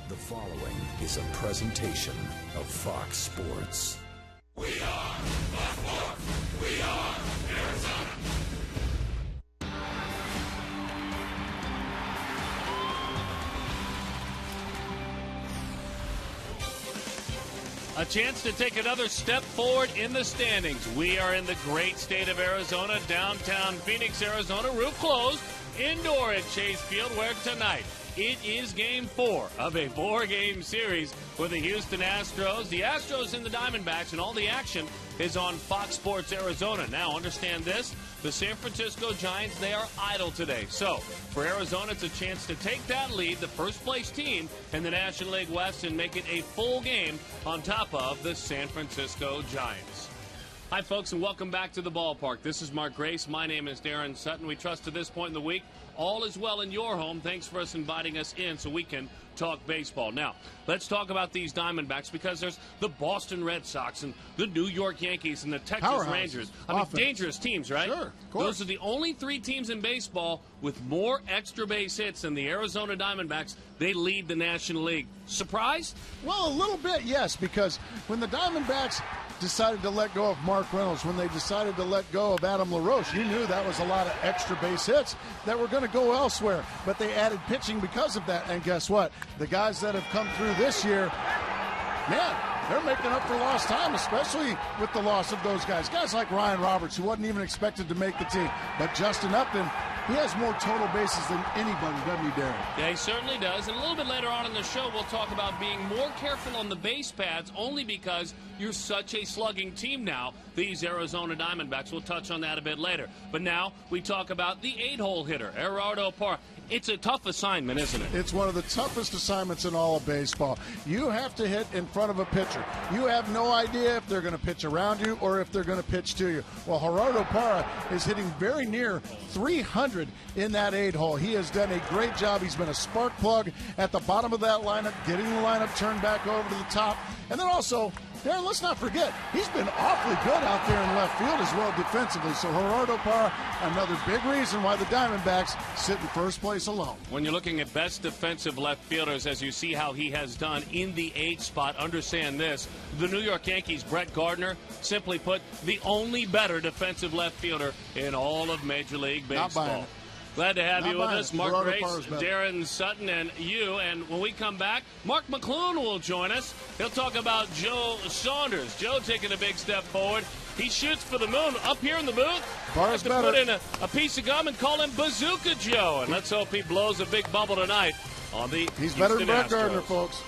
The following is a presentation of Fox Sports. We are Fox Sports. We are Arizona. A chance to take another step forward in the standings. We are in the great state of Arizona, downtown Phoenix, Arizona. Roof closed, indoor at Chase Field, where tonight it is Game 4 of a 4-game series with the Houston Astros. The Astros and the Diamondbacks, and all the action is on Fox Sports Arizona. Now, understand this. The San Francisco Giants, they are idle today. So, for Arizona, it's a chance to take that lead, the first-place team in the National League West, and make it a full game on top of the San Francisco Giants. Hi, folks, and welcome back to the ballpark. This is Mark Grace. My name is Darren Sutton. We trust to this point in the week, all is well in your home. Thanks for inviting us in so we can talk baseball. Now, let's talk about these Diamondbacks, because there's the Boston Red Sox and the New York Yankees and the Texas Rangers. I mean, dangerous teams, right? Sure, of course. Those are the only 3 teams in baseball with more extra base hits than the Arizona Diamondbacks. They lead the National League. Surprised? Well, a little bit, yes, because when the Diamondbacks decided to let go of Mark Reynolds, when they decided to let go of Adam LaRoche, you knew that was a lot of extra base hits that were going to go elsewhere. But they added pitching because of that. And guess what? The guys that have come through this year, man, they're making up for lost time, especially with the loss of those guys. Guys like Ryan Roberts, who wasn't even expected to make the team. But Justin Upton, he has more total bases than anybody, doesn't he, Darren? Yeah, he certainly does. And a little bit later on in the show, we'll talk about being more careful on the base pads, only because you're such a slugging team now, these Arizona Diamondbacks. We'll touch on that a bit later. But now we talk about the 8-hole hitter, Gerardo Parra. It's a tough assignment, isn't it? It's one of the toughest assignments in all of baseball. You have to hit in front of a pitcher. You have no idea if they're going to pitch around you or if they're going to pitch to you. Well, Gerardo Parra is hitting very near 300 in that 8-hole. He has done a great job. He's been a spark plug at the bottom of that lineup, getting the lineup turned back over to the top. And then also, Darren, let's not forget, he's been awfully good out there in left field as well defensively. So Gerardo Parra, another big reason why the Diamondbacks sit in first place alone. When you're looking at best defensive left fielders, as you see how he has done in the 8 spot, understand this. The New York Yankees, Brett Gardner, simply put, the only better defensive left fielder in all of Major League Baseball. Glad to have you with us, Mark Grace, Darren Sutton, and you. And when we come back, Mark McClune will join us. He'll talk about Joe Saunders. Joe taking a big step forward. He shoots for the moon up here in the booth. Have to put in a piece of gum and call him Bazooka Joe. And let's hope he blows a big bubble tonight on the He's better than Brett Gardner, Astros. folks.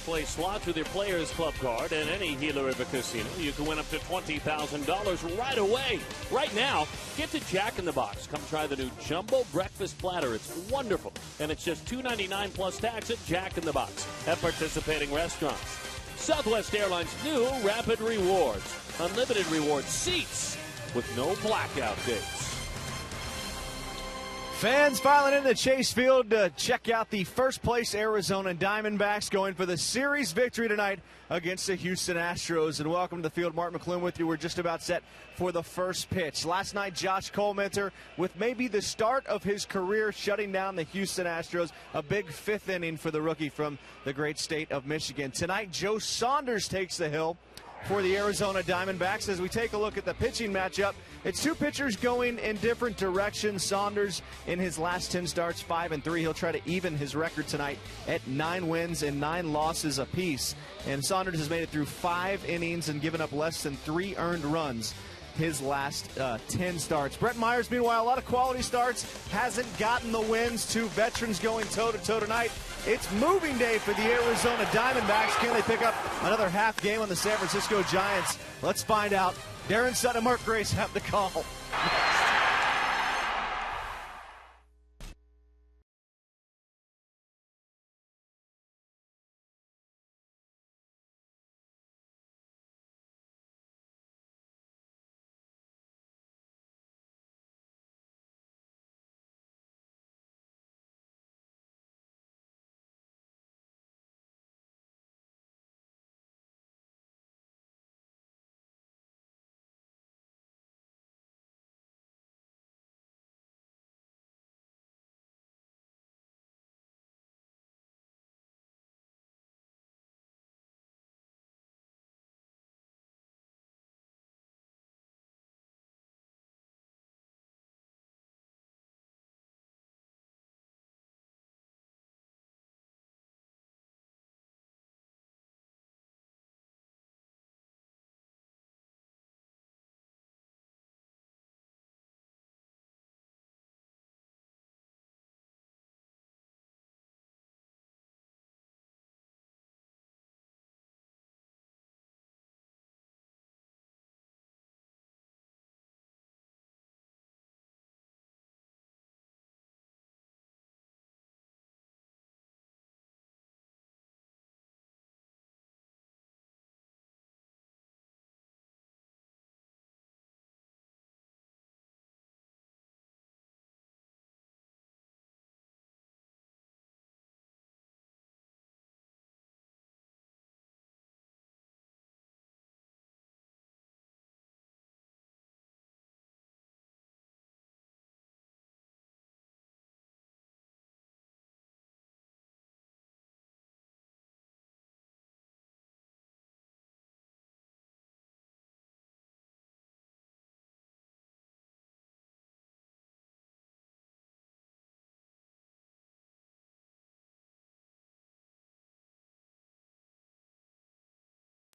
play slots with your Players Club card at any Gila River casino. You can win up to $20,000 right away. Right now, get to Jack in the Box. Come try the new Jumbo Breakfast Platter. It's wonderful. And it's just $2.99 plus tax at Jack in the Box at participating restaurants. Southwest Airlines' new Rapid Rewards. Unlimited reward seats with no blackout dates. Fans filing into Chase Field to check out the first place Arizona Diamondbacks going for the series victory tonight against the Houston Astros. And welcome to the field. Mark McClune with you. We're just about set for the first pitch. Last night, Josh Colmenter with maybe the start of his career shutting down the Houston Astros. A big fifth inning for the rookie from the great state of Michigan. Tonight, Joe Saunders takes the hill for the Arizona Diamondbacks. As we take a look at the pitching matchup, it's two pitchers going in different directions. Saunders in his last 10 starts, 5-3. He'll try to even his record tonight at 9 wins and 9 losses apiece. And Saunders has made it through 5 innings and given up less than 3 earned runs his last 10 starts. Brett Myers, meanwhile, a lot of quality starts, hasn't gotten the wins. 2 veterans going toe-to-toe tonight. It's moving day for the Arizona Diamondbacks. Can they pick up another half game on the San Francisco Giants? Let's find out. Darren Sutton and Mark Grace have the call.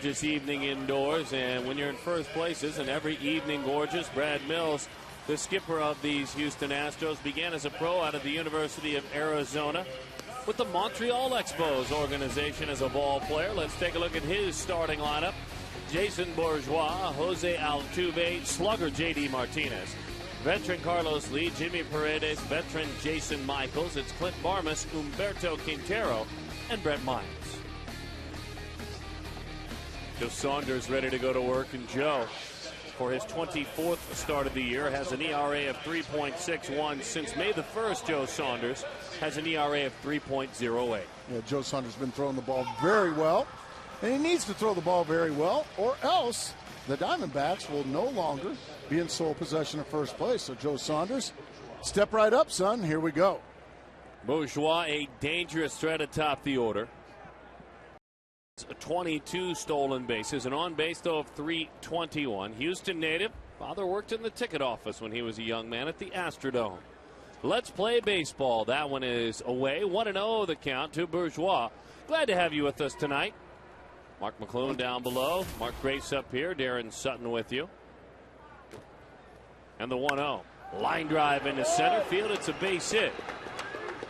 This evening indoors, and when you're in first place, isn't every evening gorgeous? Brad Mills, the skipper of these Houston Astros, began as a pro out of the University of Arizona with the Montreal Expos organization as a ball player. Let's take a look at his starting lineup. Jason Bourgeois, Jose Altuve, slugger J.D. Martinez, veteran Carlos Lee, Jimmy Paredes, veteran Jason Michaels. It's Clint Barmas, Humberto Quintero, and Brett Myers. Joe Saunders ready to go to work, and Joe, for his 24th start of the year, has an ERA of 3.61. Since May the 1st, Joe Saunders has an ERA of 3.08. Yeah, Joe Saunders has been throwing the ball very well, and he needs to throw the ball very well, or else the Diamondbacks will no longer be in sole possession of first place. So Joe Saunders, step right up, son. Here we go. Bourgeois, a dangerous threat atop the order. 22 stolen bases, an on base though of 321. Houston native, father worked in the ticket office when he was a young man at the Astrodome. Let's play baseball. That one is away. 1-0 the count to Bourgeois. Glad to have you with us tonight. Mark McClune down below, Mark Grace up here, Darren Sutton with you. And the 1-0 line drive into center field. It's a base hit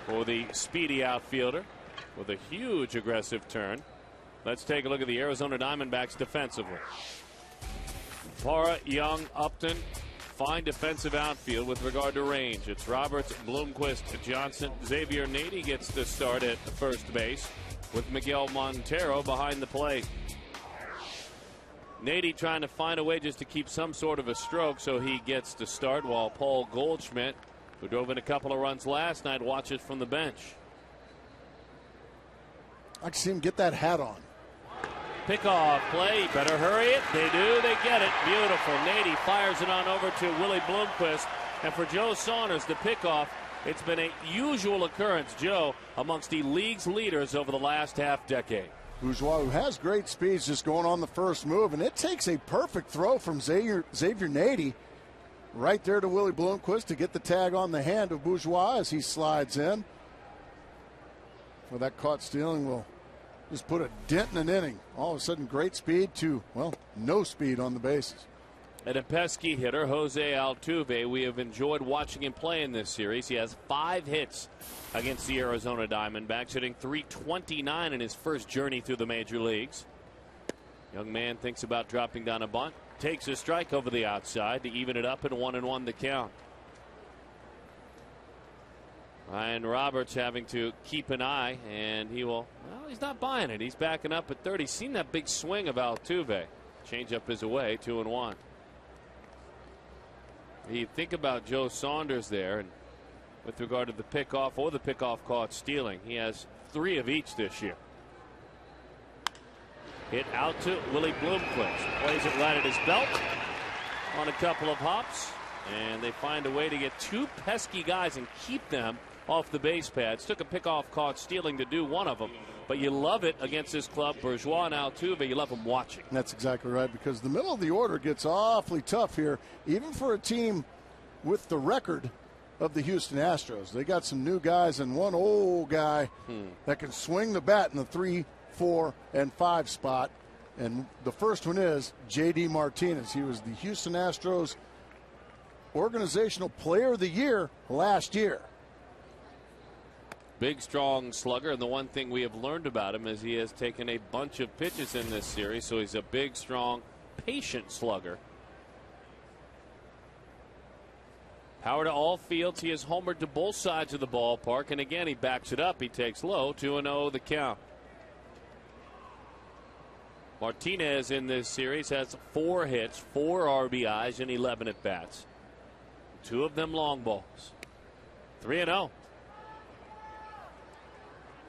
for the speedy outfielder with a huge aggressive turn. Let's take a look at the Arizona Diamondbacks defensively. Parra, Young, Upton, fine defensive outfield with regard to range. It's Roberts, Bloomquist, Johnson. Xavier Nady gets the start at first base with Miguel Montero behind the plate. Nady trying to find a way just to keep some sort of a stroke, so he gets to start, while Paul Goldschmidt, who drove in a couple of runs last night, watches from the bench. I can see him get that hat on. Pickoff play. Better hurry it. They do. They get it. Beautiful. Nady fires it on over to Willie Bloomquist. And for Joe Saunders, the pickoff, it's been a usual occurrence, Joe, amongst the league's leaders over the last half decade. Bourgeois, who has great speeds, just going on the first move, and it takes a perfect throw from Xavier Nady right there to Willie Bloomquist to get the tag on the hand of Bourgeois as he slides in. Well, that caught stealing will just put a dent in an inning. All of a sudden, great speed to, well, no speed on the bases. And a pesky hitter, Jose Altuve. We have enjoyed watching him play in this series. He has 5 hits against the Arizona Diamondbacks, hitting .329 in his first journey through the major leagues. Young man thinks about dropping down a bunt. Takes a strike over the outside to even it up at 1-1 the count. Ryan Roberts having to keep an eye, and he will, well, he's not buying it. He's backing up at third. He's seen that big swing of Altuve. Changeup is away, 2-1. You think about Joe Saunders there, and with regard to the pickoff or the pickoff caught stealing, he has 3 of each this year. Hit out to Willie Bloomquist. Plays it right at his belt on a couple of hops, and they find a way to get 2 pesky guys and keep them off the base pads. Took a pickoff caught stealing to do one of them, but you love it against this club. Bourgeois and Altuve, you love them watching. That's exactly right, because the middle of the order gets awfully tough here, even for a team with the record of the Houston Astros. They got some new guys and one old guy that can swing the bat in the 3, 4, and 5 spot. And the first one is J.D. Martinez. He was the Houston Astros Organizational Player of the Year last year. Big, strong slugger, and the one thing we have learned about him is he has taken a bunch of pitches in this series, so he's a big, strong, patient slugger. Power to all fields. He has homered to both sides of the ballpark, and again, he backs it up. He takes low, 2-0 the count. Martinez in this series has 4 hits, 4 RBIs, and 11 at-bats. 2 of them long balls. 3-0.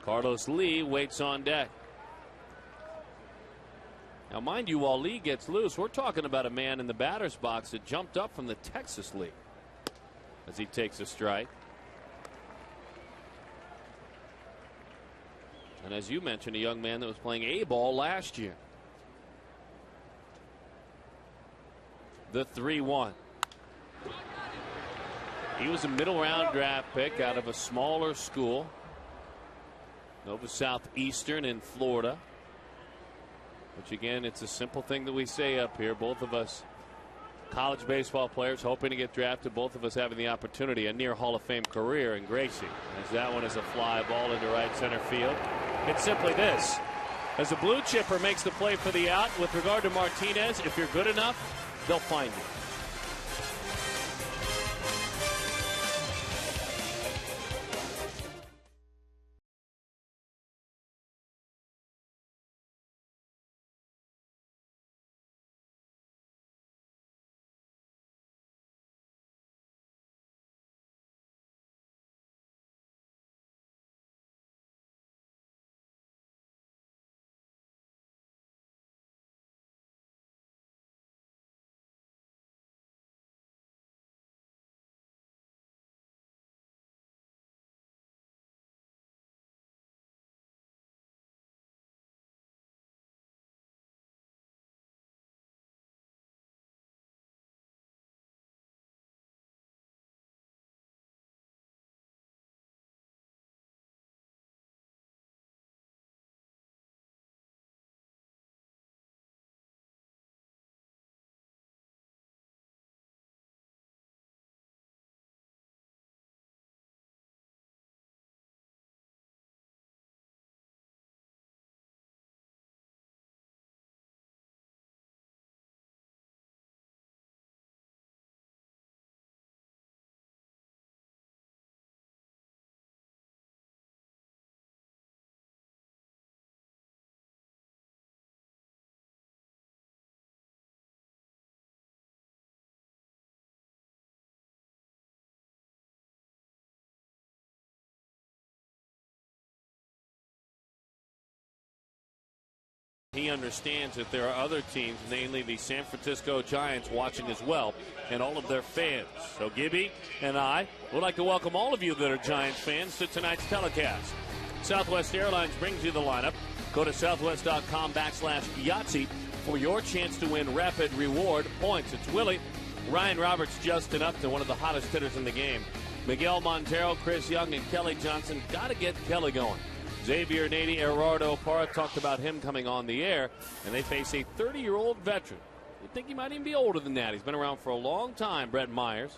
Carlos Lee waits on deck. Now, mind you, while Lee gets loose, we're talking about a man in the batter's box that jumped up from the Texas League as he takes a strike. And as you mentioned, a young man that was playing A-ball last year. The 3-1. He was a middle round draft pick out of a smaller school, Nova Southeastern in Florida. Which again, it's a simple thing that we say up here. Both of us college baseball players hoping to get drafted. Both of us having the opportunity, a near Hall of Fame career in Gracie. As that one is a fly ball into right center field. It's simply this. As the blue chipper makes the play for the out, with regard to Martinez, if you're good enough, they'll find you. He understands that there are other teams, namely the San Francisco Giants, watching as well, and all of their fans. So Gibby and I would like to welcome all of you that are Giants fans to tonight's telecast. Southwest Airlines brings you the lineup. Go to southwest.com/Yahtzee for your chance to win rapid reward points. It's Willie, Ryan Roberts, Justin Upton, one of the hottest hitters in the game. Miguel Montero, Chris Young, and Kelly Johnson. Got to get Kelly going. Xavier Nady, Gerardo Parra talked about him coming on the air, and they face a 30-year-old veteran. You'd think he might even be older than that. He's been around for a long time, Brett Myers.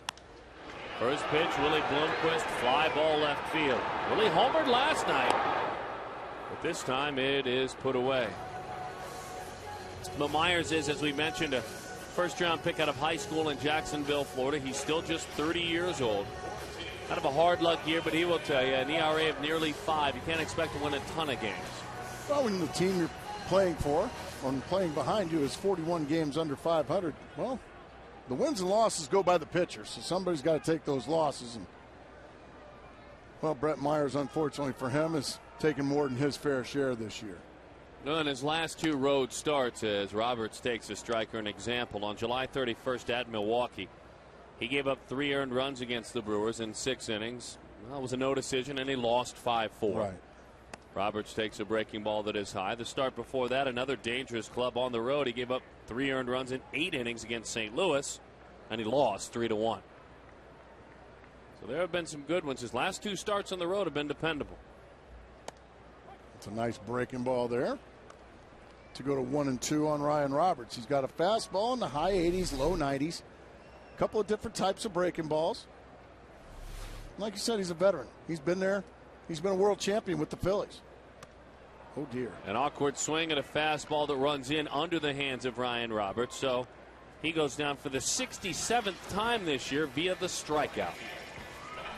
First pitch, Willie Bloomquist, fly ball left field. Willie homered last night, but this time it is put away. But Myers is, as we mentioned, a first-round pick out of high school in Jacksonville, Florida. He's still just 30 years old. Kind of a hard luck year, but he will tell you, an ERA of nearly 5. You can't expect to win a ton of games. Well, when the team you're playing for, or playing behind you, is 41 games under 500, well, the wins and losses go by the pitcher, so somebody's got to take those losses. And well, Brett Myers, unfortunately for him, has taken more than his fair share this year. No, in his last 2 road starts, as Roberts takes a striker, an example, on July 31st at Milwaukee, he gave up 3 earned runs against the Brewers in 6 innings. Well, it was a no decision, and he lost 5-4. Right. Roberts takes a breaking ball that is high. The start before that, another dangerous club on the road. He gave up 3 earned runs in 8 innings against St. Louis, and he lost 3-1. So there have been some good ones. His last 2 starts on the road have been dependable. It's a nice breaking ball there to go to 1-2 on Ryan Roberts. He's got a fastball in the high 80s, low 90s. A couple of different types of breaking balls. Like you said, he's a veteran. He's been there. He's been a world champion with the Phillies. Oh, dear. An awkward swing at a fastball that runs in under the hands of Ryan Roberts. So he goes down for the 67th time this year via the strikeout.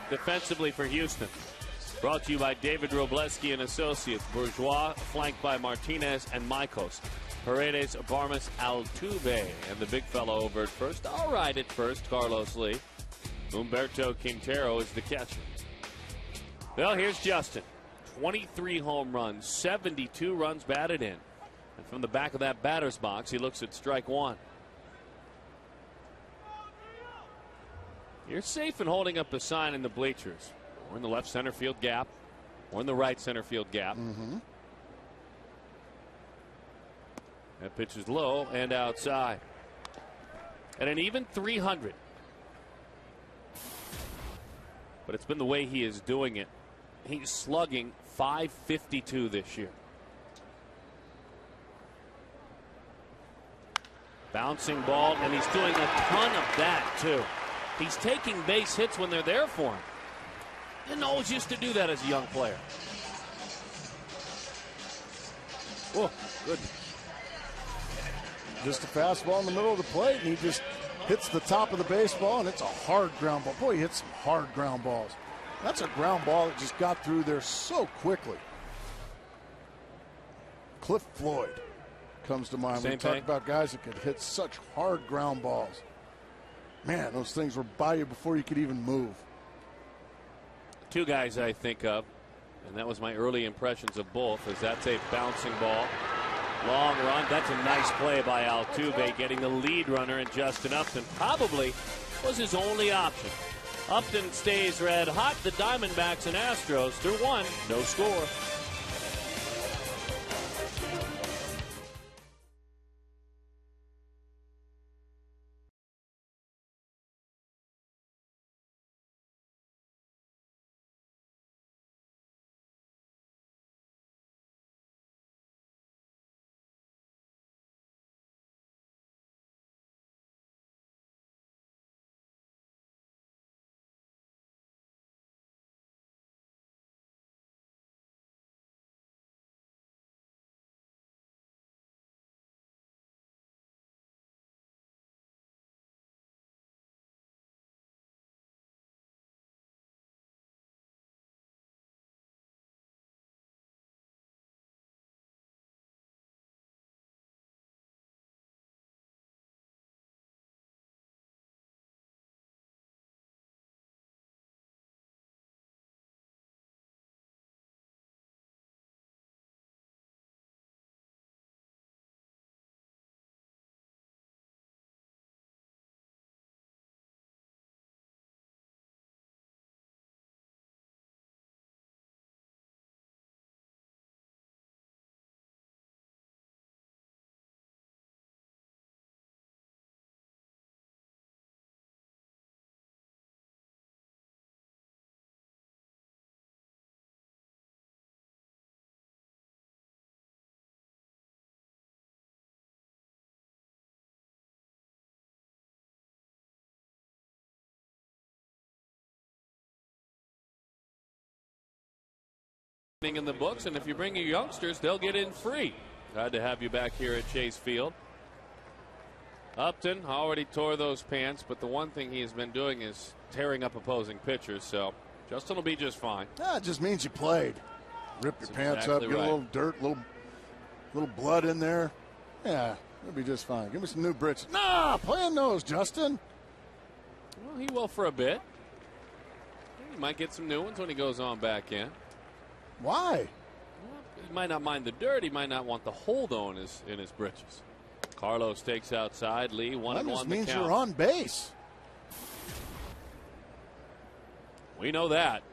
Defensively for Houston. Brought to you by David Robleski and Associates. Bourgeois flanked by Martinez and Maicos. Paredes, Barmas, Altuve, and the big fellow over at first. All right at first, Carlos Lee. Humberto Quintero is the catcher. Well, here's Justin. 23 home runs, 72 runs batted in. And from the back of that batter's box, he looks at strike 1. You're safe in holding up a sign in the bleachers, or in the left center field gap, or in the right center field gap. Mm-hmm. That pitch is low and outside. At an even 300. But it's been the way he is doing it. He's slugging .552 this year. Bouncing ball, and he's doing a ton of that, too. He's taking base hits when they're there for him. Didn't always used to do that as a young player. Oh, good. Just a fastball in the middle of the plate, and he just hits the top of the baseball, and it's a hard ground ball. Boy, he hits some hard ground balls. That's a ground ball that just got through there so quickly. Cliff Floyd comes to mind. We talk about guys that could hit such hard ground balls. Man, those things were by you before you could even move. 2 guys I think of, and that was my early impressions of both, as that's a bouncing ball. Long run. That's a nice play by Altuve, getting the lead runner in Justin Upton. Probably was his only option. Upton stays red hot. The Diamondbacks and Astros through 1. No score. in the books, and if you bring your youngsters, they'll get in free. Glad to have you back here at Chase Field. Upton already tore those pants, but the one thing he has been doing is tearing up opposing pitchers, so Justin will be just fine. It just means you played. Rip your pants up, get a little dirt, little blood in there. Yeah, it'll be just fine. Give me some new britches. Nah, play in those, Justin. Well, he will for a bit. He might get some new ones when he goes on back in. Why? Well, he might not mind the dirt. He might not want the hold on in his britches. Carlos takes outside. Lee 1-1 the count. That just means you're on base. We know that.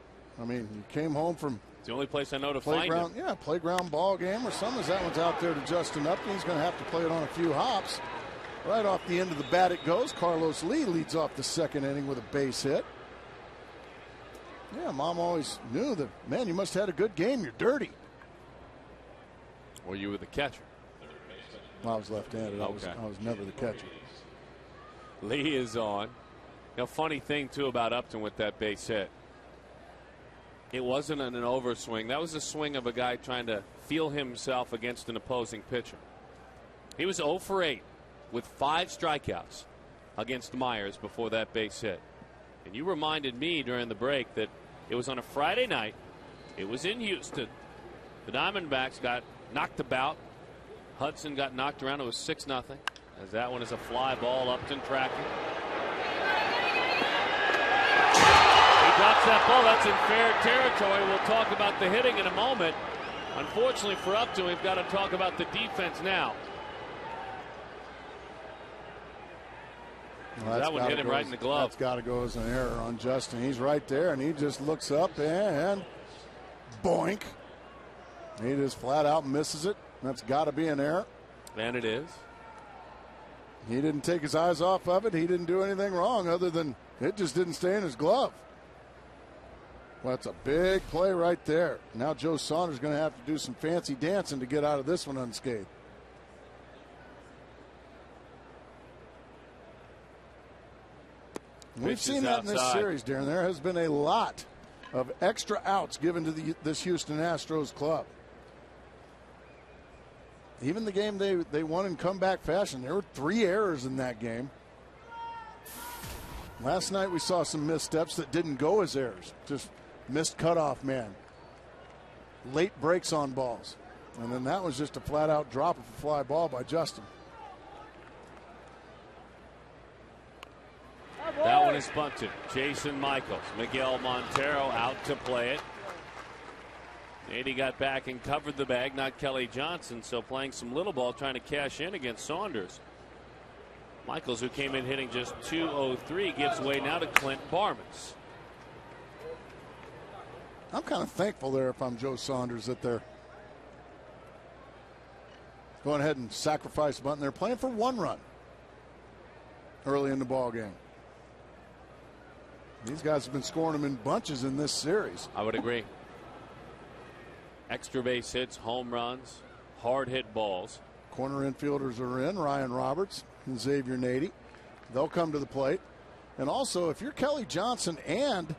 I mean, you came home from it's the only place I know to find him. Yeah, playground ball game or something. As that one's out there to Justin Upton. He's going to have to play it on a few hops. Right off the end of the bat it goes. Carlos Lee leads off the second inning with a base hit. Yeah, Mom always knew that, man, you must have had a good game. You're dirty. Or you were the catcher. Well, I was left-handed. Okay. I was never the catcher. Lee is on. Funny thing, too, about Upton with that base hit. It wasn't an overswing. That was a swing of a guy trying to feel himself against an opposing pitcher. He was 0 for 8 with 5 strikeouts against Myers before that base hit. And you reminded me during the break that it was on a Friday night. It was in Houston. The Diamondbacks got knocked about. Hudson got knocked around. It was 6-0. As that one is a fly ball. Upton tracking. He drops that ball. That's in fair territory. We'll talk about the hitting in a moment. Unfortunately for Upton, we've got to talk about the defense now. Well, that one hit him right in the glove. That's got to go as an error on Justin. He's right there, and he just looks up and boink. He just flat out misses it. That's got to be an error. And it is. He didn't take his eyes off of it. He didn't do anything wrong other than it just didn't stay in his glove. Well, that's a big play right there. Now Joe Saunders is going to have to do some fancy dancing to get out of this one unscathed. We've seen that in this series, Darren. There has been a lot of extra outs given to this Houston Astros club. Even the game they won in comeback fashion, there were 3 errors in that game. Last night we saw some missteps that didn't go as errors. Just missed cutoff man. Late breaks on balls. And then that was just a flat-out drop of a fly ball by Justin. That one is bunted. Jason Michaels. Miguel Montero out to play it. Nady got back and covered the bag, not Kelly Johnson, so playing some little ball, trying to cash in against Saunders. Michaels, who came in hitting just .203, gives way now to Clint Barmas. I'm kind of thankful there if I'm Joe Saunders that they're going ahead and sacrifice a button. They're playing for 1 run early in the ball game. These guys have been scoring them in bunches in this series. I would agree. Extra base hits, home runs, hard hit balls. Corner infielders are in, Ryan Roberts and Xavier Nady. They'll come to the plate. And also, if you're Kelly Johnson and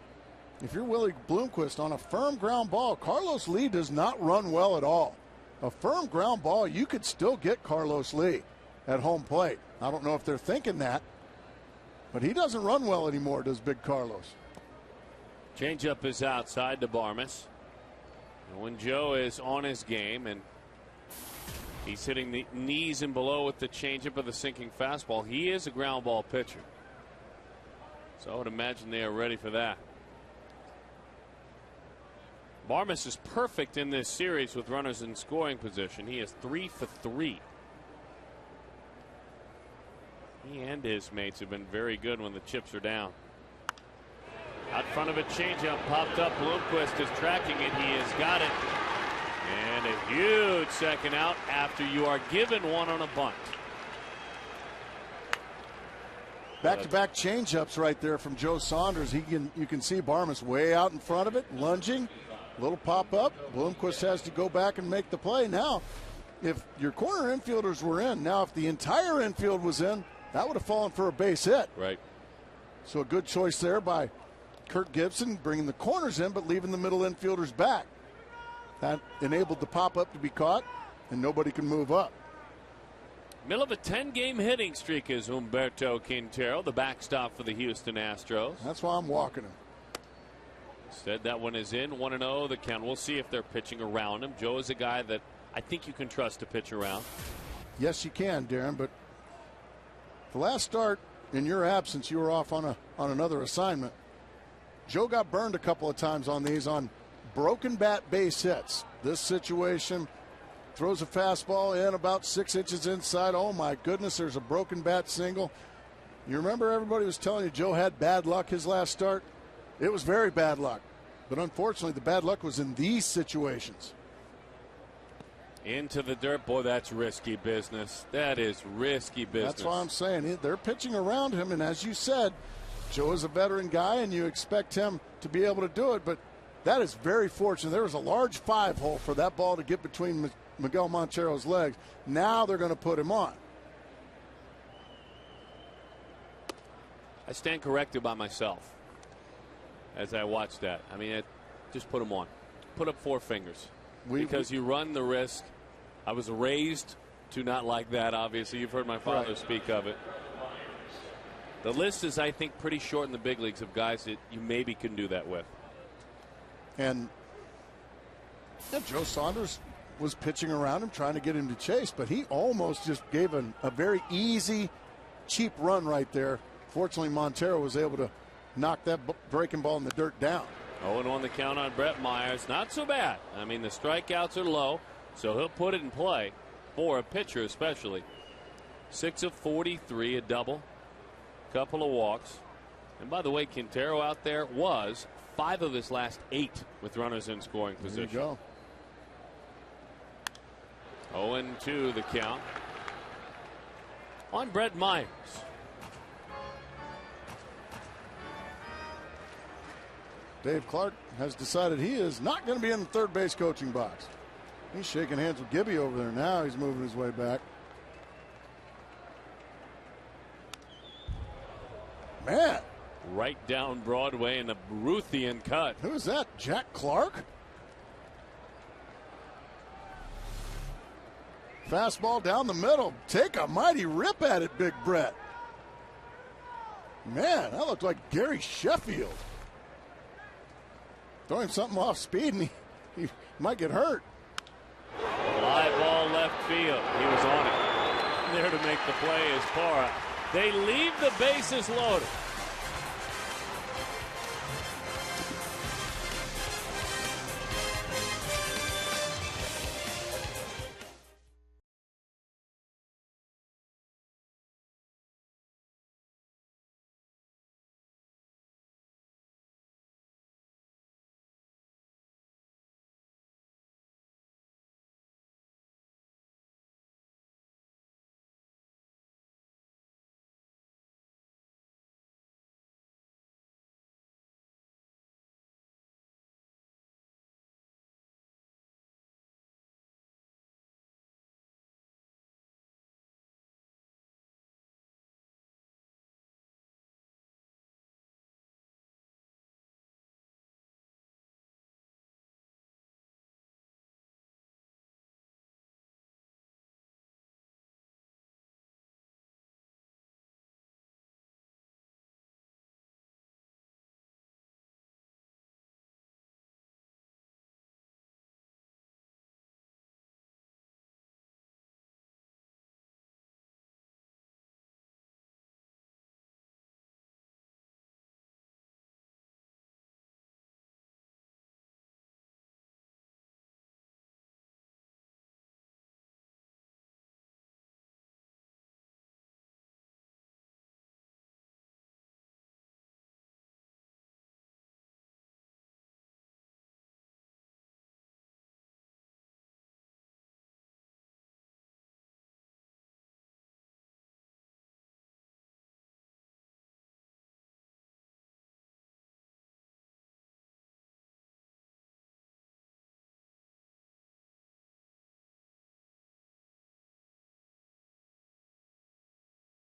if you're Willie Bloomquist on a firm ground ball, Carlos Lee does not run well at all. A firm ground ball, you could still get Carlos Lee at home plate. I don't know if they're thinking that, but he doesn't run well anymore, does Big Carlos. Changeup is outside to Barmas. And when Joe is on his game and he's hitting the knees and below with the changeup of the sinking fastball, he is a ground ball pitcher. So I would imagine they are ready for that. Barmas is perfect in this series with runners in scoring position. He is 3 for 3. He and his mates have been very good when the chips are down. Out front of a changeup popped up. Bloomquist is tracking it. He has got it. And a huge second out after you are given one on a bunt. Back-to-back changeups right there from Joe Saunders. You can see Barmas way out in front of it, lunging. Little pop-up. Bloomquist has to go back and make the play. Now, if your corner infielders were in, now if the entire infield was in, that would have fallen for a base hit. Right. So a good choice there by Kurt Gibson, bringing the corners in but leaving the middle infielders back. That enabled the pop-up to be caught, and nobody can move up. Middle of a 10-game hitting streak is Humberto Quintero, the backstop for the Houston Astros. That's why I'm walking him. Said that one is in, 1-0 the count. We'll see if they're pitching around him. Joe is a guy that I think you can trust to pitch around. Yes, you can, Darren, but the last start in your absence, you were off on another assignment. Joe got burned a couple of times on these on broken bat base hits. This situation, throws a fastball in about 6 inches inside. Oh my goodness, there's a broken bat single. You remember everybody was telling you Joe had bad luck his last start? It was very bad luck. But unfortunately, the bad luck was in these situations. Into the dirt. Boy, that's risky business. That is risky business. That's why I'm saying they're pitching around him. And as you said, Joe is a veteran guy, and you expect him to be able to do it. But that is very fortunate. There was a large 5-hole for that ball to get between Miguel Montero's legs. Now they're going to put him on. I stand corrected by myself as I watch that. I mean, just put him on. Put up 4 fingers. Because you run the risk. I was raised to not like that, obviously. You've heard my father speak of it. The list is, I think, pretty short in the big leagues of guys that you maybe can do that with. And Joe Saunders was pitching around him, trying to get him to chase, but he almost just gave a very easy, cheap run right there. Fortunately, Montero was able to knock that breaking ball in the dirt down. 0-1 the count on Brett Myers. Not so bad. I mean, the strikeouts are low, so he'll put it in play for a pitcher especially. 6 of 43, a double, couple of walks. And by the way, Quintero out there was 5 of his last 8 with runners in scoring position. There you go. 0-2 the count on Brett Myers. Dave Clark has decided he is not going to be in the third base coaching box. He's shaking hands with Gibby over there now. He's moving his way back. Man. Right down Broadway in the Ruthian cut. Who is that? Jack Clark? Fastball down the middle. Take a mighty rip at it, Big Brett. Man, that looked like Gary Sheffield. Throw him something off speed and he might get hurt. Fly ball left field. He was on it. There to make the play is Parra. They leave the bases loaded.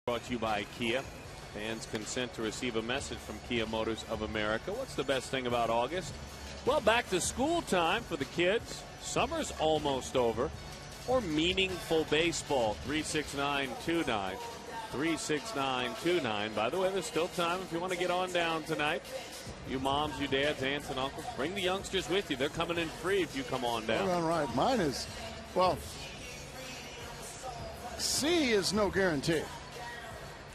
Brought to you by Kia. Fans consent to receive a message from Kia Motors of America. What's the best thing about August? Well, back to school time for the kids. Summer's almost over. Or meaningful baseball. 36929. 36929. By the way, there's still time if you want to get on down tonight. You moms, you dads, aunts, and uncles, bring the youngsters with you. They're coming in free if you come on down. All right. Mine is, well, C is no guarantee.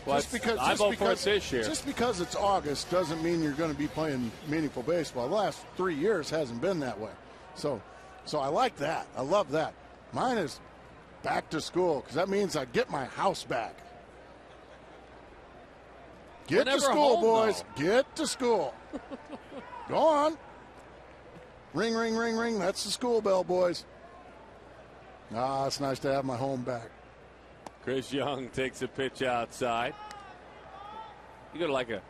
Well, I vote for it this year. Just because it's August doesn't mean you're going to be playing meaningful baseball. The last 3 years hasn't been that way. So I like that. I love that. Mine is back to school because that means I get my house back. Get to school, boys. Get to school. Go on. Ring, ring, ring, ring. That's the school bell, boys. It's nice to have my home back. Chris Young takes a pitch outside. You go to like a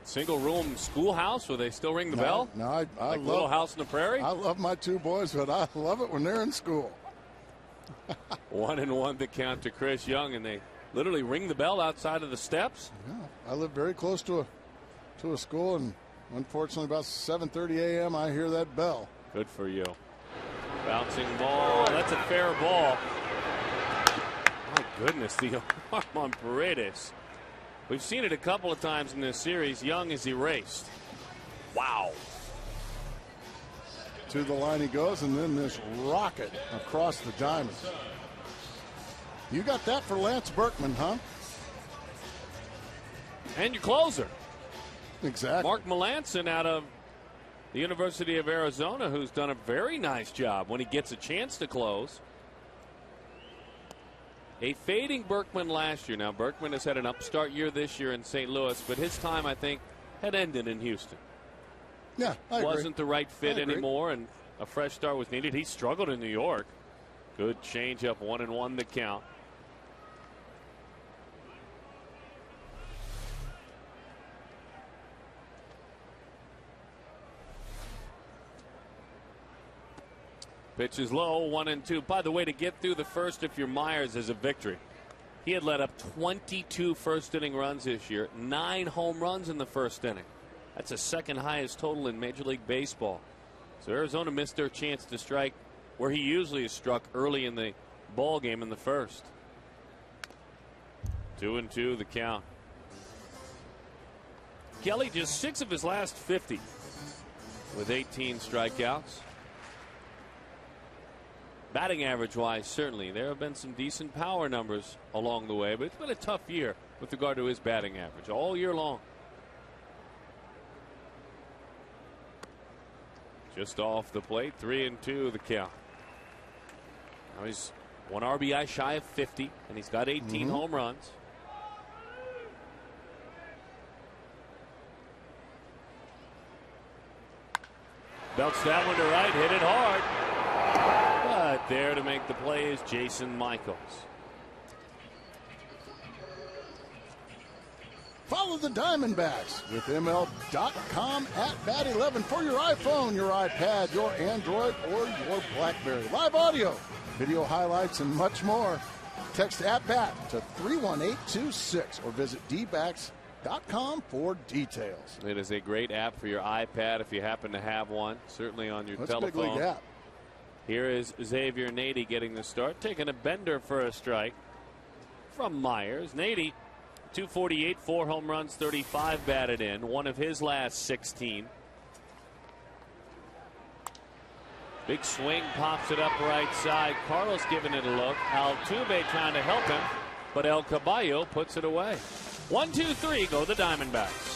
single-room schoolhouse where they still ring the bell? No, I like love Little House on the Prairie? I love my two boys, but I love it when they're in school. 1-1 the count to Chris Young, and they literally ring the bell outside of the steps. Yeah, I live very close to a school, and unfortunately about 7:30 a.m. I hear that bell. Good for you. Bouncing ball. That's a fair ball. My goodness, the arm on Paredes. We've seen it a couple of times in this series. Young is erased. Wow. To the line he goes, and then this rocket across the diamond. You got that for Lance Berkman, huh? And your closer. Exactly. Mark Melanson out of the University of Arizona, who's done a very nice job when he gets a chance to close. A fading Berkman last year. Now, Berkman has had an upstart year this year in St. Louis, but his time, I think, had ended in Houston. Yeah, I agree. Wasn't the right fit anymore, and a fresh start was needed. He struggled in New York. Good changeup, 1-1 the count. Pitch is low, 1-2. By the way, to get through the first, if you're Myers, is a victory. He had led up 22 first inning runs this year, 9 home runs in the first inning. That's the second highest total in Major League Baseball. So Arizona missed their chance to strike where he usually is struck early in the ball game in the first. 2-2 the count. Kelly just 6 of his last 50 with 18 strikeouts. Batting average wise, certainly there have been some decent power numbers along the way, but it's been a tough year with regard to his batting average all year long. Just off the plate, 3-2 the count. Now he's 1 RBI shy of 50, and he's got 18 home runs. Belts that one to right, hit it hard. But there to make the play is Jason Michaels. Follow the Diamondbacks with ML.com at Bat11 for your iPhone, your iPad, your Android, or your BlackBerry. Live audio, video highlights, and much more. Text at Bat to 31826 or visit dbacks.com for details. It is a great app for your iPad if you happen to have one, certainly on your telephone. Big league app. Here is Xavier Nady getting the start, taking a bender for a strike from Myers. Nady, 248, 4 home runs, 35 batted in, one of his last 16. Big swing, pops it up right side. Carlos giving it a look. Altuve trying to help him, but El Caballo puts it away. 1-2-3, go the Diamondbacks.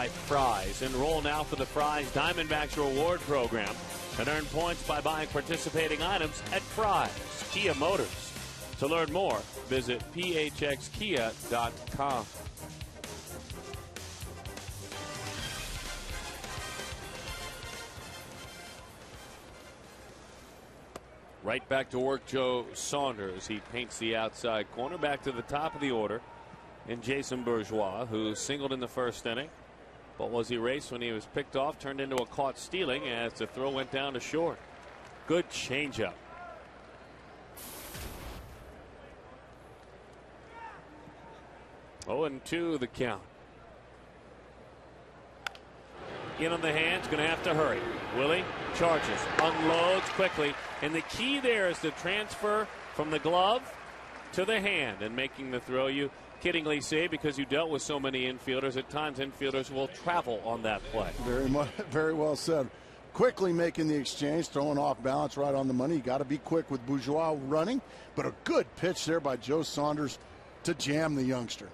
by Fry's. Enroll now for the Fry's Diamondbacks reward program and earn points by buying participating items at Fry's Kia Motors. To learn more, visit phxkia.com. Right back to work, Joe Saunders. He paints the outside corner. Back to the top of the order. And Jason Bourgeois, who singled in the first inning, but was erased when he was picked off, turned into a caught stealing as the throw went down to short. Good changeup. Oh, and 2 the count. In on the hands, going to have to hurry. Willie charges, unloads quickly, and the key there is the transfer from the glove to the hand and making the throw. You kiddingly say, because you dealt with so many infielders, at times infielders will travel on that play. Very well said. Quickly making the exchange, throwing off balance right on the money. You got to be quick with Bourgeois running, but a good pitch there by Joe Saunders to jam the youngster.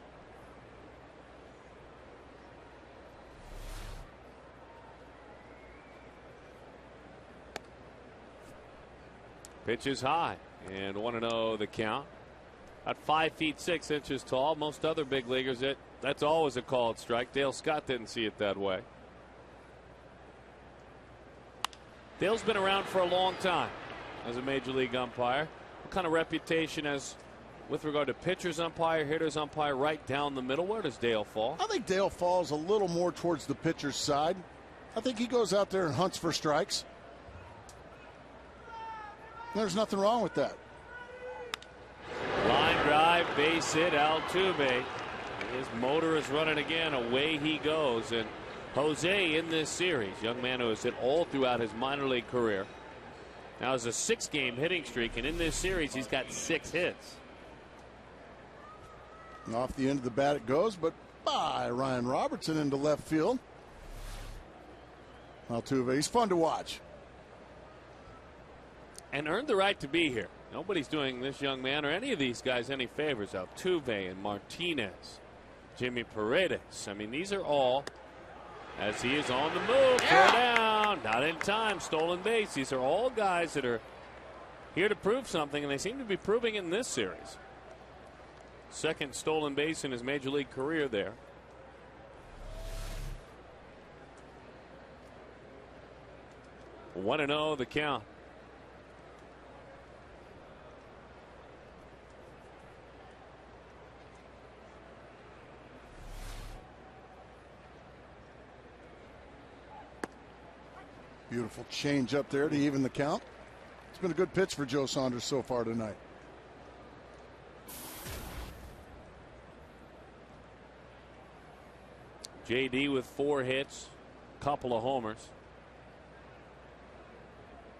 Pitch is high and 1-0 the count. At 5 feet 6 inches tall, most other big leaguers, that's always a called strike. Dale Scott didn't see it that way. Dale's been around for a long time as a major league umpire. What kind of reputation as with regard to pitchers umpire, hitters umpire, right down the middle? Where does Dale fall? I think Dale falls a little more towards the pitcher's side. I think he goes out there and hunts for strikes. There's nothing wrong with that. Line drive, base hit, Altuve. His motor is running again. Away he goes. And Jose in this series, young man who has hit all throughout his minor league career. Now has a 6-game hitting streak, and in this series he's got 6 hits. And off the end of the bat it goes, but by Ryan Robertson into left field. Altuve, he's fun to watch. And earned the right to be here. Nobody's doing this young man or any of these guys any favors. Altuve and Martinez, Jimmy Paredes. I mean, these are all, as he is on the move, throw down, not in time, stolen base. These are all guys that are here to prove something, and they seem to be proving it in this series. Second stolen base in his major league career there. One and 0 the count. Beautiful change up there to even the count. It's been a good pitch for Joe Saunders so far tonight. JD with 4 hits, couple of homers.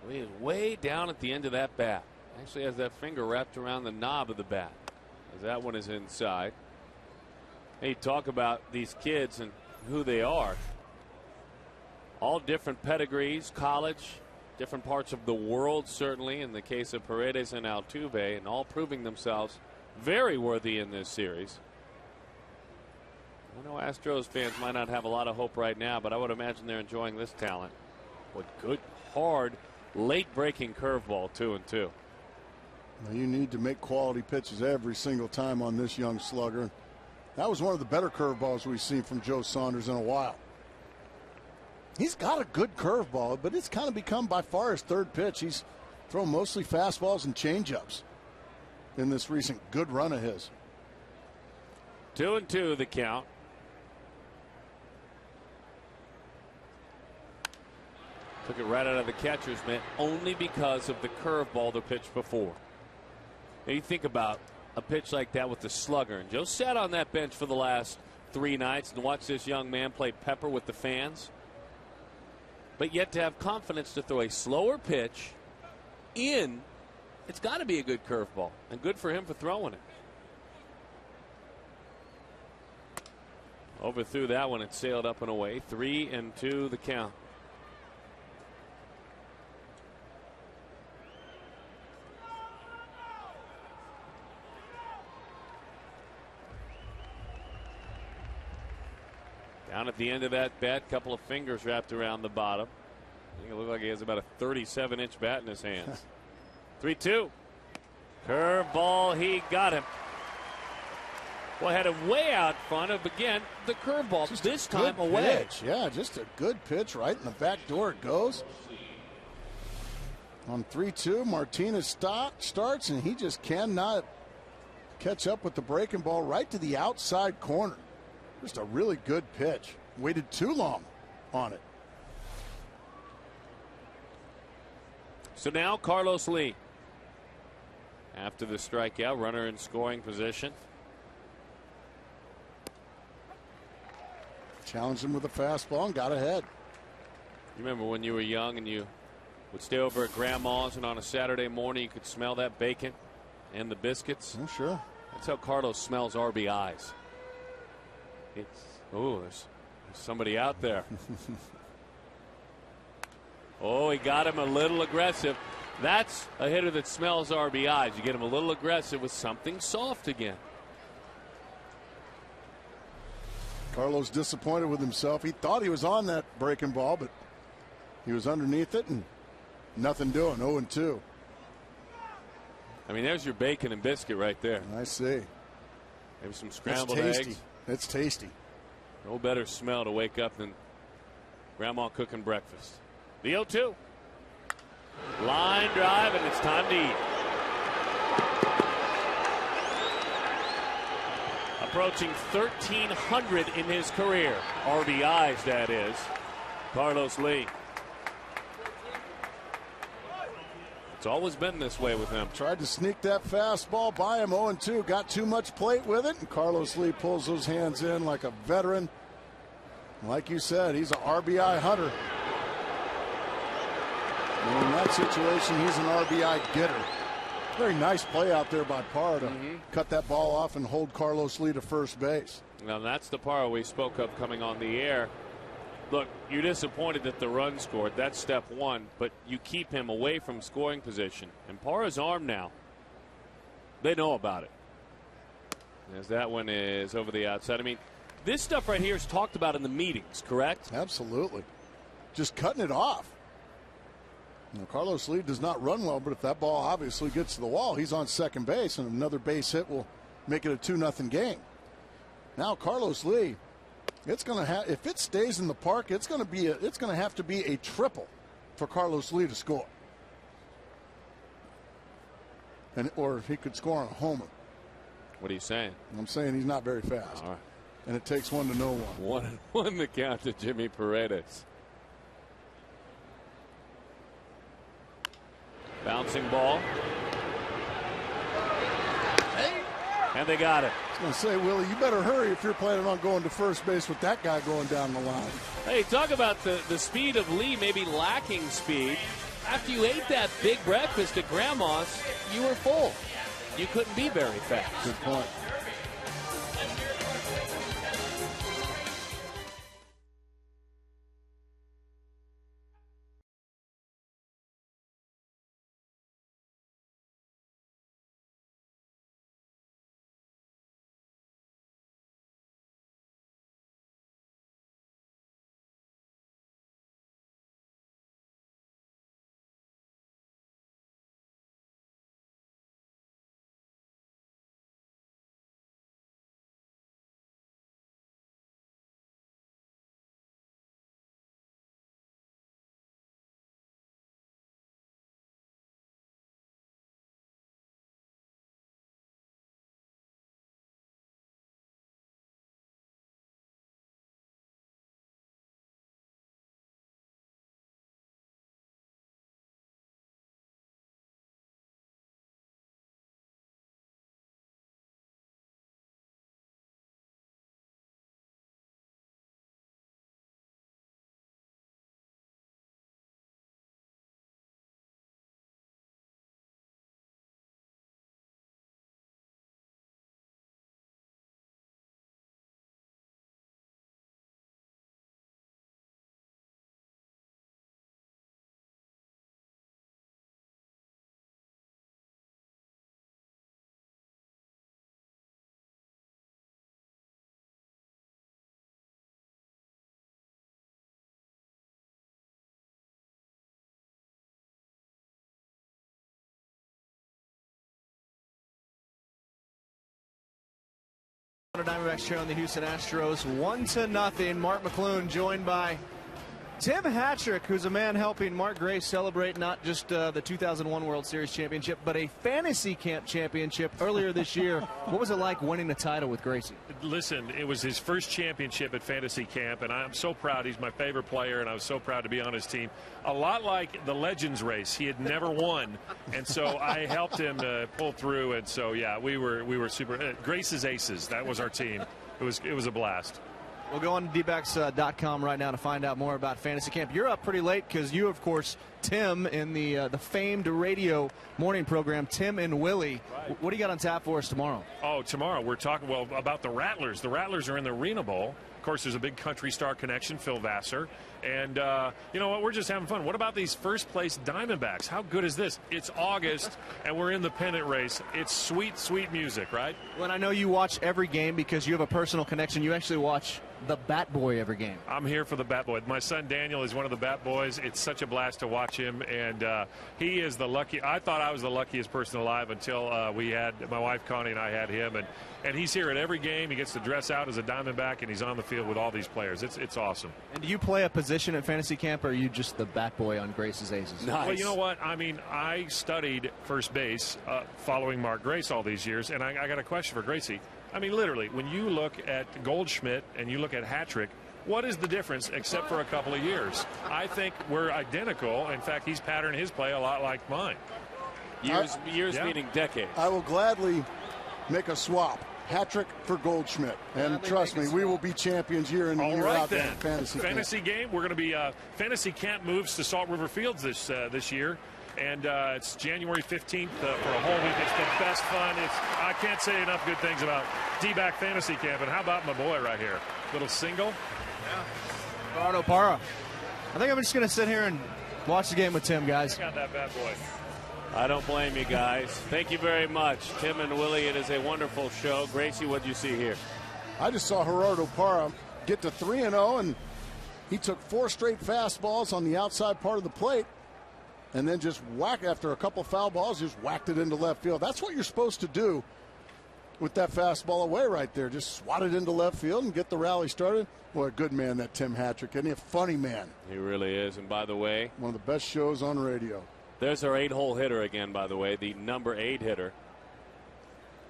He is way down at the end of that bat. Actually has that finger wrapped around the knob of the bat, as that one is inside. Hey, talk about these kids and who they are. All different pedigrees, college, different parts of the world, certainly in the case of Paredes and Altuve, and all proving themselves very worthy in this series. I know Astros fans might not have a lot of hope right now, but I would imagine they're enjoying this talent. What good, hard, late-breaking curveball, 2-2. Now you need to make quality pitches every single time on this young slugger. That was one of the better curveballs we've seen from Joe Saunders in a while. He's got a good curveball, but it's kind of become by far his third pitch. He's thrown mostly fastballs and changeups in this recent good run of his. 2-2 the count. Took it right out of the catcher's mitt only because of the curveball the pitch before. Now you think about a pitch like that with the slugger, and Joe sat on that bench for the last 3 nights and watched this young man play pepper with the fans. But yet to have confidence to throw a slower pitch in, it's got to be a good curveball, and good for him for throwing it. Overthrew that one. It sailed up and away. 3-2 the count. Down at the end of that bat, couple of fingers wrapped around the bottom. I think it looks like he has about a 37-inch bat in his hands. 3-2. Curveball, he got him. Well, had him way out front of, again, the curveball. This time a wedge. Yeah, just a good pitch right in the back door it goes. On 3-2, Martinez starts, and he just cannot catch up with the breaking ball right to the outside corner. Just a really good pitch. Waited too long on it. So now Carlos Lee. After the strikeout, runner in scoring position. Challenged him with a fastball and got ahead. You remember when you were young and you would stay over at Grandma's, and on a Saturday morning you could smell that bacon and the biscuits? Oh, sure. That's how Carlos smells RBIs. There's somebody out there. Oh, he got him a little aggressive. That's a hitter that smells RBIs. You get him a little aggressive with something soft again. Carlos disappointed with himself. He thought he was on that breaking ball, but he was underneath it and nothing doing. 0-2. I mean, there's your bacon and biscuit right there. I see. Maybe some scrambled tasty. eggs. It's tasty. No better smell to wake up than Grandma cooking breakfast. The 0-2. Line drive, and it's time to eat. Approaching 1,300 in his career. RBIs, that is. Carlos Lee. It's always been this way with him. Tried to sneak that fastball by him. 0-2. Got too much plate with it. And Carlos Lee pulls those hands in like a veteran. Like you said, he's an RBI hunter. And in that situation, he's an RBI getter. Very nice play out there by Parra to cut that ball off and hold Carlos Lee to first base. Now that's the Parra we spoke of coming on the air. Look, you're disappointed that the run scored. That's step one, but you keep him away from scoring position. And Parra's arm now, they know about it. As that one is over the outside. I mean, this stuff right here is talked about in the meetings, correct? Absolutely. Just cutting it off. Now, Carlos Lee does not run well, but if that ball obviously gets to the wall, he's on second base, and another base hit will make it a 2-0 game. Now, Carlos Lee, it's going to have, if it stays in the park, it's going to have to be a triple for Carlos Lee to score, or he could score on a homer. What are you saying? I'm saying he's not very fast. All right. And it takes 1 to no one. 1-1 the count to Jimmy Paredes. Bouncing ball. Hey. And they got it. I was going to say, Willie, you better hurry if you're planning on going to first base with that guy going down the line. Hey, talk about the speed of Lee, maybe lacking speed. After you ate that big breakfast at Grandma's, you were full. You couldn't be very fast. Good point. Diamondbacks trailing the Houston Astros 1-0. Mark McClune joined by Tim Hattrick, who's a man helping Mark Grace celebrate not just the 2001 World Series championship, but a fantasy camp championship earlier this year. What was it like winning the title with Gracie? Listen, it was his first championship at fantasy camp, and I'm so proud. He's my favorite player, and I was so proud to be on his team. A lot like the Legends race. He had never won, and so I helped him to pull through. And so, yeah, we were super. Grace's Aces, that was our team. It was a blast. We'll go on to dbacks.com right now to find out more about fantasy camp. You're up pretty late because you, of course, Tim, in the famed radio morning program, Tim and Willie. Right. What do you got on tap for us tomorrow? Oh, tomorrow we're talking, about the Rattlers. The Rattlers are in the Arena Bowl. Of course, there's a big country star connection, Phil Vassar. And you know what? We're just having fun. What about these first-place Diamondbacks? How good is this? It's August, and we're in the pennant race. It's sweet, sweet music, right? Well, I know you watch every game because you have a personal connection. You actually watch the Bat Boy every game. I'm here for the Bat Boy. My son Daniel is one of the Bat Boys. It's such a blast to watch him, and he is the lucky. I thought I was the luckiest person alive until we had my wife Connie and I had him, and he's here at every game. He gets to dress out as a Diamondback, and he's on the field with all these players. It's awesome. And do you play a position at fantasy camp, or are you just the Bat Boy on Grace's Aces? Nice. Well, you know what? I mean, I studied first base following Mark Grace all these years, and I got a question for Gracie. I mean, literally, when you look at Goldschmidt and you look at Hattrick, what is the difference except for a couple of years? I think we're identical. In fact, he's patterned his play a lot like mine. Years Yeah. meaning decades. I will gladly make a swap. Hattrick for Goldschmidt. And trust me, we will be champions year in and All year right, out then. in fantasy camp. Game. We're going to be fantasy camp moves to Salt River Fields this year. And it's January 15th for a whole week. It's the best fun. I can't say enough good things about D-back fantasy camp. And how about my boy right here? Little single. Yeah. Gerardo Parra. I think I'm just going to sit here and watch the game with Tim, guys. Got that bad boy. I don't blame you guys. Thank you very much, Tim and Willie. It is a wonderful show. Gracie, what did you see here? I just saw Gerardo Parra get to 3-0, and he took 4 straight fastballs on the outside part of the plate. And then just whack, after a couple foul balls, just whacked it into left field. That's what you're supposed to do with that fastball away right there. Just swat it into left field and get the rally started. Boy, a good man, that Tim Hattrick. Isn't he a funny man? He really is. And by the way, one of the best shows on radio. There's our 8-hole hitter again, by the way, the number 8 hitter.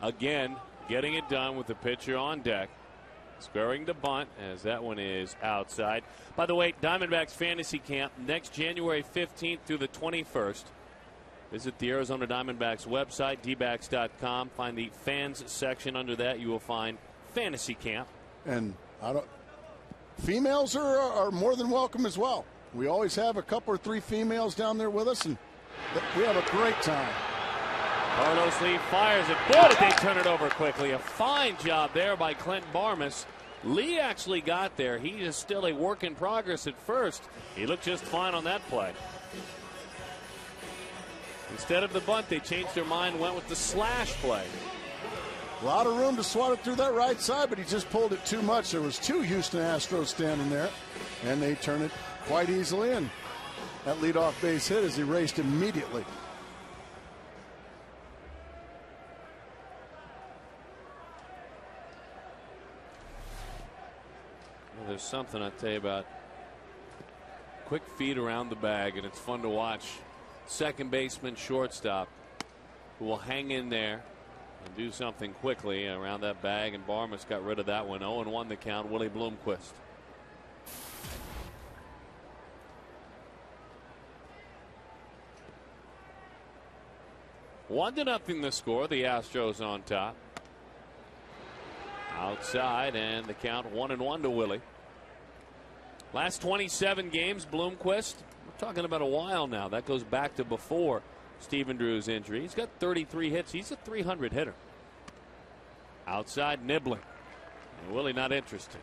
Again, getting it done with the pitcher on deck. Squaring to bunt as that one is outside. By the way, Diamondbacks fantasy camp next January 15th through the 21st. Visit the Arizona Diamondbacks website, dbacks.com. Find the fans section. Under that, you will find fantasy camp. And females are more than welcome as well. We always have a couple or 3 females down there with us, and we have a great time. Carlos Lee fires it. Boy, did they turn it over quickly. A fine job there by Clint Barmas. Lee actually got there. He is still a work in progress at first. He looked just fine on that play. Instead of the bunt, they changed their mind, went with the slash play. A lot of room to swat it through that right side, but he just pulled it too much. There was 2 Houston Astros standing there, and they turn it quite easily. And that leadoff base hit is erased immediately. There's something I tell you about quick feet around the bag, and it's fun to watch. Second baseman, shortstop, who will hang in there and do something quickly around that bag, and Barmas got rid of that one. 0-1 the count. Willie Bloomquist. One to nothing the score. The Astros on top. Outside, and the count 1-1 to Willie. Last 27 games, Bloomquist, we're talking about a while now. That goes back to before Stephen Drew's injury. He's got 33 hits. He's a 300 hitter. Outside, nibbling. And Willie not interested.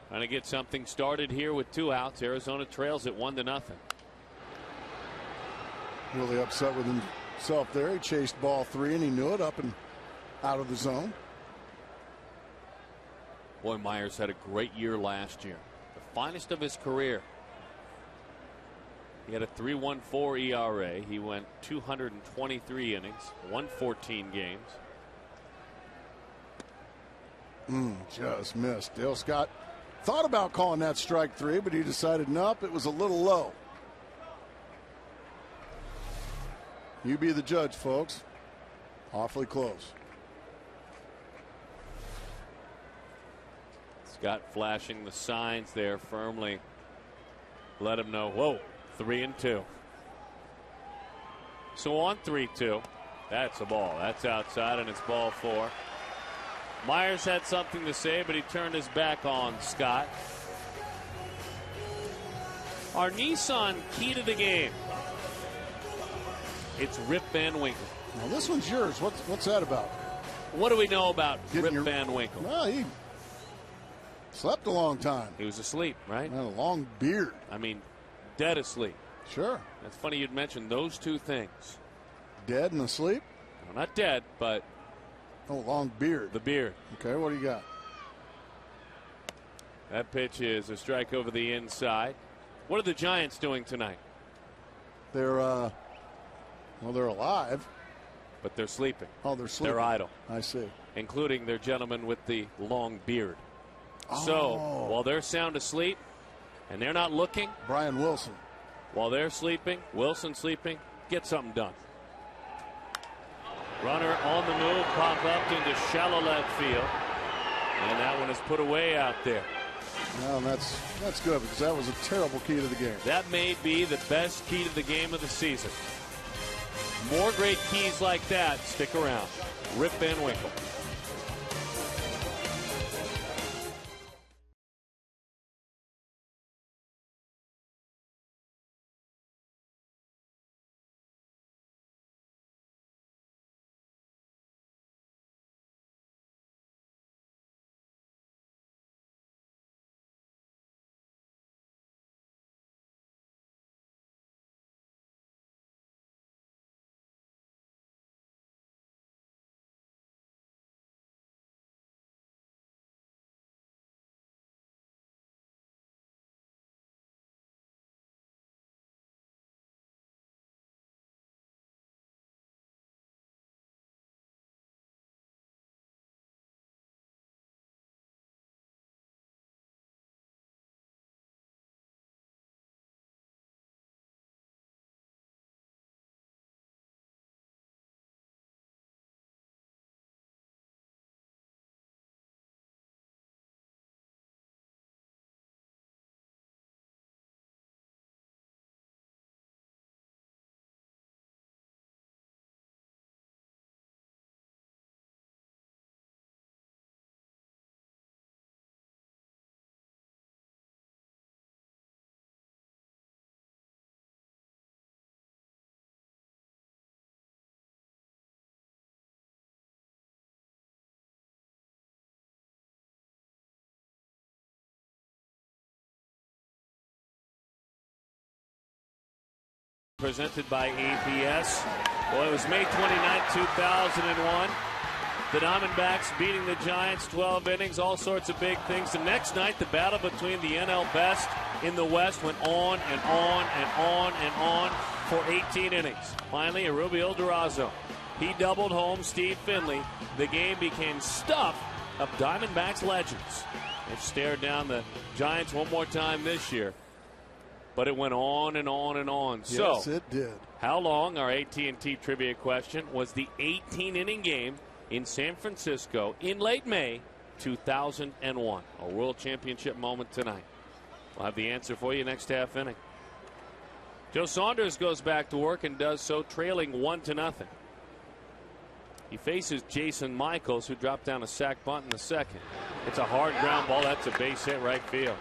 Trying to get something started here with 2 outs. Arizona trails at 1-0. Really upset with himself there. He chased ball 3 and he knew it, up and out of the zone. Boy, Myers had a great year last year, the finest of his career. He had a 3.14 ERA. He went 223 innings, won 14 games. Just missed. Dale Scott thought about calling that strike 3, but he decided nope, it was a little low. You be the judge, folks. Awfully close. Scott flashing the signs there firmly. Let him know, whoa, 3-2. So on 3-2, that's a ball. That's outside, and it's ball 4. Myers had something to say, but he turned his back on Scott. Our Nissan key to the game. It's Rip Van Winkle. Well, this one's yours. What's that about? What do we know about Rip Van Winkle? Well, he slept a long time. He was asleep, right? And a long beard. I mean, dead asleep. Sure. It's funny you'd mention those two things. Dead and asleep? Well, not dead, but... Oh, long beard. The beard. Okay, what do you got? That pitch is a strike over the inside. What are the Giants doing tonight? They're, well, they're alive. But they're sleeping. Oh, they're sleeping. They're idle. I see. Including their gentleman with the long beard. Oh. So, while they're sound asleep, and they're not looking. Brian Wilson. While they're sleeping, Wilson sleeping, get something done. Runner on the move, pop up into shallow left field. And that one is put away out there. Well, that's good because that was a terrible key to the game. That may be the best key to the game of the season. More great keys like that. Stick around. Rip Van Winkle. Presented by APS. Well, it was May 29, 2001. The Diamondbacks beating the Giants 12 innings, all sorts of big things. The next night, the battle between the NL best in the West went on and on and on and on for 18 innings. Finally, Rubio Durazo. He doubled home Steve Finley. The game became stuffed of Diamondbacks legends. They've stared down the Giants one more time this year. But it went on and on and on. Yes, it did. How long, our AT&T trivia question, was the 18-inning game in San Francisco in late May 2001? A World Championship moment tonight. We'll have the answer for you next half inning. Joe Saunders goes back to work and does so trailing 1-0. He faces Jason Michaels, who dropped down a sac bunt in the second. It's a hard ground ball. That's a base hit right field.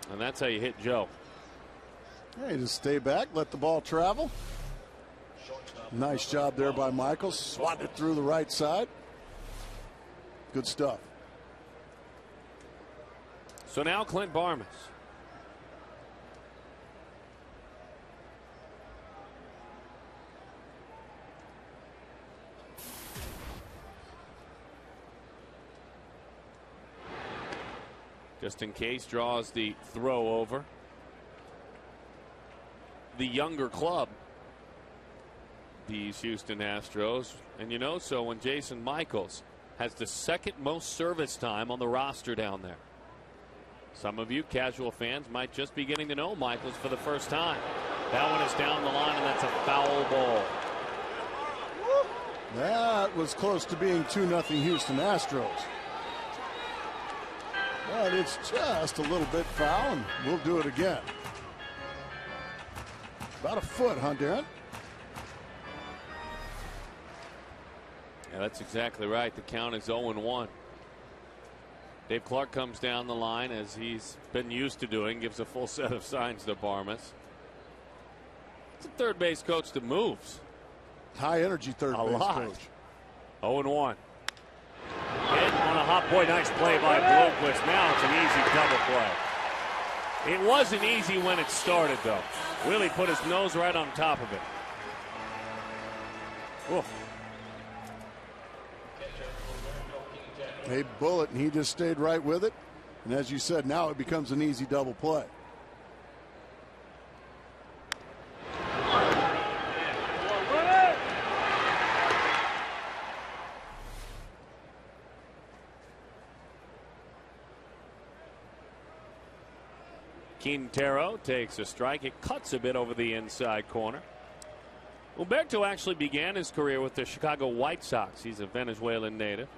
And that's how you hit Joe. Hey, just stay back, let the ball travel. Nice job there by Michaels. Swatted it through the right side. Good stuff. So now Clint Barmas. just in case, draws the throw over. The younger club, these Houston Astros, and you know, so when Jason Michaels has the second most service time on the roster down there. Some of you casual fans might just be getting to know Michaels for the first time. That one is down the line, and that's a foul ball. That was close to being 2-0 Houston Astros. But it's just a little bit foul, and we'll do it again. About a foot, huh, Darren? Yeah, that's exactly right. The count is 0-1. Dave Clark comes down the line, as he's been used to doing, gives a full set of signs to Barmas. It's a third base coach that moves. High energy third base coach. 0-1. Hit on a hot boy. Nice play by Goldshmidt. Now it's an easy double play. It wasn't easy when it started, though. Willie put his nose right on top of it. Oof. A bullet, and he just stayed right with it. And as you said, now it becomes an easy double play. Quintero takes a strike. It cuts a bit over the inside corner. Humberto actually began his career with the Chicago White Sox. He's a Venezuelan native.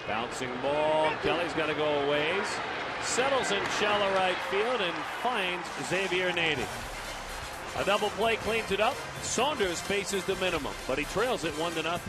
Bouncing ball. Kelly's got to go a ways. Settles in shallow right field and finds Xavier Nady. A double play cleans it up. Saunders faces the minimum, but he trails it 1-0.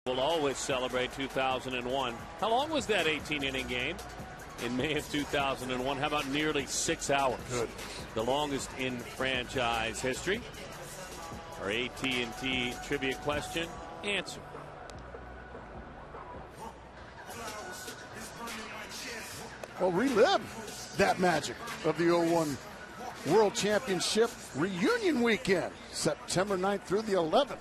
We'll always celebrate 2001. How long was that 18-inning game in May of 2001? How about nearly 6 hours? Good. The longest in franchise history. Our AT&T trivia question, answer. Well, relive that magic of the 01 World Championship reunion weekend, September 9th through the 11th.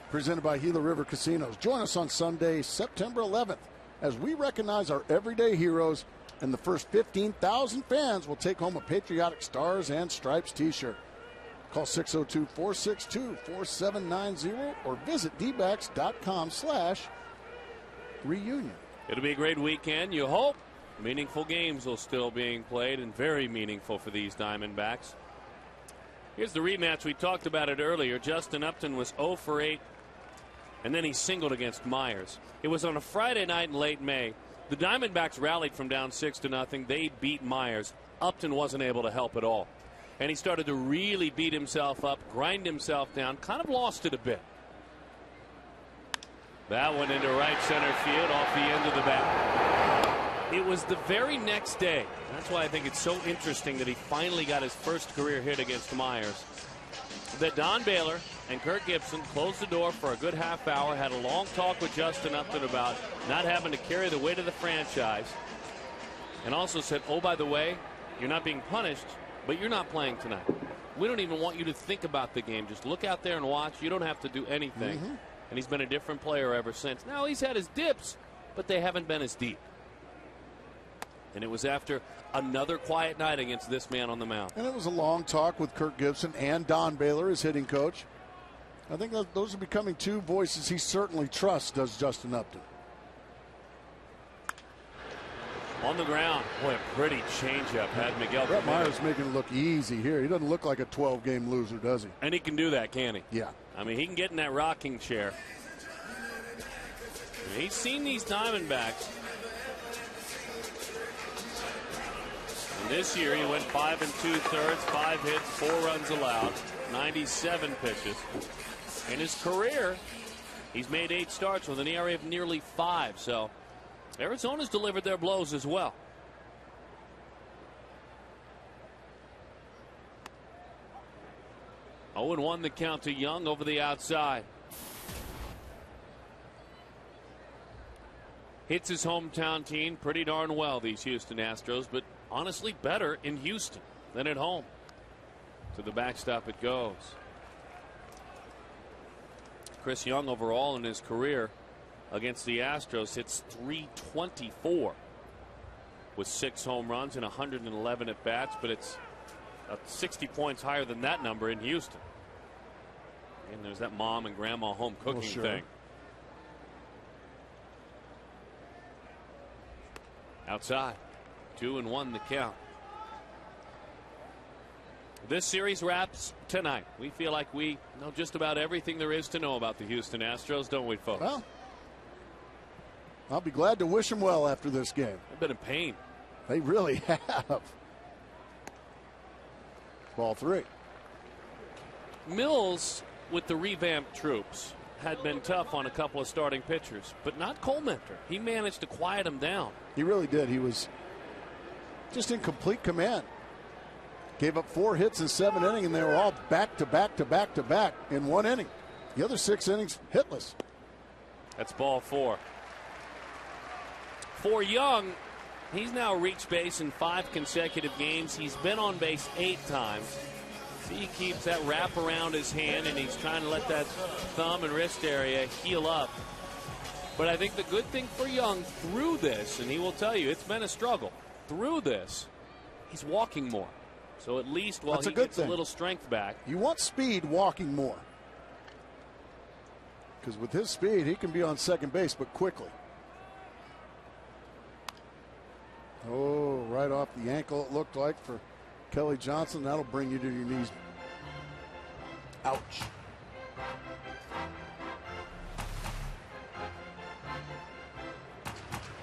Presented by Gila River Casinos. Join us on Sunday, September 11th, as we recognize our everyday heroes, and the first 15,000 fans will take home a Patriotic Stars and Stripes t-shirt. Call 602-462-4790 or visit dbacks.com/reunion. It'll be a great weekend, you hope. Meaningful games will still being played, and very meaningful for these Diamondbacks. Here's the rematch. We talked about it earlier. Justin Upton was 0 for 8. And then he singled against Myers. It was on a Friday night in late May. The Diamondbacks rallied from down 6-0. They beat Myers. Upton wasn't able to help at all. And he started to really beat himself up, grind himself down, kind of lost it a bit. That one into right center field off the end of the bat. It was the very next day. That's why I think it's so interesting that he finally got his first career hit against Myers. That Don Baylor and Kirk Gibson closed the door for a good half hour, had a long talk with Justin Upton about not having to carry the weight of the franchise, and also said, oh, by the way, you're not being punished, but you're not playing tonight. We don't even want you to think about the game. Just look out there and watch. You don't have to do anything. And he's been a different player ever since. Now, he's had his dips, but they haven't been as deep. And it was after another quiet night against this man on the mound. And it was a long talk with Kirk Gibson and Don Baylor, his hitting coach. I think those are becoming two voices he certainly trusts, does Justin Upton. On the ground. Boy, a pretty changeup had Miguel. Brett Myers making it look easy here. He doesn't look like a 12-game loser, does he? And he can do that, can he? Yeah. I mean, he can get in that rocking chair. He's seen these Diamondbacks. And this year he went 5 2/3, 5 hits, 4 runs allowed, 97 pitches. In his career, he's made 8 starts with an ERA of nearly 5. So Arizona's delivered their blows as well. Oh, and 1 the count to Young over the outside. Hits his hometown team pretty darn well, these Houston Astros, but honestly better in Houston than at home. To the backstop it goes. Chris Young overall in his career against the Astros hits .324 with 6 home runs and 111 at bats, but it's 60 points higher than that number in Houston. And there's that mom and grandma home cooking thing. Outside, 2-1 the count. This series wraps tonight. We feel like we know just about everything there is to know about the Houston Astros, don't we, folks? Well, I'll be glad to wish them well after this game. They've been in pain. They really have. Ball 3. Mills, with the revamped troops, had been tough on a couple of starting pitchers, but not Colementor. He managed to quiet him down. He really did. He was just in complete command. Gave up 4 hits in 7 innings, and they were all back to back to back to back in 1 inning. The other 6 innings hitless. That's ball 4. For Young, he's now reached base in 5 consecutive games. He's been on base 8 times. He keeps that wrap around his hand, and he's trying to let that thumb and wrist area heal up. But I think the good thing for Young through this, and he will tell you it's been a struggle, through this, he's walking more. So at least while he gets a little strength back. You want speed walking more. Because with his speed, he can be on second base, but quickly. Oh, right off the ankle, it looked like for Kelly Johnson. That'll bring you to your knees. Ouch.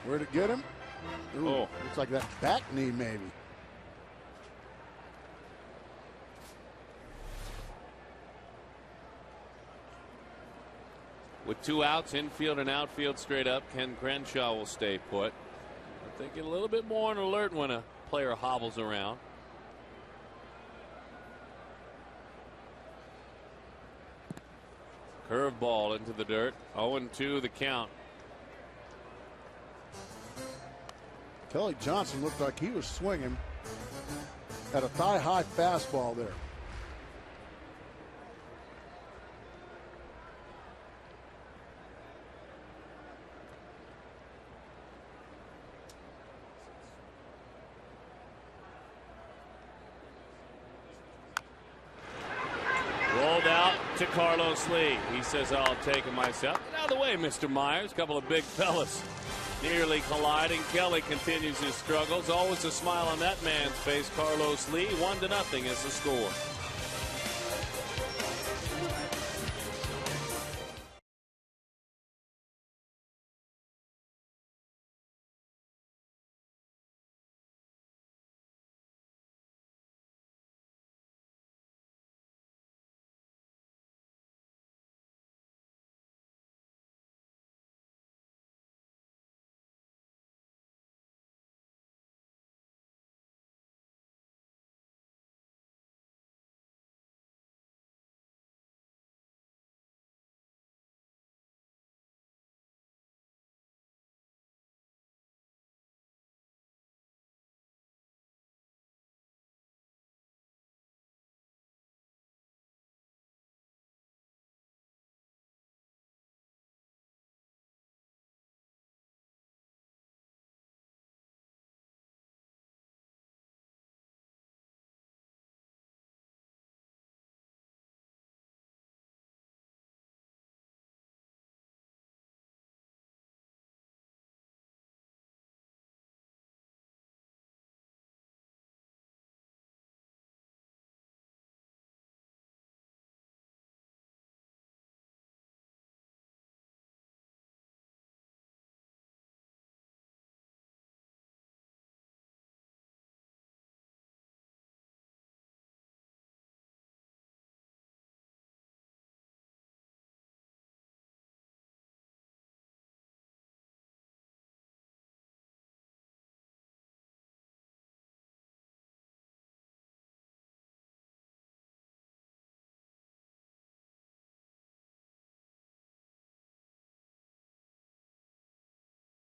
Where'd it get him? Ooh, looks like that back knee, maybe. With 2 outs, infield and outfield straight up, Ken Crenshaw will stay put. I think a little bit more on alert when a player hobbles around. Curveball into the dirt. 0-2 the count. Kelly Johnson looked like he was swinging at a thigh-high fastball there. Rolled out to Carlos Lee. He says, I'll take it myself. Get out of the way, Mr. Myers. A couple of big fellas nearly colliding. Kelly continues his struggles. Always a smile on that man's face. Carlos Lee, 1-0 is the score.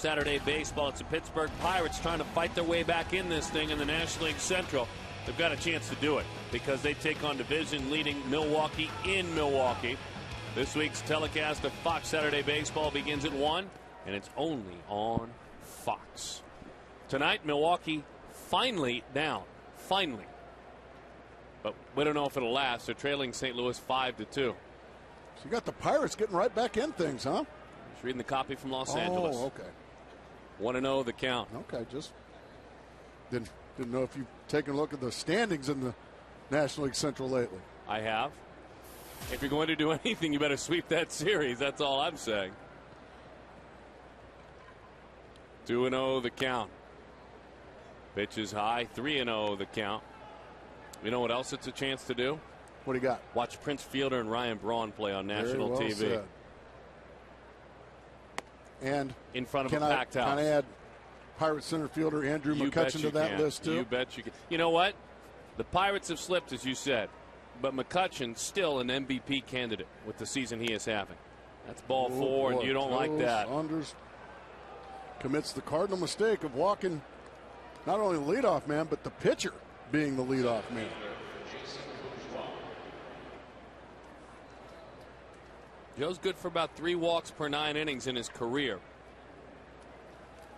Saturday baseball. It's the Pittsburgh Pirates trying to fight their way back in this thing in the National League Central. They've got a chance to do it because they take on division-leading Milwaukee in Milwaukee. This week's telecast of Fox Saturday Baseball begins at 1, and it's only on Fox. Tonight, Milwaukee finally down. Finally. But we don't know if it'll last. They're trailing St. Louis 5-2. So you got the Pirates getting right back in things, huh? Just reading the copy from Los Angeles. Oh, okay. 1-0 the count. Okay, just didn't know if you've taken a look at the standings in the National League Central lately. I have. If you're going to do anything, you better sweep that series. That's all I'm saying. 2-0 the count. Pitch is high. 3-0 the count. You know what else it's a chance to do? What do you got? Watch Prince Fielder and Ryan Braun play on national TV. Said. And in front of a packed house. Can I add Pirate center fielder Andrew McCutchen to that list too? You bet you can. You know what? The Pirates have slipped, as you said, but McCutchen's still an MVP candidate with the season he is having. That's ball 4, and you don't like that. Saunders commits the cardinal mistake of walking not only the leadoff man, but the pitcher being the leadoff man. Joe's good for about 3 walks per 9 innings in his career.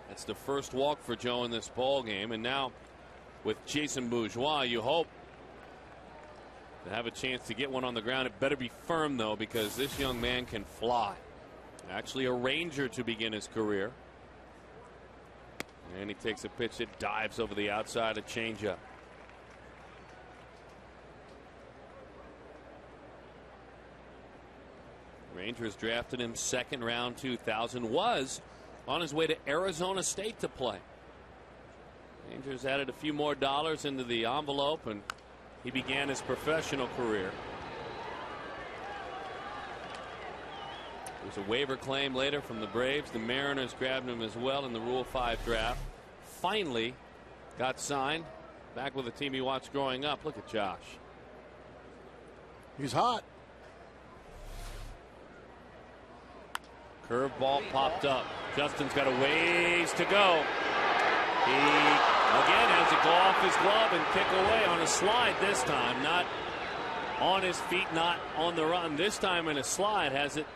That's the first walk for Joe in this ball game, and now with Jason Bourgeois, you hope to have a chance to get one on the ground. It better be firm though, because this young man can fly. Actually a Ranger to begin his career, and he takes a pitch that dives over the outside, a changeup. Rangers drafted him 2nd round 2000. Was on his way to Arizona State to play. Rangers added a few more dollars into the envelope, and he began his professional career. There was a waiver claim later from the Braves. The Mariners grabbed him as well in the Rule 5 draft. Finally got signed. Back with a team he watched growing up. Look at Josh. He's hot. Curveball popped up. Justin's got a ways to go. He again has to go off his glove and kick away on a slide this time. Not on his feet, not on the run. This time in a slide, has it,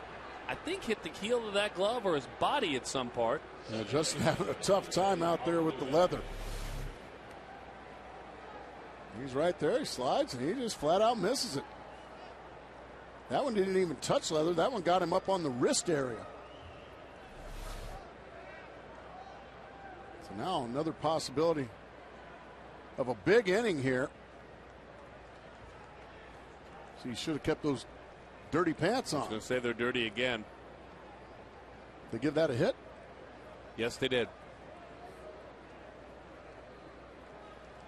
I think, hit the heel of that glove or his body at some part. Yeah, Justin having a tough time out there with the leather. He's right there. He slides and he just flat out misses it. That one didn't even touch leather. That one got him up on the wrist area. So now another possibility of a big inning here. So you should have kept those dirty pants on. I was going to say they're dirty again. They give that a hit? Yes, they did.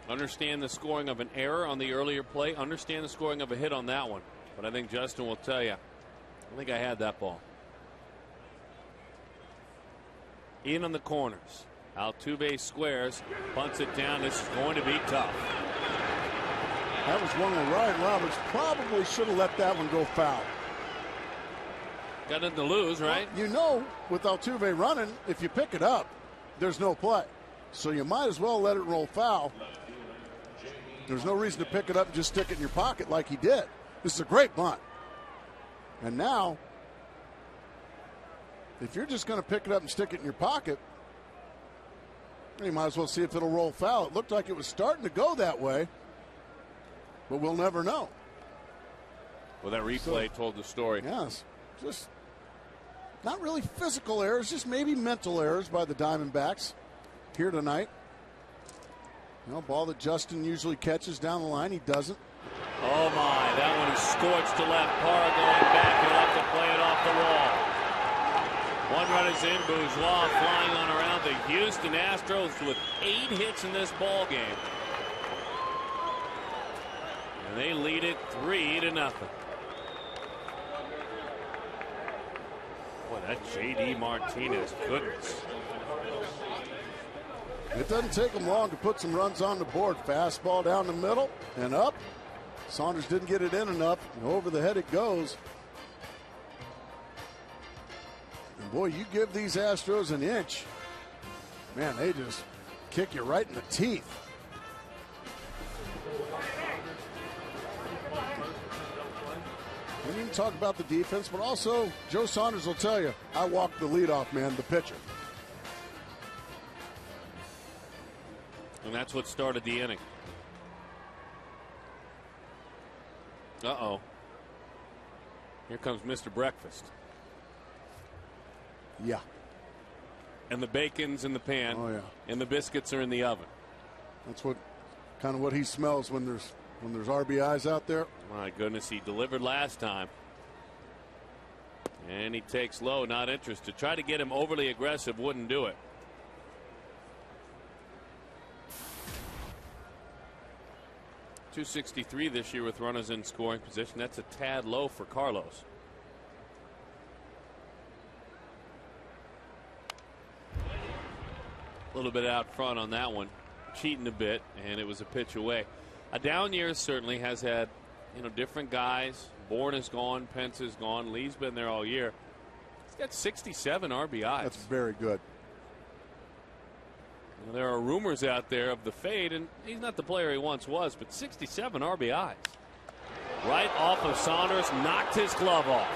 Understand the scoring of an error on the earlier play. Understand the scoring of a hit on that one. But I think Justin will tell you, I think I had that ball. In on the corners. Altuve squares, bunts it down. This is going to be tough. That was one where Ryan Roberts probably should have let that one go foul. Got nothing to lose, right? Well, you know, with Altuve running, if you pick it up, there's no play. So you might as well let it roll foul. There's no reason to pick it up and just stick it in your pocket like he did. This is a great bunt. And now, if you're just going to pick it up and stick it in your pocket, you might as well see if it'll roll foul. It looked like it was starting to go that way, but we'll never know. Well, that replay told the story. Yes. Just not really physical errors, just maybe mental errors by the Diamondbacks here tonight. You know, ball that Justin usually catches down the line, he doesn't. Oh my, that one is scorched to left. Parra going back. He'll have to play it off the wall. One run is in. Bourgeois flying on around the Houston Astros with 8 hits in this ball game. And they lead it 3-0. Boy, that J.D. Martinez, goodness. It doesn't take them long to put some runs on the board. Fastball down the middle and up. Saunders didn't get it in enough. And over the head it goes. And boy, you give these Astros an inch, Man, they just kick you right in the teeth. We didn't talk about the defense, but also Joe Saunders will tell you, I walked the leadoff man, the pitcher. And that's what started the inning. Uh-oh. Here comes Mr. Breakfast. Yeah. And the bacon's in the pan. Oh, yeah. And the biscuits are in the oven. That's what kind of what he smells when there's RBIs out there. My goodness, he delivered last time. And he takes low, not interested. Try to get him overly aggressive, wouldn't do it. .263 this year with runners in scoring position. That's a tad low for Carlos. A little bit out front on that one, cheating a bit, and it was a pitch away. A down year certainly has had, different guys. Bourne is gone, Pence is gone, Lee's been there all year. He's got 67 RBIs. That's very good. There are rumors out there of the fade, and he's not the player he once was, but 67 RBIs. Right off of Saunders, knocked his glove off.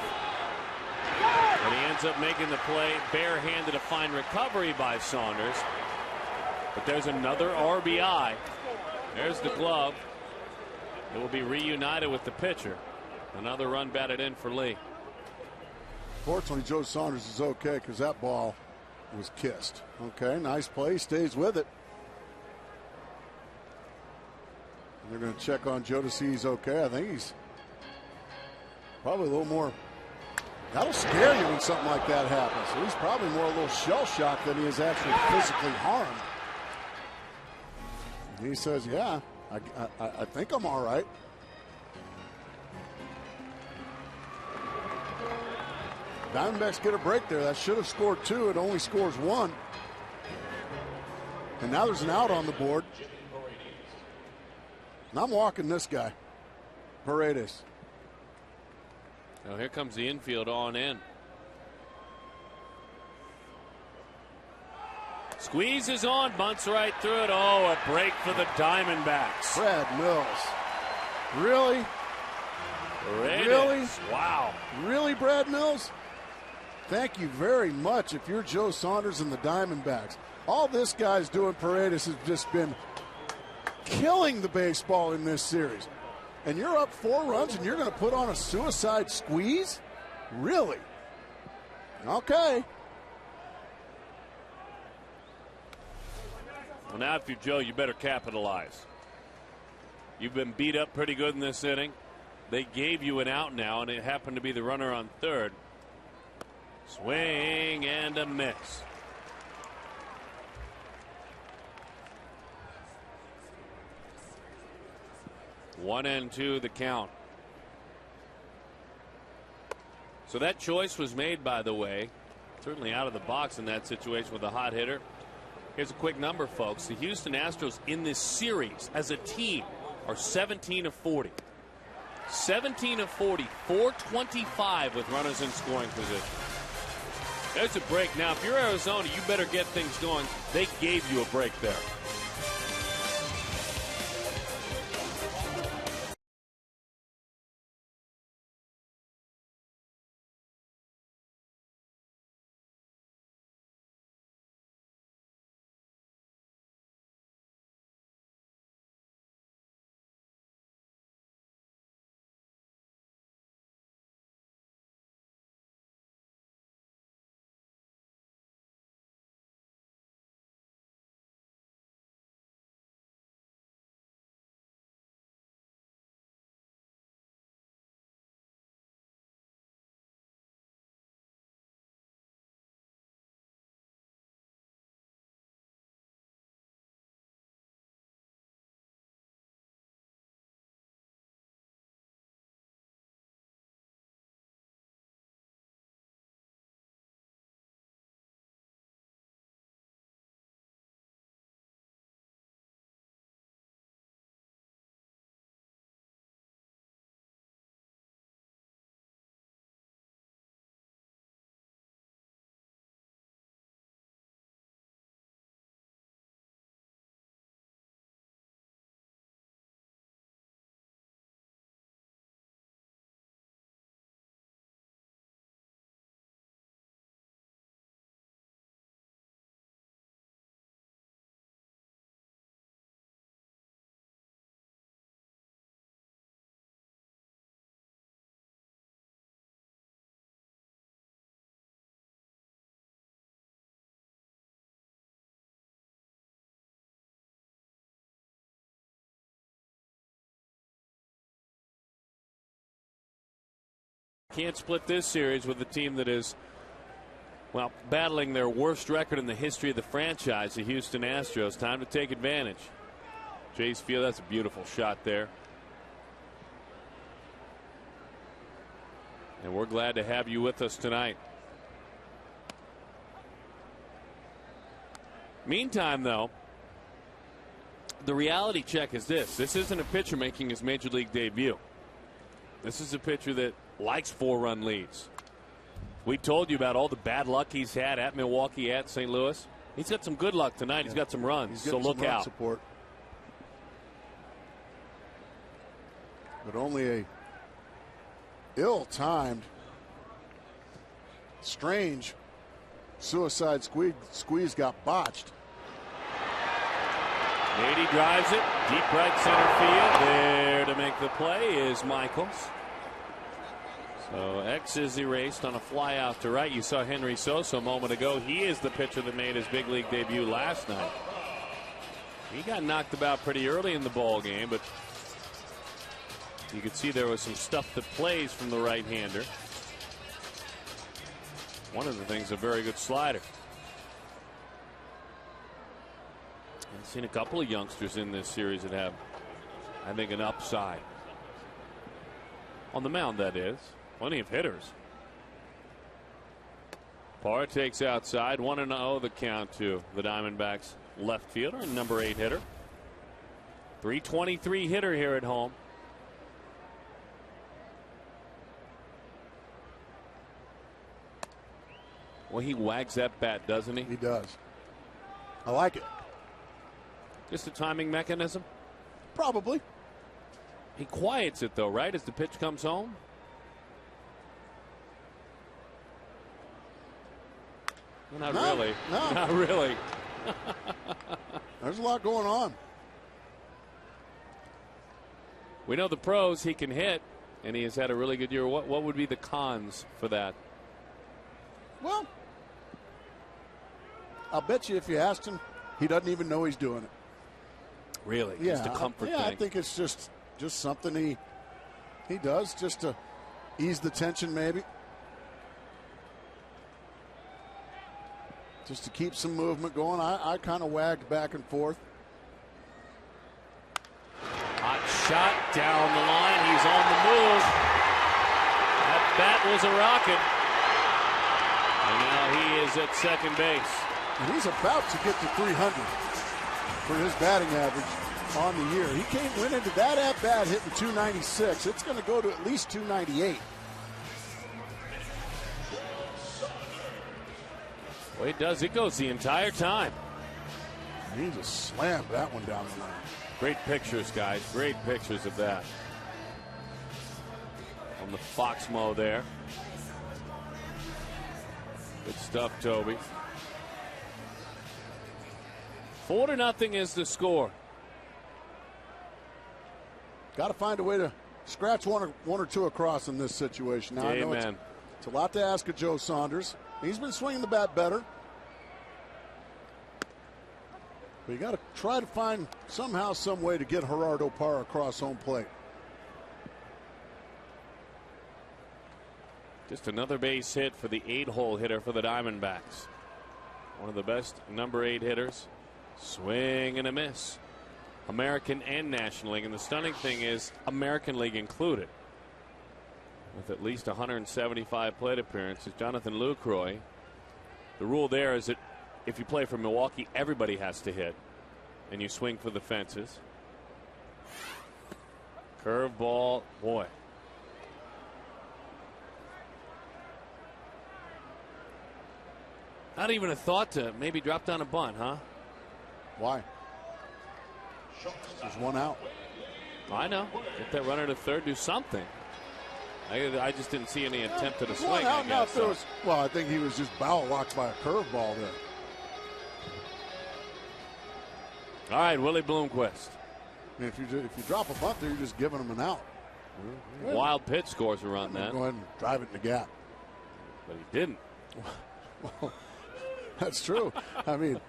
And he ends up making the play barehanded. A fine recovery by Saunders. But there's another RBI. There's the glove. It will be reunited with the pitcher. Another run batted in for Lee. Fortunately, Joe Saunders is okay because that ball was kissed. Okay, nice play. Stays with it. And they're going to check on Joe to see he's okay. I think he's probably a little more. That'll scare you when something like that happens. So he's probably more a little shell shocked than he is actually physically harmed. And he says, yeah, I think I'm all right. Diamondbacks get a break there. That should have scored 2. It only scores 1. And now there's an out on the board. And I'm walking this guy, Paredes. Now here comes the infield on in. Squeezes on, bunts right through it. Oh, a break for the Diamondbacks. Brad Mills. Really? Paredes. Really? Wow. Really, Brad Mills? Thank you very much if you're Joe Saunders and the Diamondbacks. All this guy's doing, Paredes, has just been killing the baseball in this series. And you're up 4 runs and you're going to put on a suicide squeeze? Really? Okay. Well, now if you're Joe, you better capitalize. You've been beat up pretty good in this inning. They gave you an out now, and it happened to be the runner on third. Swing and a miss. One and 2 the count. So that choice was made, by the way, certainly out of the box in that situation with a hot hitter. Here's a quick number, folks. The Houston Astros in this series as a team are 17 of 40. 17 of 40, 425 with runners in scoring position. There's a break. Now, if you're Arizona, you better get things going. They gave you a break there. Can't split this series with a team that is, well, battling their worst record in the history of the franchise, the Houston Astros. Time to take advantage. Chase Field, that's a beautiful shot there. And we're glad to have you with us tonight. Meantime, though, the reality check is this. This isn't a pitcher making his major league debut. This is a pitcher that likes 4-run leads. We told you about all the bad luck he's had at Milwaukee, at St. Louis. He's got some good luck tonight. He's got some runs, so look out. Support. But only a ill-timed, strange suicide squeeze got botched. Nady drives it deep right center field. There to make the play is Michaels. So X is erased on a fly out to right. You saw Henry Sosa a moment ago. He is the pitcher that made his big league debut last night. He got knocked about pretty early in the ball game, but you could see there was some stuff that plays from the right-hander. One of the things, a very good slider. I've seen a couple of youngsters in this series that have, I think, an upside. On the mound, that is. Plenty of hitters. Parr takes outside. 1-0 the count to the Diamondbacks left fielder and number 8 hitter. 323 hitter here at home. Well, he wags that bat, doesn't he? He does. I like it. Just a timing mechanism? Probably. He quiets it, though, right, as the pitch comes home? Well, not really. No. Not really. There's a lot going on. We know the pros he can hit, and he has had a really good year. What would be the cons for that? Well, I'll bet you if you asked him, he doesn't even know he's doing it. Really? Yeah, just a comfort thing. I think it's just something he does just to ease the tension, maybe. Just to keep some movement going. I kind of wagged back and forth. Hot shot down the line. He's on the move. That bat was a rocket. And now he is at second base. And he's about to get to 300 for his batting average on the year. He went into that at-bat hitting 296. It's going to go to at least 298. Well, he does. It goes the entire time. He just slammed that one down the line. Great pictures, guys. Great pictures of that. On the Foxmo there. Good stuff, Toby. 4-0 is the score. Got to find a way to scratch one or two across in this situation. Now, Amen. I know it's a lot to ask of Joe Saunders. He's been swinging the bat better. But you got to try to find somehow, some way to get Gerardo Parra across home plate. Just another base hit for the 8-hole hitter for the Diamondbacks. One of the best number 8 hitters. Swing and a miss. American and National League. And the stunning thing is American League included. With at least 175 plate appearances. Jonathan Lucroy. The rule there is that if you play for Milwaukee, everybody has to hit. And you swing for the fences. Curveball. Boy. Not even a thought to maybe drop down a bunt, huh? Why? There's one out. I know. Get that runner to third, do something. I just didn't see any attempt at a swing. One out, I guess. well, I think he was just barrel locked by a curveball there. All right, Willie Bloomquist. I mean, if you drop a bunt there, you're just giving him an out. Wild pitch scores a run then. Go ahead and drive it in the gap. But he didn't. Well, that's true. I mean,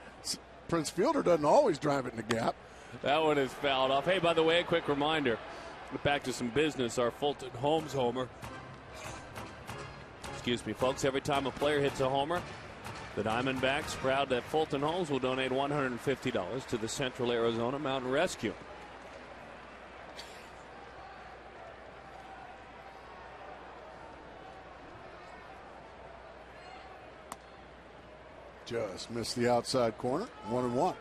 Prince Fielder doesn't always drive it in the gap. That one is fouled off. Hey, by the way, a quick reminder. Back to some business. Our Fulton Homes homer Excuse me, folks. Every time a player hits a homer, the Diamondbacks, proud that Fulton Holmes will donate $150 to the Central Arizona Mountain Rescue. Just missed the outside corner. 1-1.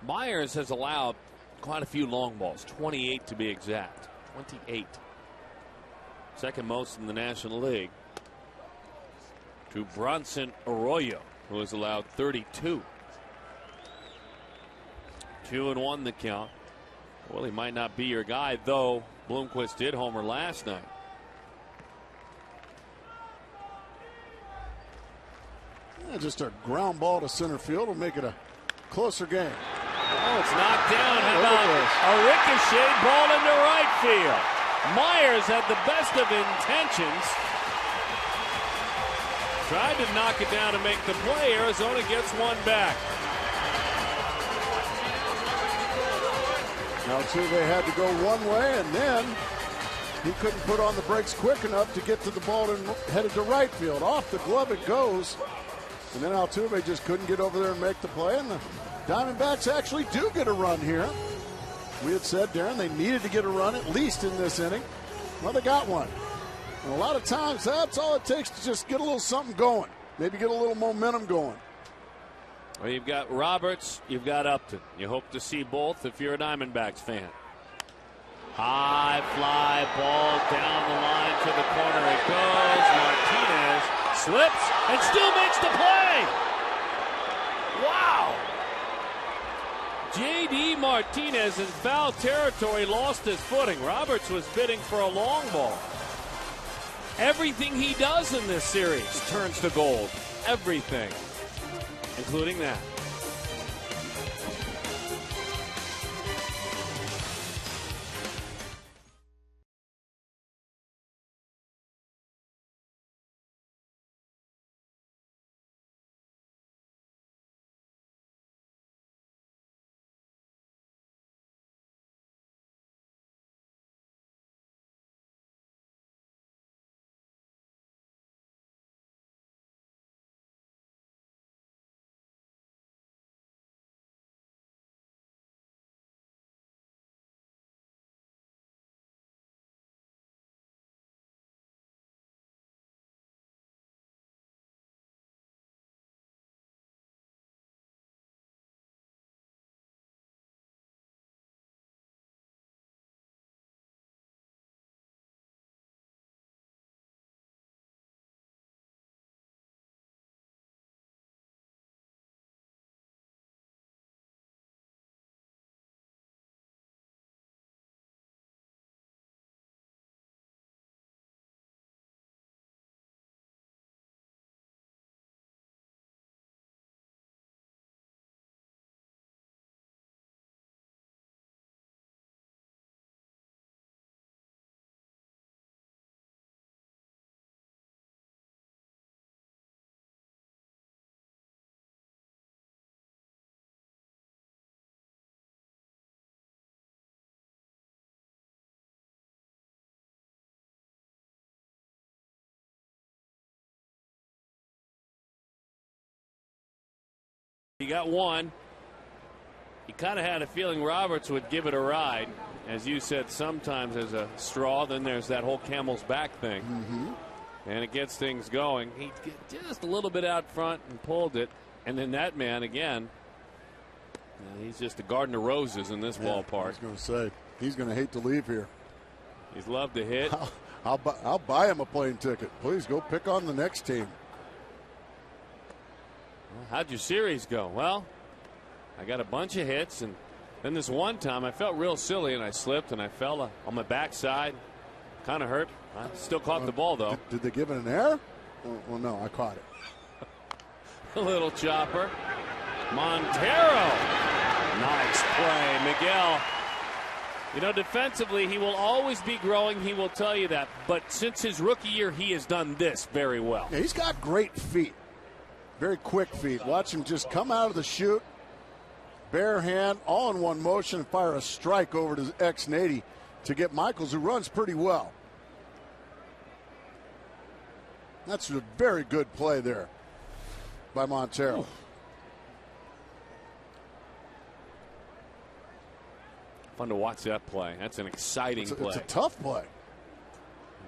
Myers has allowed quite a few long balls, 28 to be exact. 28. Second most in the National League to Bronson Arroyo, who has allowed 32. 2-1 the count. Well, he might not be your guy, though Bloomquist did homer last night. Yeah, just a ground ball to center field will make it a closer game. Oh, it's knocked down. How about a ricochet ball into right field? Myers had the best of intentions. Tried to knock it down to make the play. Arizona gets one back. Altuve had to go one way, and then he couldn't put on the brakes quick enough to get to the ball and headed to right field. Off the glove it goes, and then Altuve just couldn't get over there and make the play, and the Diamondbacks actually do get a run here. We had said, Darren, they needed to get a run at least in this inning. Well, they got one. And a lot of times that's all it takes to just get a little something going, maybe get a little momentum going. Well, you've got Roberts, you've got Upton. You hope to see both if you're a Diamondbacks fan. High fly ball down the line to the corner. It goes. Martinez slips and still makes the play. Wow. J.D. Martinez in foul territory lost his footing. Roberts was bidding for a long ball. Everything he does in this series turns to gold. Everything. Including that. He got one. He kind of had a feeling Roberts would give it a ride. As you said, sometimes there's a straw, then there's that whole camel's back thing. And it gets things going. He just a little bit out front and pulled it. And then that man again, he's just a garden of roses in this ballpark. I was going to say, he's going to hate to leave here. He's loved to hit. I'll buy him a plane ticket. Please go pick on the next team. How'd your series go? Well, I got a bunch of hits, and then this one time I felt real silly, and I slipped, and I fell on my backside. Kind of hurt. I still caught the ball, though. Did they give it an error? Well, no, I caught it. A little chopper. Montero. Nice play. Miguel. You know, defensively, he will always be growing. He will tell you that. But since his rookie year, he has done this very well. Yeah, he's got great feet. Very quick feet. Watch him just come out of the chute bare hand, all in one motion, and fire a strike over to X80 to get Michaels, who runs pretty well. That's a very good play there by Montero. Fun to watch that play. That's an exciting play. It's a tough play.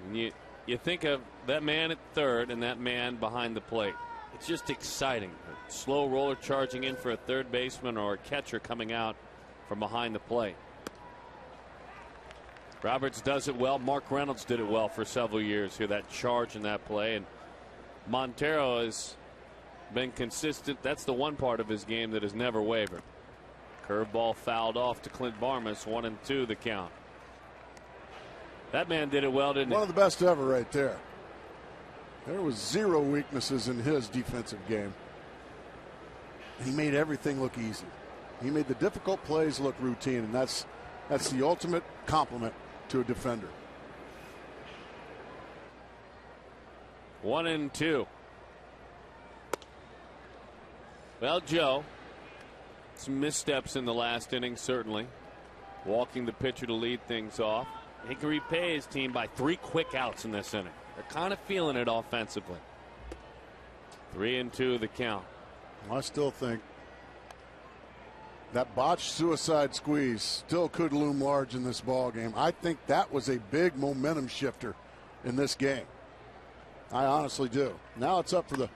And you think of that man at third and that man behind the plate. It's just exciting. A slow roller charging in for a third baseman or a catcher coming out from behind the plate. Roberts does it well. Mark Reynolds did it well for several years here, that charge in that play. And Montero has been consistent. That's the one part of his game that has never wavered. Curveball fouled off to Clint Barmas, 1-2 the count. That man did it well, didn't he? One of the best ever right there. There was zero weaknesses in his defensive game. He made everything look easy. He made the difficult plays look routine, and that's the ultimate compliment to a defender. 1-2. Well, Joe, some missteps in the last inning, certainly. Walking the pitcher to lead things off. He can repay his team by 3 quick outs in this inning. They're kind of feeling it offensively. 3-2 the count. I still think that botched suicide squeeze still could loom large in this ball game. I think that was a big momentum shifter in this game. I honestly do. Now it's up for the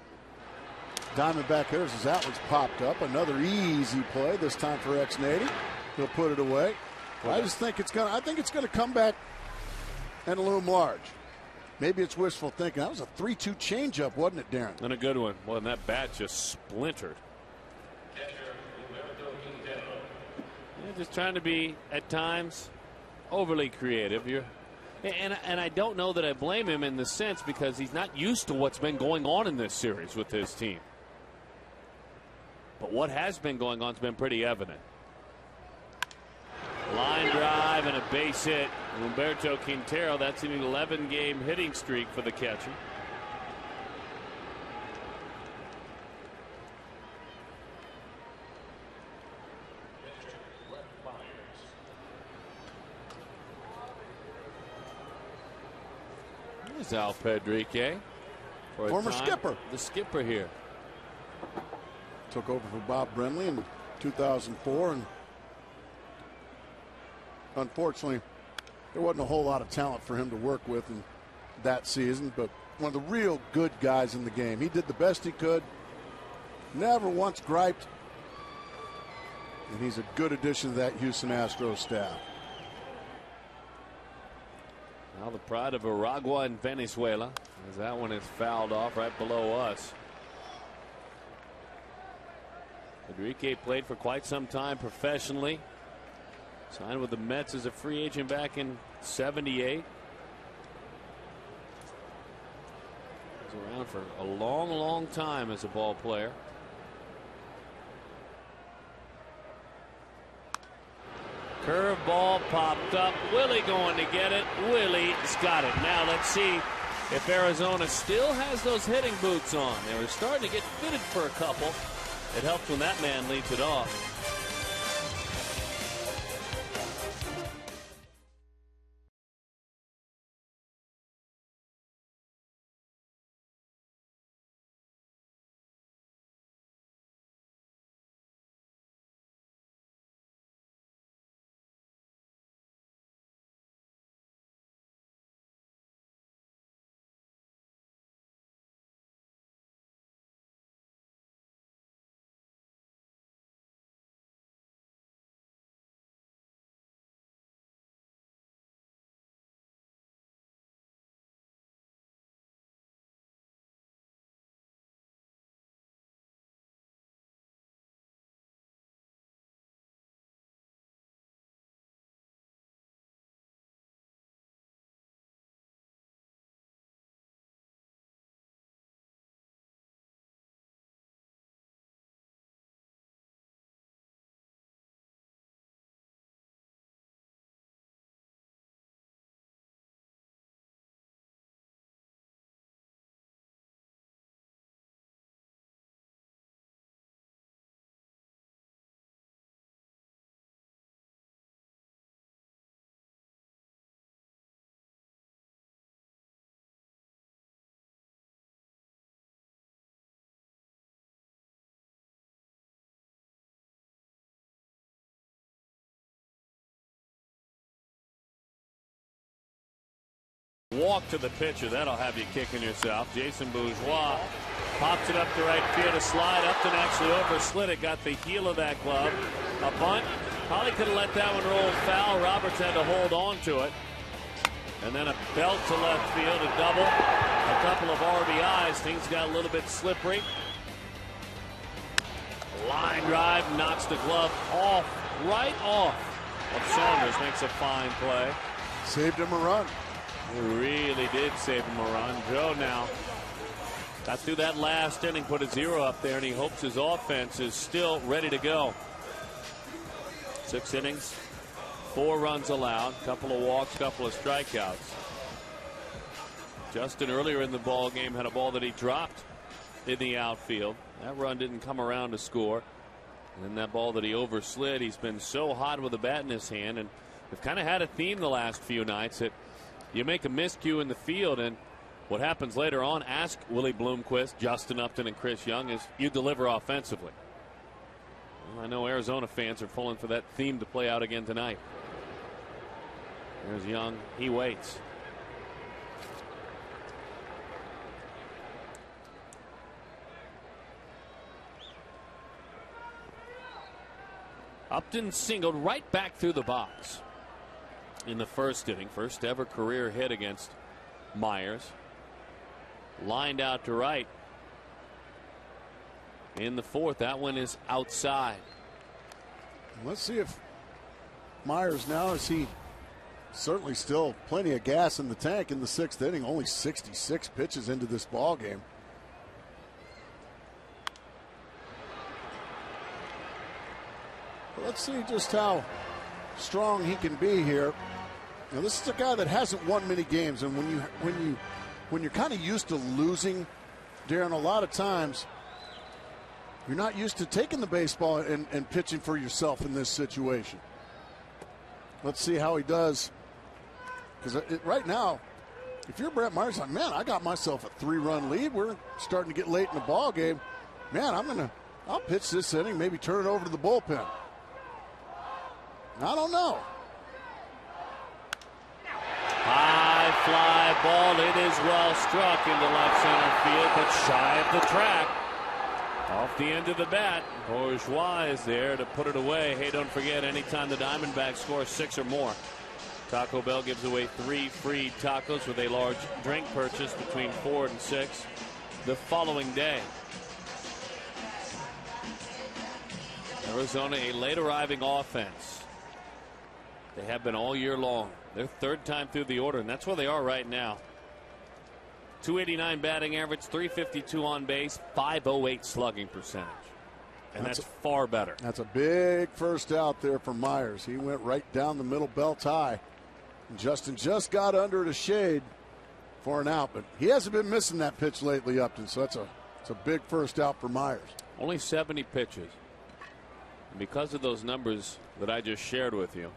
Diamondback hitters as that one's popped up. Another easy play, this time for X80. He'll put it away. I just think it's gonna come back and loom large. Maybe it's wishful thinking. That was a 3-2 changeup, wasn't it, Darren? And a good one. Well, and that bat just splintered. Just trying to be at times overly creative. And I don't know that I blame him in the sense because he's not used to what's been going on in this series with his team. But what has been going on has been pretty evident. Line drive and a base hit. Humberto Quintero, that's an 11-game hitting streak for the catcher. There's Al Pedrique. Former skipper. The skipper here. Took over for Bob Brenly in 2004, and unfortunately there wasn't a whole lot of talent for him to work with in that season, but one of the real good guys in the game. He did the best he could, never once griped, and he's a good addition to that Houston Astros staff. Now the pride of Aragua and Venezuela, as that one is fouled off right below us. Enrique played for quite some time professionally. Signed with the Mets as a free agent back in '78. Was around for a long time as a ball player. Curveball popped up. Willie going to get it. Willie's got it. Now let's see if Arizona still has those hitting boots on. They were starting to get fitted for a couple. It helps when that man leads it off. Walk to the pitcher. That'll have you kicking yourself. Jason Bourgeois pops it up to right field. A slide. Upton actually overslid it. Got the heel of that glove. A bunt. Probably could have let that one roll foul. Roberts had to hold on to it. And then a belt to left field. A double. A couple of RBIs. Things got a little bit slippery. Line drive knocks the glove off. Right off of Saunders. Makes a fine play. Saved him a run. He really did save him a run. Joe now got through that last inning, put a 0 up there, and he hopes his offense is still ready to go. 6 innings, 4 runs allowed, couple of walks, couple of strikeouts. Justin earlier in the ball game had a ball that he dropped in the outfield. That run didn't come around to score. And then that ball that he overslid, he's been so hot with a bat in his hand, and we've kind of had a theme the last few nights that you make a miscue in the field, and what happens later on, ask Willie Bloomquist, Justin Upton, and Chris Young, is you deliver offensively. Well, I know Arizona fans are pulling for that theme to play out again tonight. There's Young. He waits. Upton singled right back through the box in the first inning. First ever career hit against Myers. Lined out to right. In the fourth, that one is outside. Let's see if Myers now, is he certainly still plenty of gas in the tank in the 6th inning. Only 66 pitches into this ball game. Let's see just how strong he can be here. Now, this is a guy that hasn't won many games, and when you're kind of used to losing, Darren, a lot of times you're not used to taking the baseball and pitching for yourself in this situation. Let's see how he does, because right now, if you're Brett Myers, like, man, I got myself a 3-run lead. We're starting to get late in the ball game. Man, I'll pitch this inning, maybe turn it over to the bullpen. I don't know. High fly ball. It is well struck into left center field, but shy of the track. Off the end of the bat. Bourgeois is there to put it away. Hey, don't forget, anytime the Diamondbacks score 6 or more, Taco Bell gives away 3 free tacos with a large drink purchase between 4 and 6 the following day. Arizona, a late arriving offense. They have been all year long. Their 3rd time through the order, and that's where they are right now. 289 batting average, 352 on base, 508 slugging percentage. And that's far better. That's a big first out there for Myers. He went right down the middle, belt high. And Justin just got under the shade for an out, but he hasn't been missing that pitch lately, Upton, so it's a big first out for Myers. Only 70 pitches. And because of those numbers that I just shared with you,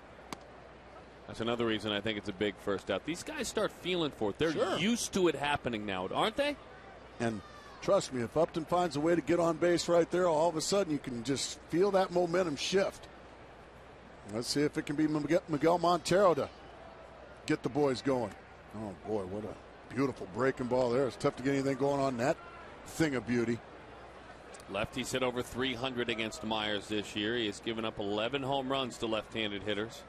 that's another reason I think it's a big first out. These guys start feeling for it. They're used to it happening now, aren't they? And trust me, if Upton finds a way to get on base right there, all of a sudden you can just feel that momentum shift. Let's see if it can be Miguel Montero to get the boys going. Oh, boy, what a beautiful breaking ball there. It's tough to get anything going on that thing of beauty. Lefty's hit over 300 against Myers this year. He has given up 11 home runs to left-handed hitters.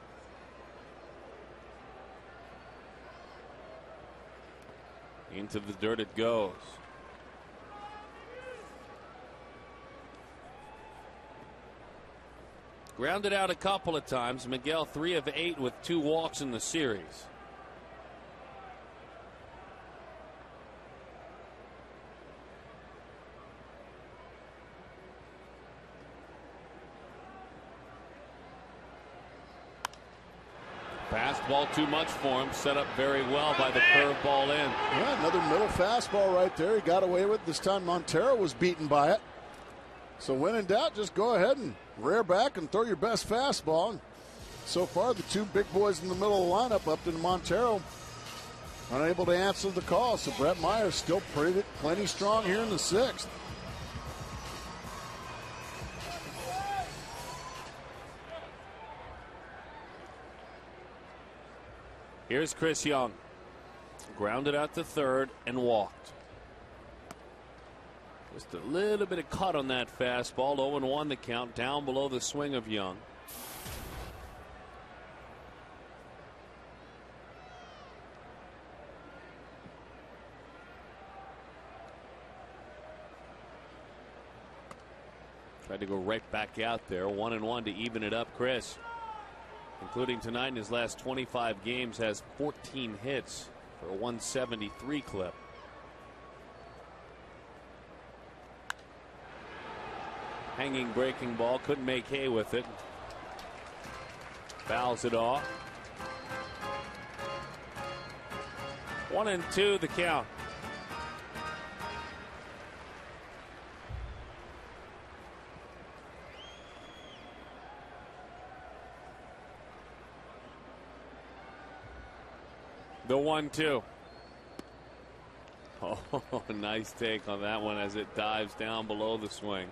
Into the dirt it goes. Grounded out a couple of times. Miguel 3 of 8 with 2 walks in the series. Fastball too much for him. Set up very well by the curveball in. Yeah, another middle fastball right there. He got away with it. This time Montero was beaten by it. So when in doubt, just go ahead and rear back and throw your best fastball. And so far, the 2 big boys in the middle of the lineup, Upton and Montero, unable to answer the call. So Brett Myers still plenty strong here in the 6th. Here's Chris Young. Grounded out to third and walked. Just a little bit of cut on that fastball. 0-1 the count, down below the swing of Young. Tried to go right back out there. 1-1 to even it up. Chris, including tonight in his last 25 games, has 14 hits for a 173 clip. Hanging breaking ball, couldn't make hay with it. Fouls it off. 1-2 the count. The 1-2. Oh, nice take on that one as it dives down below the swing.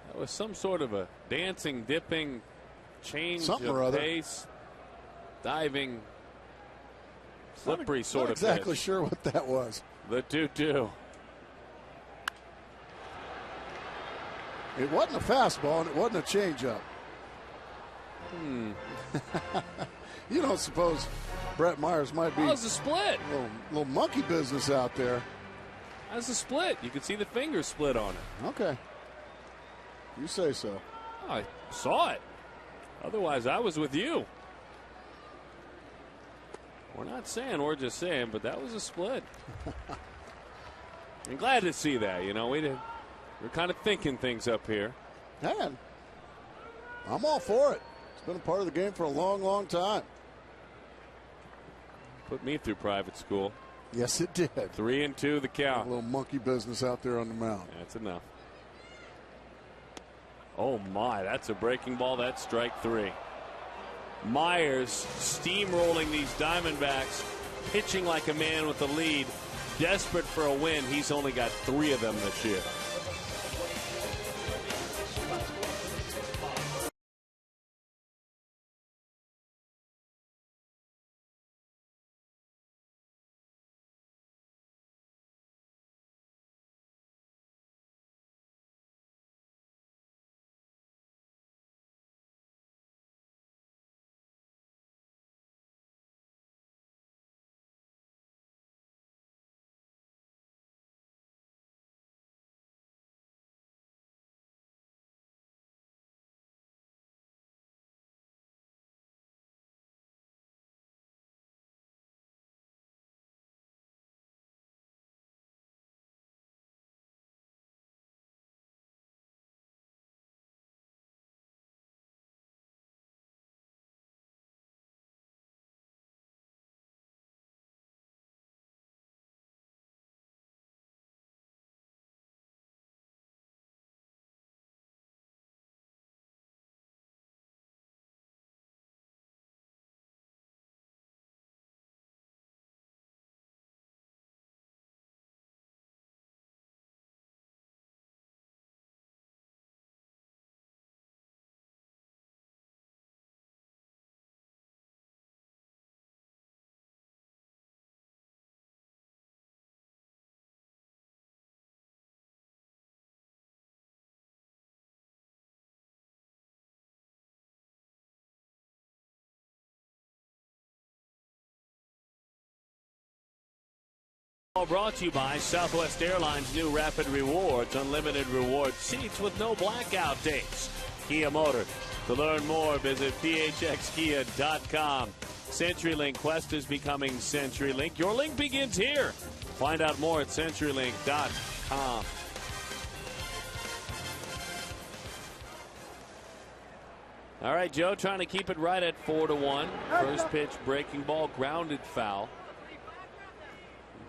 That was some sort of a dancing, dipping, change of pace, diving, slippery sort of pitch. Not exactly sure what that was. The 2-2. It wasn't a fastball and it wasn't a changeup. You don't suppose Brett Myers might be. That was a split. Little monkey business out there. That was a split. You could see the fingers split on it. Okay. You say so. I saw it. Otherwise, I was with you. We're not saying, we're just saying, but that was a split. I'm glad to see that. You know, we're kind of thinking things up here. Man, I'm all for it. It's been a part of the game for a long, long time. Put me through private school. Yes, it did. 3-2 the count. A little monkey business out there on the mound. That's enough. Oh my, that's a breaking ball. That's strike 3. Myers steamrolling these Diamondbacks, pitching like a man with the lead, desperate for a win. He's only got 3 of them this year. Brought to you by Southwest Airlines' new Rapid Rewards, unlimited reward seats with no blackout dates. Kia Motor. To learn more, visit phxkia.com. CenturyLink Quest is becoming CenturyLink. Your link begins here. Find out more at CenturyLink.com. All right, Joe, trying to keep it right at 4-1. First pitch, breaking ball, grounded foul.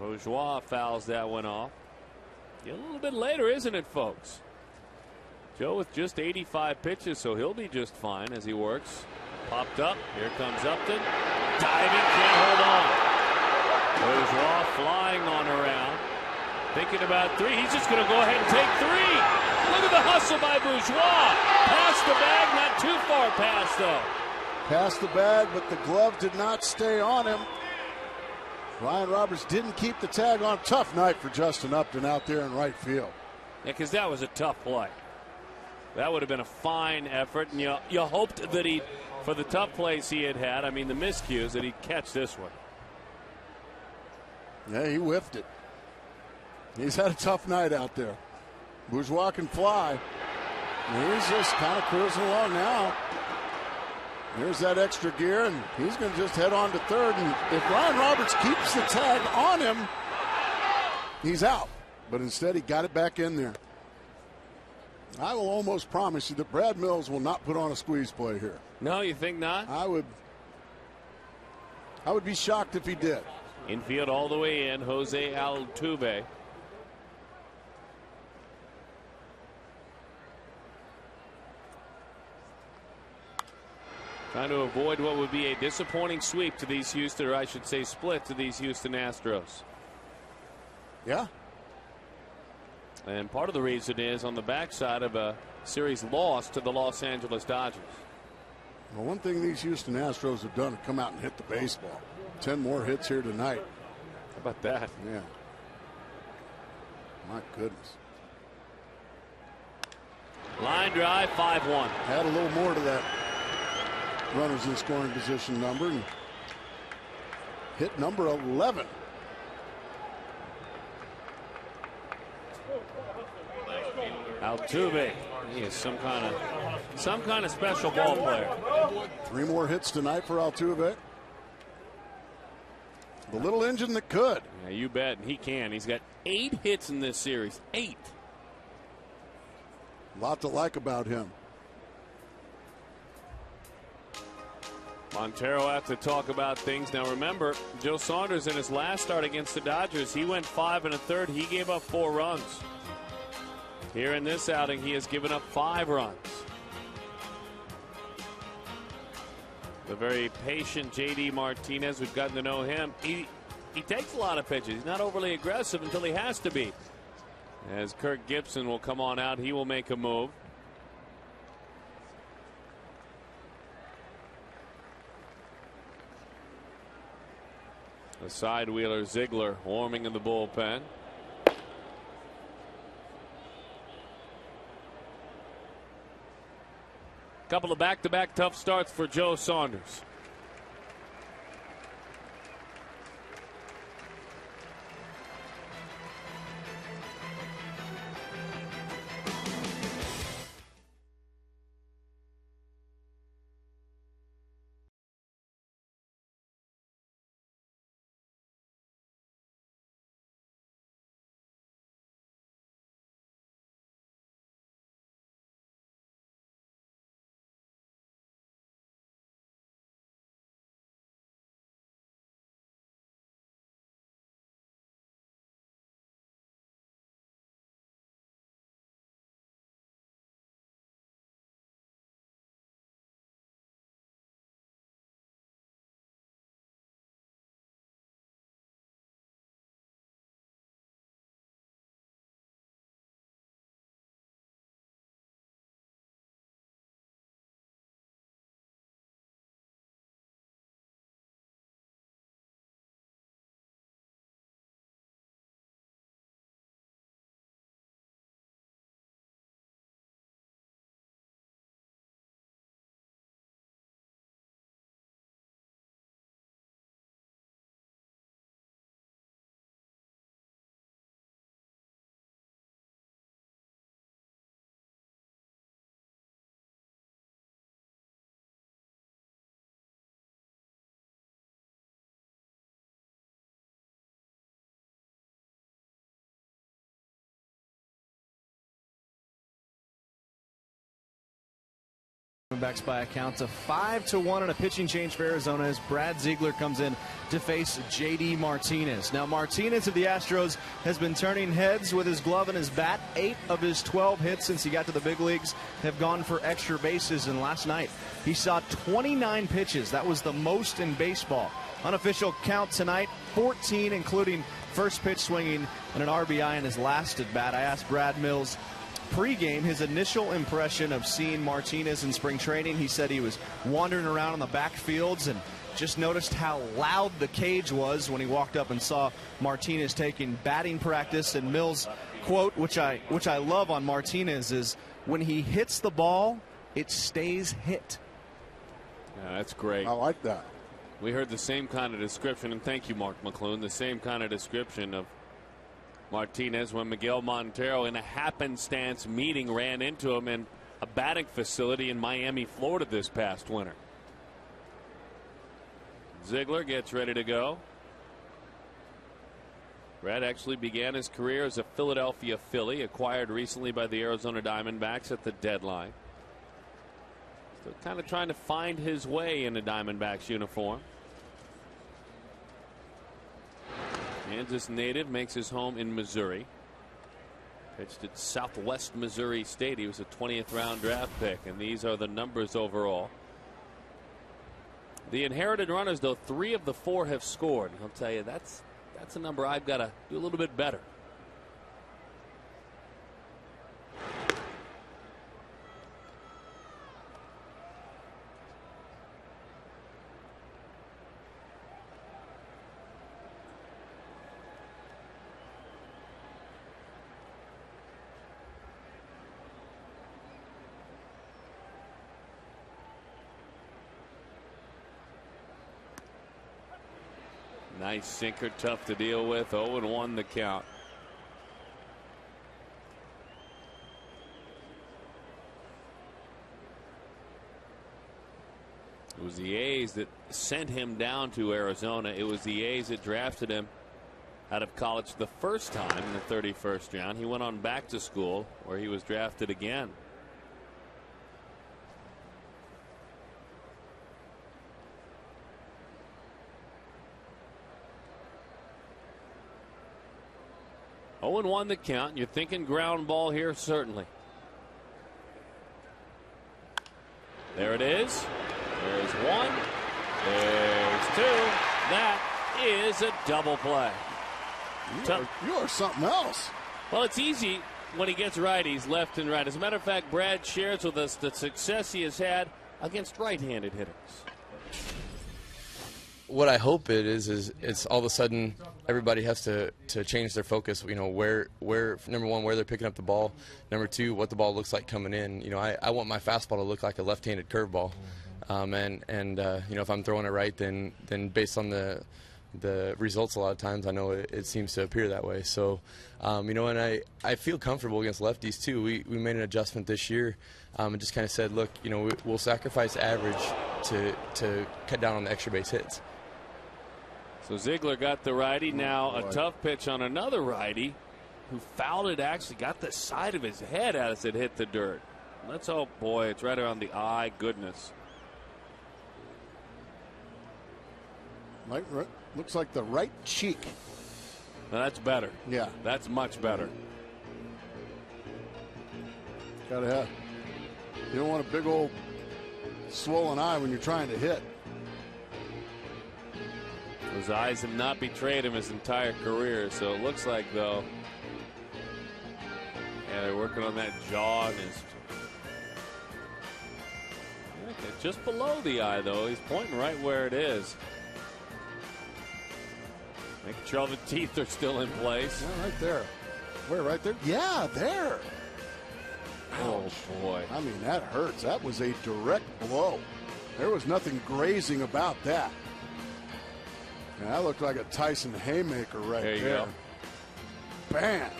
Bourgeois fouls that one off. A little bit later, isn't it, folks? Joe with just 85 pitches, so he'll be just fine as he works. Popped up. Here comes Upton. Diving, can't hold on. Bourgeois flying on around. Thinking about 3. He's just going to go ahead and take 3. Look at the hustle by Bourgeois. Past the bag, not too far past, though. Passed the bag, but the glove did not stay on him. Ryan Roberts didn't keep the tag on. Tough night for Justin Upton out there in right field. Yeah, because that was a tough play. That would have been a fine effort, and you hoped that he, for the tough plays he had, I mean the miscues, that he'd catch this one. Yeah, he whiffed it. He's had a tough night out there. Bourgeois can fly. And he's just kind of cruising along now. Here's that extra gear, and he's going to just head on to third. And if Ryan Roberts keeps the tag on him, he's out. But instead, he got it back in there. I will almost promise you that Brad Mills will not put on a squeeze play here. No, you think not? I would be shocked if he did. Infield all the way in, Jose Altuve. Trying to avoid what would be a disappointing sweep to these Houston, or I should say split to these Houston Astros. Yeah. And part of the reason is on the backside of a series loss to the Los Angeles Dodgers. Well, one thing these Houston Astros have done is come out and hit the baseball. 10 more hits here tonight. How about that? Yeah. My goodness. Line drive, 5-1. Add a little more to that runners in scoring position number and hit number 11. Altuve, he is some kind of special ball player. 3 more hits tonight for Altuve. The little engine that could. Yeah, you bet. He can. He's got 8 hits in this series. 8. A lot to like about him. Montero has to talk about things. Now remember, Joe Saunders in his last start against the Dodgers, he went 5 1/3. He gave up 4 runs. Here in this outing, he has given up 5 runs. The very patient J.D. Martinez, we've gotten to know him. He takes a lot of pitches. He's not overly aggressive until he has to be. As Kirk Gibson will come on out, he will make a move. The side wheeler Ziegler warming in the bullpen. Couple of back-to-back tough starts for Joe Saunders. Diamondbacks by a count of 5-1 and a pitching change for Arizona as Brad Ziegler comes in to face J.D. Martinez. Now Martinez of the Astros has been turning heads with his glove and his bat. 8 of his 12 hits since he got to the big leagues have gone for extra bases, and last night he saw 29 pitches. That was the most in baseball. Unofficial count tonight, 14, including first pitch swinging and an RBI in his last at bat. I asked Brad Mills pregame, his initial impression of seeing Martinez in spring training. He said he was wandering around on the backfields and just noticed how loud the cage was when he walked up and saw Martinez taking batting practice. And Mills' quote, which I love on Martinez, is, "When he hits the ball, it stays hit." Yeah, that's great. I like that. We heard the same kind of description, and thank you, Mark McClune, the same kind of description of Martinez when Miguel Montero, in a happenstance meeting, ran into him in a batting facility in Miami, Florida this past winter. Ziegler gets ready to go. Brad actually began his career as a Philadelphia Philly, acquired recently by the Arizona Diamondbacks at the deadline. Still kind of trying to find his way in a Diamondbacks uniform. Kansas native, makes his home in Missouri. Pitched at Southwest Missouri State. He was a 20th round draft pick, and these are the numbers overall. The inherited runners, though, 3 of the 4 have scored. I'll tell you, that's a number I've got to do a little bit better. Nice sinker, tough to deal with. 0-1 the count. It was the A's that sent him down to Arizona. It was the A's that drafted him out of college the first time in the 31st round. He went on back to school where he was drafted again. Oh, and 1 the count. You're thinking ground ball here, certainly. There it is. There's 1. There's 2. That is a double play. You are something else. Well, it's easy when he gets righties left and right. As a matter of fact, Brad shares with us the success he has had against right-handed hitters. What I hope it is it's all of a sudden everybody has to change their focus. You know, where number 1, where they're picking up the ball. Number 2, what the ball looks like coming in. You know, I want my fastball to look like a left-handed curveball. And you know, if I'm throwing it right, then based on the results, a lot of times I know it seems to appear that way. So, you know, and I feel comfortable against lefties too. We made an adjustment this year and just kind of said, look, you know, we'll sacrifice average to cut down on the extra base hits. So Ziegler got the righty. Now a tough pitch on another righty who fouled it, actually got the side of his head as it hit the dirt. Let's hope, boy, it's right around the eye. Goodness. Looks like the right cheek. Now that's better. Yeah. That's much better. Gotta have. You don't want a big old swollen eye when you're trying to hit. His eyes have not betrayed him his entire career, so it looks like, though, yeah, they're working on that jaw and his. Okay, just below the eye, though. He's pointing right where it is. Making sure all the teeth are still in place. Yeah, right there. Where, right there? Yeah, there. Oh, boy. I mean, that hurts. That was a direct blow. There was nothing grazing about that. And that looked like a Tyson haymaker right there. There you go. Bam.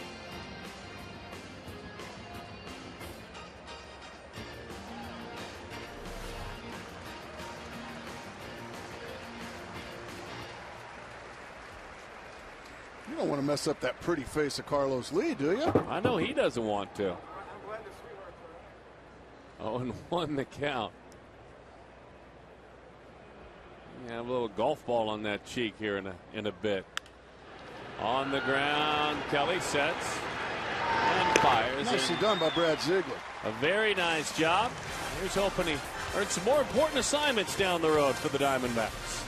You don't want to mess up that pretty face of Carlos Lee, do you? I know he doesn't want to. 0-1 the count. Yeah, a little golf ball on that cheek here in a bit. On the ground, Kelly sets and fires. Nicely done by Brad Ziegler. A very nice job. Here's hoping he earns some more important assignments down the road for the Diamondbacks.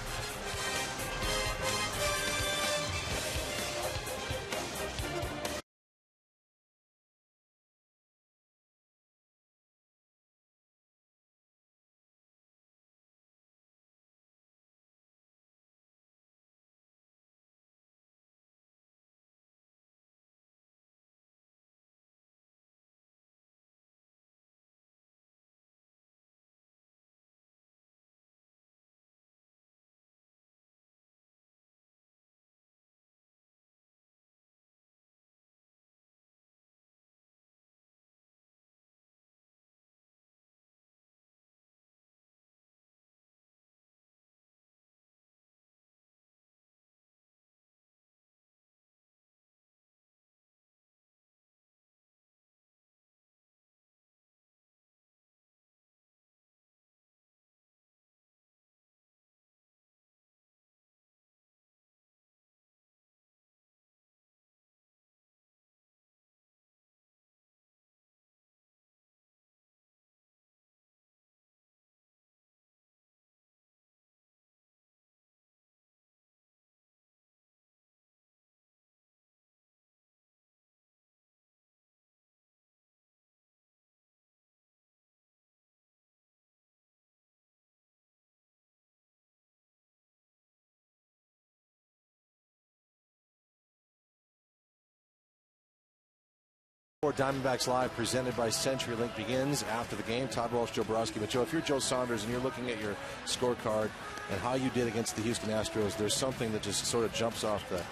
Diamondbacks Live presented by CenturyLink begins after the game. Todd Walsh, Joe Borowski. But Joe, if you're Joe Saunders and you're looking at your scorecard and how you did against the Houston Astros, there's something that just sort of jumps off the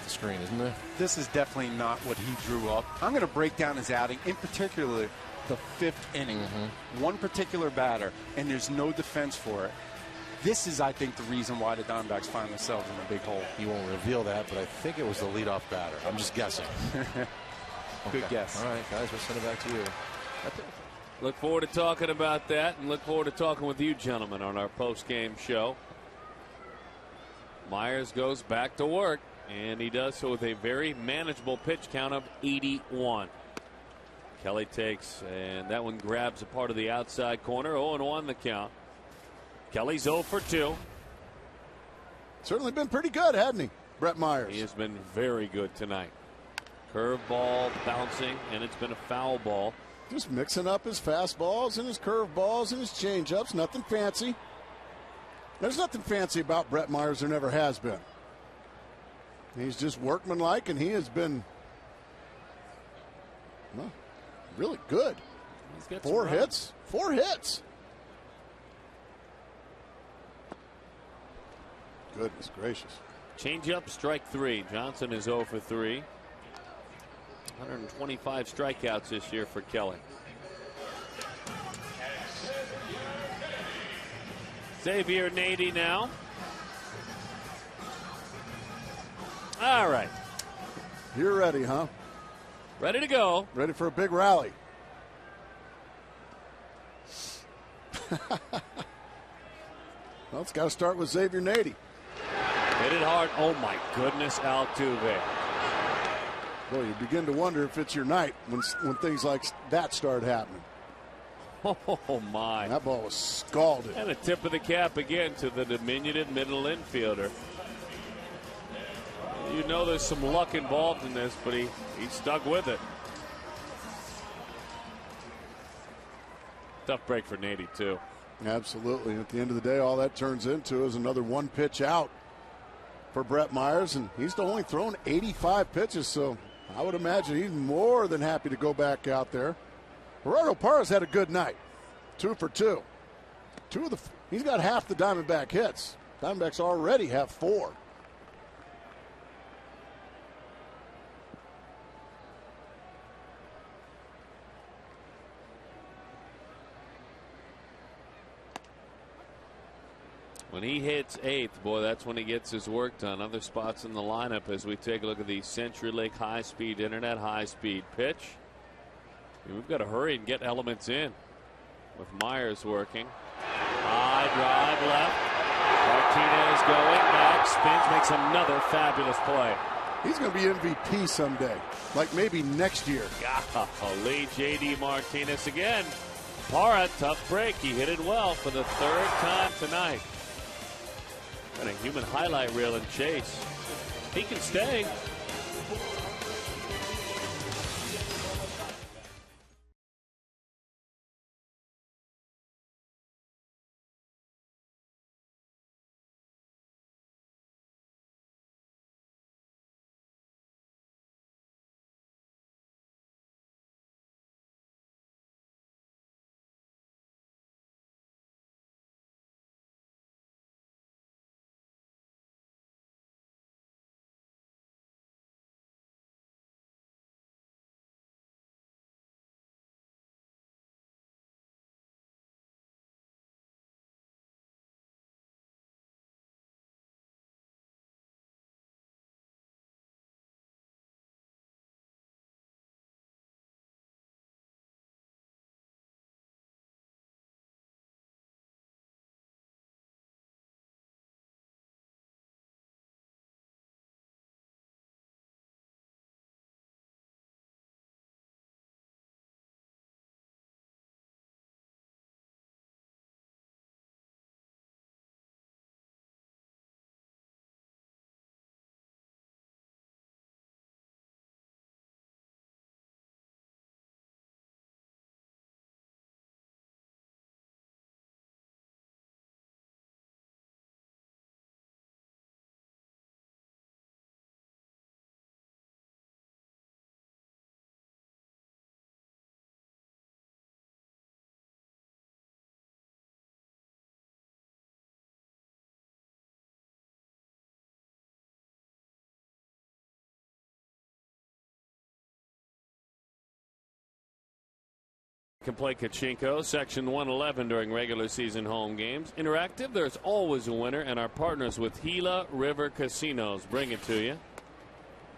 screen, isn't there? This is definitely not what he drew up. I'm going to break down his outing, in particular the 5th inning. One particular batter, and there's no defense for it. This is, I think, the reason why the Diamondbacks find themselves in a big hole. He won't reveal that, but I think it was the leadoff batter. I'm just guessing. Good guess. All right, guys, we'll send it back to you. Look forward to talking about that, and look forward to talking with you gentlemen on our post-game show. Myers goes back to work, and he does so with a very manageable pitch count of 81. Kelly takes, and that one grabs a part of the outside corner. 0-1 the count. Kelly's 0 for 2. Certainly been pretty good, hasn't he, Brett Myers? He has been very good tonight. Curveball bouncing, and it's been a foul ball. Just mixing up his fastballs and his curveballs and his changeups. Nothing fancy. There's nothing fancy about Brett Myers. There never has been. He's just workmanlike, and he has been, well, really good. He's got 4 hits. 4 hits. Goodness gracious. Changeup, strike 3. Johnson is 0 for 3. 125 strikeouts this year for Kelly. Xavier Nady now. All right. You're ready, huh? Ready to go. Ready for a big rally. Well, it's got to start with Xavier Nady. Hit it hard. Oh, my goodness, Altuve. Well, you begin to wonder if it's your night when things like that start happening. Oh, my. That ball was scalded. And a tip of the cap again to the diminutive middle infielder. You know there's some luck involved in this, but he stuck with it. Tough break for Nady, too. Absolutely. At the end of the day, all that turns into is another 1 pitch out for Brett Myers, and he's only thrown 85 pitches, so I would imagine he's more than happy to go back out there. Gerardo Parra's had a good night. 2 for 2. He's got half the Diamondback hits. Diamondbacks already have 4. When he hits 8th, boy, that's when he gets his work done. Other spots in the lineup as we take a look at the CenturyLink high-speed internet high-speed pitch. We've got to hurry and get elements in with Myers working. High drive left. Martinez going back, spins, makes another fabulous play. He's going to be MVP someday, like maybe next year. Golly, J.D. Martinez again. Parra, tough break. He hit it well for the 3rd time tonight. And a human highlight reel in Chase. He can stay. Can play Kachinko, Section 111 during regular season home games. Interactive, there's always a winner, and our partners with Gila River Casinos bring it to you.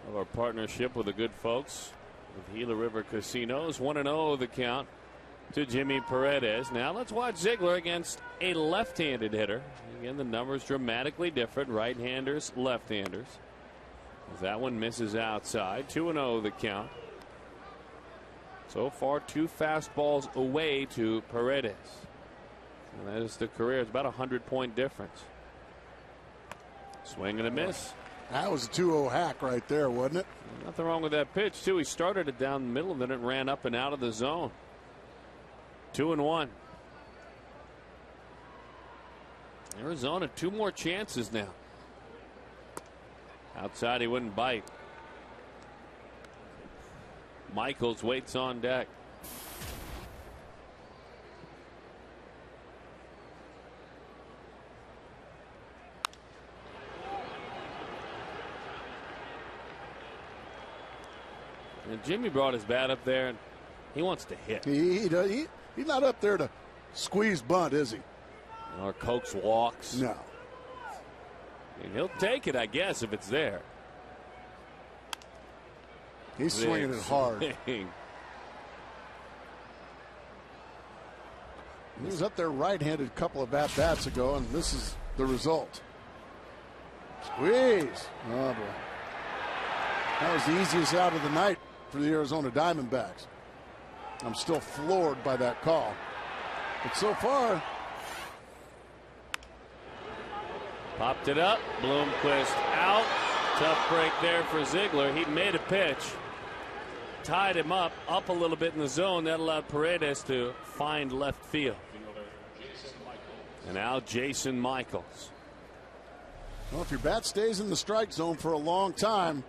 Of our partnership with the good folks with Gila River Casinos. 1-0 the count to Jimmy Paredes. Now let's watch Ziegler against a left-handed hitter. Again, the numbers dramatically different. Right-handers, left-handers. As that one misses outside. 2-0 the count. So far, 2 fastballs away to Paredes. And that is the career. It's about a 100-point difference. Swing and a miss. That was a 2-0 hack right there, wasn't it? Nothing wrong with that pitch, too. He started it down the middle, then it ran up and out of the zone. 2-1. Arizona, 2 more chances now. Outside, he wouldn't bite. Michaels waits on deck. And Jimmy brought his bat up there, and he wants to hit. He's not up there to squeeze bunt, is he? Or coax walks. No. And he'll take it, I guess, if it's there. He's swinging it hard. He was up there right-handed a couple of at-bats ago, and this is the result. Squeeze. Oh, boy. That was the easiest out of the night for the Arizona Diamondbacks. I'm still floored by that call. But so far... Popped it up. Bloomquist out. Tough break there for Ziegler. He made a pitch. Tied him up a little bit in the zone. That allowed Paredes to find left field. And now Jason Michaels. Well, if your bat stays in the strike zone for a long time,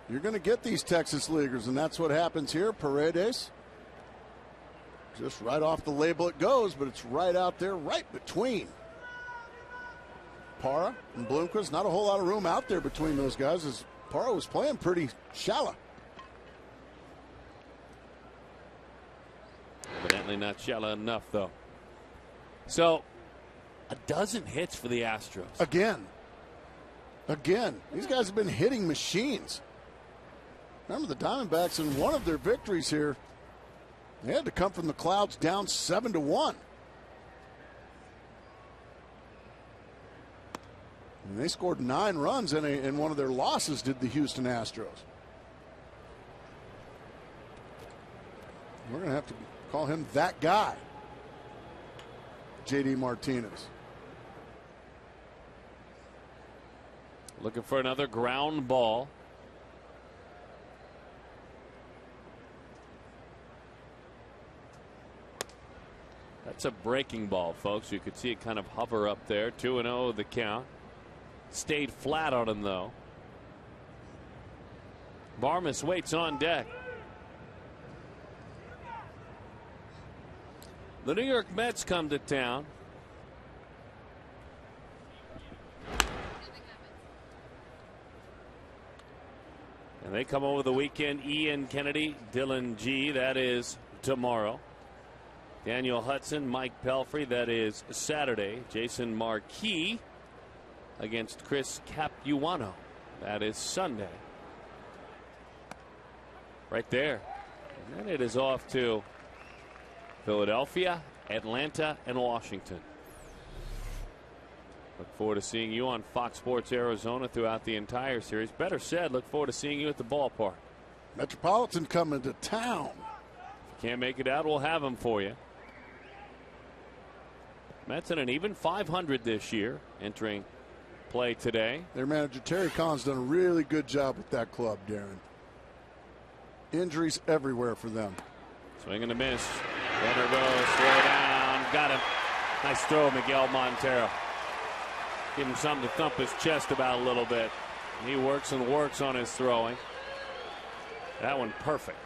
you're going to get these Texas leaguers, and that's what happens here. Paredes, just right off the label it goes, but it's right out there, right between Parra and Bloomquist. Not a whole lot of room out there between those guys, as Parra was playing pretty shallow. Evidently not shallow enough, though. So, a dozen hits for the Astros. Again. These guys have been hitting machines. Remember the Diamondbacks in one of their victories here, they had to come from the clouds down 7-1. And they scored 9 runs in one of their losses, did the Houston Astros. We're going to have to call him that guy, J.D. Martinez. Looking for another ground ball. That's a breaking ball, folks. You could see it kind of hover up there. 2-0 the count. Stayed flat on him, though. Barmes waits on deck. The New York Mets come to town. And they come over the weekend. Ian Kennedy, Dylan G. That is tomorrow. Daniel Hudson, Mike Pelfrey. That is Saturday. Jason Marquis against Chris Capuano. That is Sunday. Right there. And then it is off to Philadelphia, Atlanta, and Washington. Look forward to seeing you on Fox Sports Arizona throughout the entire series. Better said, look forward to seeing you at the ballpark. Metropolitan coming to town. If you can't make it out, we'll have them for you. Mets in an even 500 this year, entering play today. Their manager Terry Kahn's done a really good job with that club, Darren. Injuries everywhere for them. Swing and a miss. Runner goes, slow down, got him. Nice throw, Miguel Montero. Give him something to thump his chest about a little bit. He works and works on his throwing. That one perfect.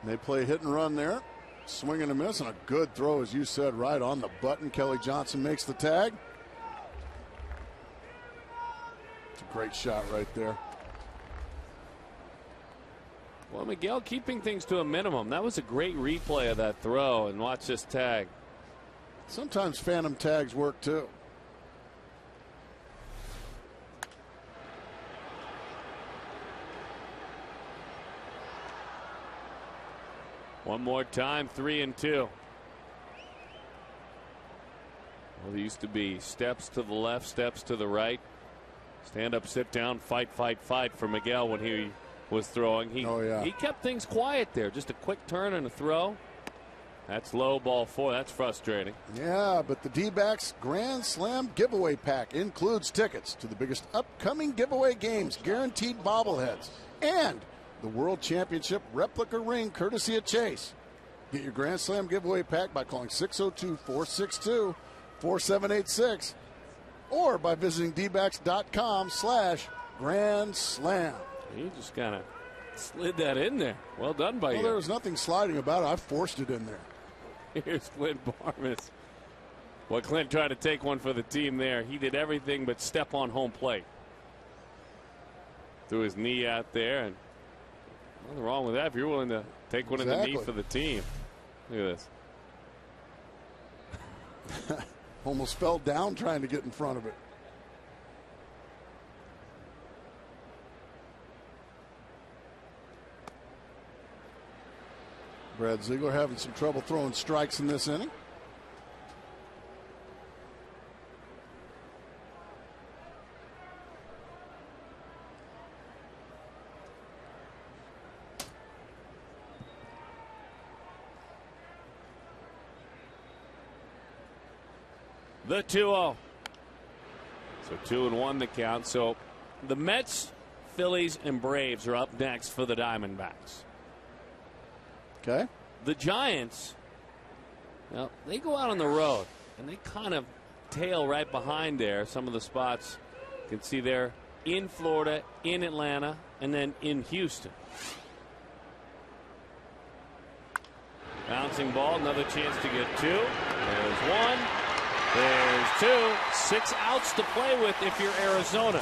They play hit and run there. Swing and a miss, and a good throw, as you said, right on the button. Kelly Johnson makes the tag. It's a great shot right there. Well, Miguel keeping things to a minimum. That was a great replay of that throw, and watch this tag. Sometimes phantom tags work too. One more time, 3-2. Well, there used to be steps to the left, steps to the right. Stand up, sit down, fight, fight, fight for Miguel when he was throwing. He kept things quiet there. Just a quick turn and a throw. That's low, ball 4. That's frustrating. Yeah, but the D-backs Grand Slam giveaway pack includes tickets to the biggest upcoming giveaway games, guaranteed bobbleheads, and the World Championship replica ring courtesy of Chase. Get your Grand Slam giveaway pack by calling 602-462-4786 or by visiting dbacks.com/Grand Slam. He just kind of slid that in there. Well done by you. There was nothing sliding about it. I forced it in there. Here's Clint Barmas. Well, Clint tried to take one for the team there. He did everything but step on home plate. Threw his knee out there, and nothing wrong with that if you're willing to take one in the knee for the team. Look at this. Almost fell down trying to get in front of it. Brad Ziegler having some trouble throwing strikes in this inning. The 2-0. So 2-1 the count. So the Mets, Phillies, and Braves are up next for the Diamondbacks. Okay. The Giants, well, they go out on the road, and they kind of tail right behind there. Some of the spots you can see there in Florida, in Atlanta, and then in Houston. Bouncing ball, another chance to get 2. There's 1. There's 2. 6 outs to play with if you're Arizona.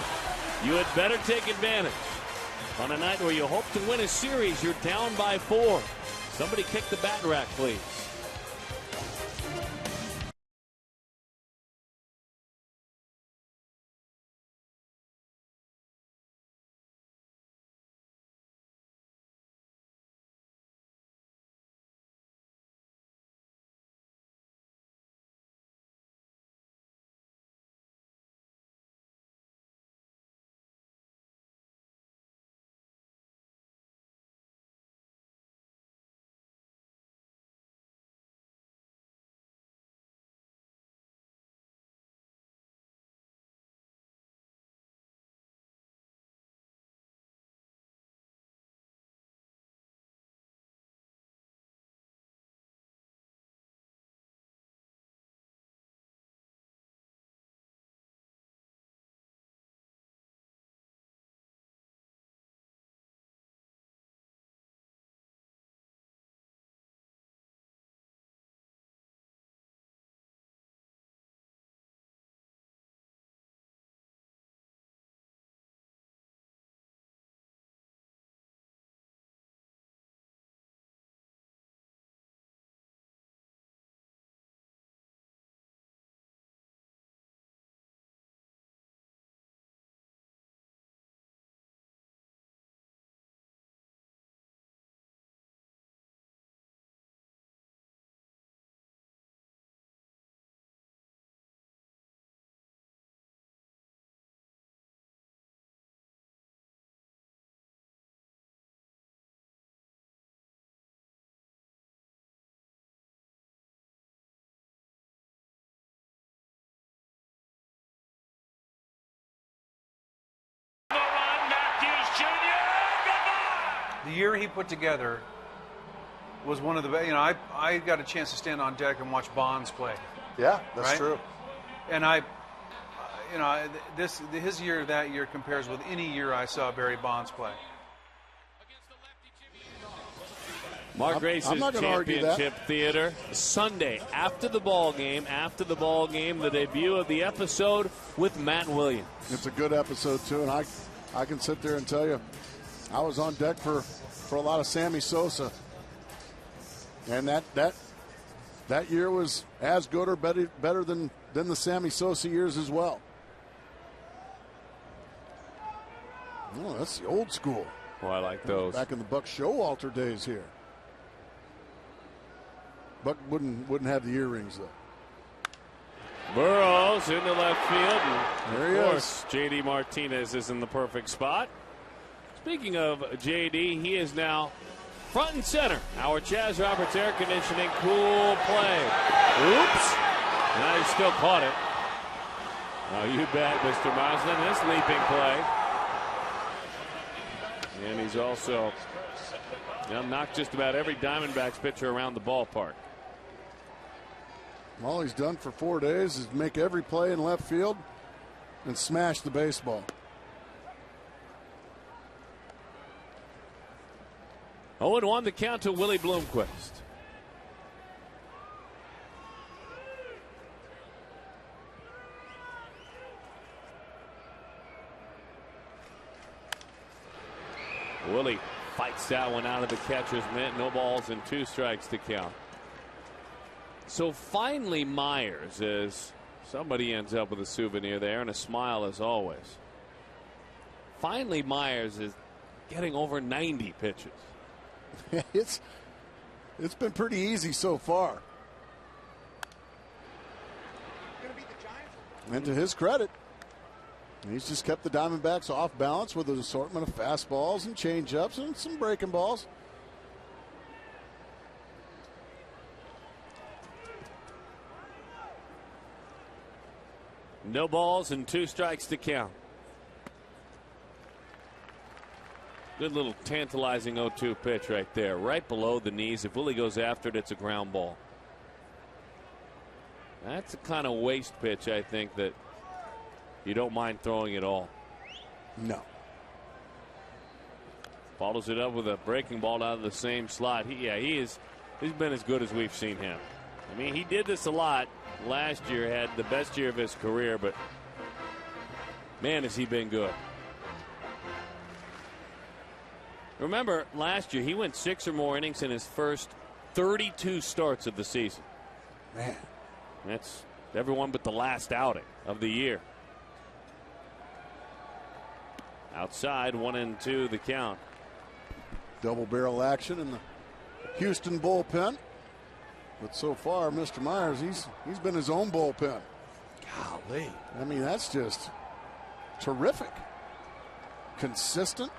You had better take advantage. On a night where you hope to win a series, you're down by 4. Somebody kick the bat rack, please. The year he put together was one of the best. You know, I got a chance to stand on deck and watch Bonds play. Yeah, that's true. And his year that year compares with any year I saw Barry Bonds play. Mark Grace's Championship Theater Sunday after the ball game, the debut of the episode with Matt Williams. It's a good episode too, and I can sit there and tell you, I was on deck for for a lot of Sammy Sosa. And that year was as good or better than the Sammy Sosa years as well. Oh, that's the old school. Oh, I like those. Back in the Buck Showalter days here. Buck wouldn't have the earrings though. Burrows into left field. And there he of course, J.D. Martinez is in the perfect spot. Speaking of J.D., he is now front and center. Our Chaz Roberts air conditioning cool play. Oops. Now he still caught it. Oh, you bet, Mr. Moslin. This leaping play. And he's also knocked just about every Diamondbacks pitcher around the ballpark. All he's done for 4 days is make every play in left field and smash the baseball. Oh, and 1 the count to Willie Bloomquist. Willie fights that one out of the catcher's mitt. No balls and 2 strikes to count. So finally Myers, as somebody ends up with a souvenir there and a smile as always. Finally Myers is getting over 90 pitches. It's been pretty easy so far. And to his credit, he's just kept the Diamondbacks off balance with an assortment of fastballs and changeups and some breaking balls. No balls and 2 strikes to count. Good little tantalizing 0-2 pitch right there, right below the knees. If Willie goes after it, it's a ground ball. That's the kind of waste pitch, I think, that you don't mind throwing at all. No. Follows it up with a breaking ball out of the same slot. He's been as good as we've seen him. I mean, he did this a lot last year, had the best year of his career, but man, has he been good. Remember, last year he went 6 or more innings in his first 32 starts of the season. Man. That's everyone but the last outing of the year. Outside, 1-2 the count. Double barrel action in the Houston bullpen. But so far, Mr. Myers, he's been his own bullpen. Golly. I mean, that's just terrific. Consistent.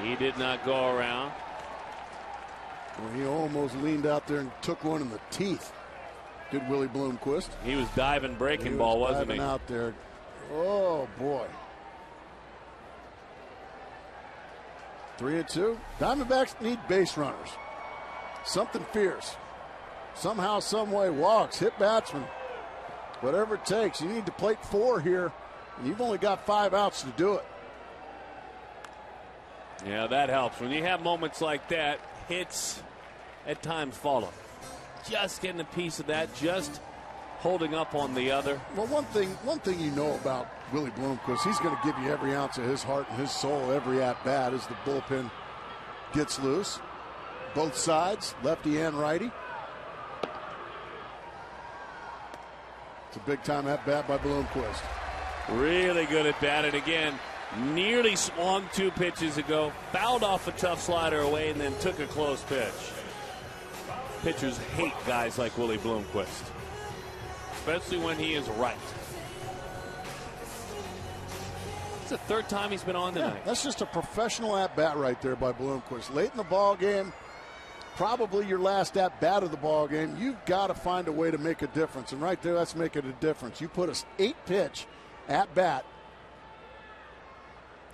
He did not go around. Well, he almost leaned out there and took one in the teeth. Did Willie Bloomquist. He was diving breaking ball, wasn't he? Out there. Oh, boy. 3-2. Diamondbacks need base runners. Something fierce. Somehow, some way, walks, hit batsmen. Whatever it takes. You need to plate 4 here. And you've only got 5 outs to do it. Yeah, that helps. When you have moments like that, hits at times follow. Just getting a piece of that, just holding up on the other. Well, one thing you know about Willie Bloomquist, he's going to give you every ounce of his heart and his soul every at-bat as the bullpen gets loose. Both sides, lefty and righty. It's a big-time at-bat by Bloomquist. Really good at bat, and again, nearly swung 2 pitches ago, fouled off a tough slider away, and then took a close pitch. Pitchers hate guys like Willie Bloomquist, especially when he is right. It's the 3rd time he's been on tonight. Yeah, that's just a professional at-bat right there by Bloomquist. Late in the ball game, probably your last at-bat of the ball game, you've got to find a way to make a difference. And right there, that's making a difference. You put a 8-pitch at-bat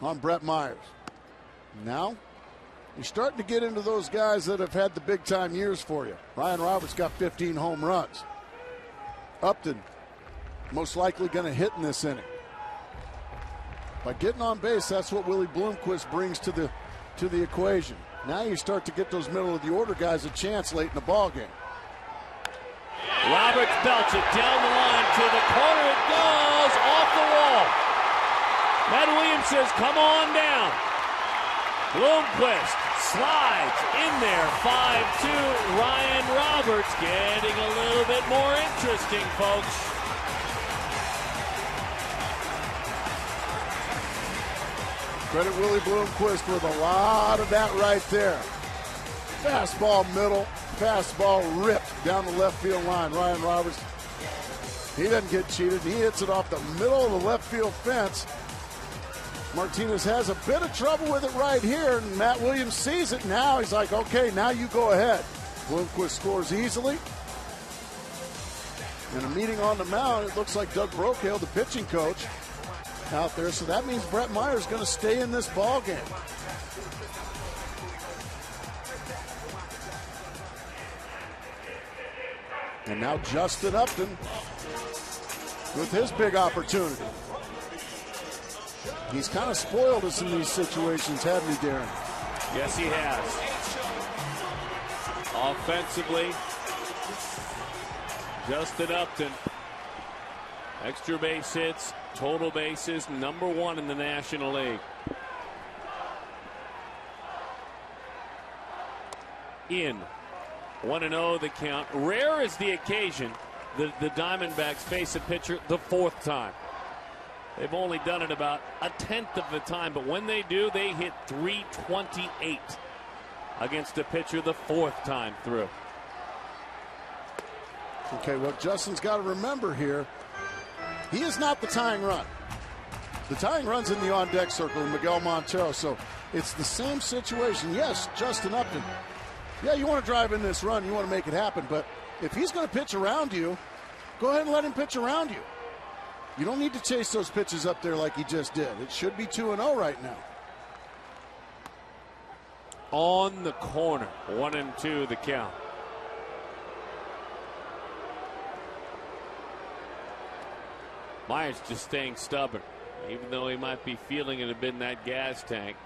on Brett Myers. Now, you're starting to get into those guys that have had the big-time years for you. Ryan Roberts got 15 home runs. Upton, most likely going to hit in this inning. By getting on base, that's what Willie Bloomquist brings to the equation. Now you start to get those middle-of-the-order guys a chance late in the ball game. Roberts belts it down the line to the corner. It goes off the wall. Matt Williams says, come on down. Bloomquist slides in there. 5-2. Ryan Roberts getting a little bit more interesting, folks. Credit Willie Bloomquist with a lot of that right there. Fastball middle, fastball ripped down the left field line. Ryan Roberts, he doesn't get cheated. He hits it off the middle of the left field fence. Martinez has a bit of trouble with it right here, and Matt Williams sees it now. He's like, okay, now you go ahead. Bloomquist scores easily. In a meeting on the mound, it looks like Doug Brocail, the pitching coach, out there. So that means Brett Myers is going to stay in this ball game. And now Justin Upton with his big opportunity. He's kind of spoiled us in these situations, hasn't he, Darren? Yes, he has. Offensively, Justin Upton, extra base hits, total bases, #1 in the National League. In 1-0 the count. Rare is the occasion the Diamondbacks face a pitcher the 4th time. They've only done it about a 1/10 of the time, but when they do, they hit .328 against a pitcher the 4th time through. Okay, what Justin's got to remember here, he is not the tying run. The tying run's in the on-deck circle in Miguel Montero, so it's the same situation. Yes, Justin Upton, yeah, you want to drive in this run, you want to make it happen, but if he's going to pitch around you, go ahead and let him pitch around you. You don't need to chase those pitches up there like he just did. It should be 2-0 right now. On the corner, 1-2 the count. Myers just staying stubborn, even though he might be feeling it a bit in that gas tank.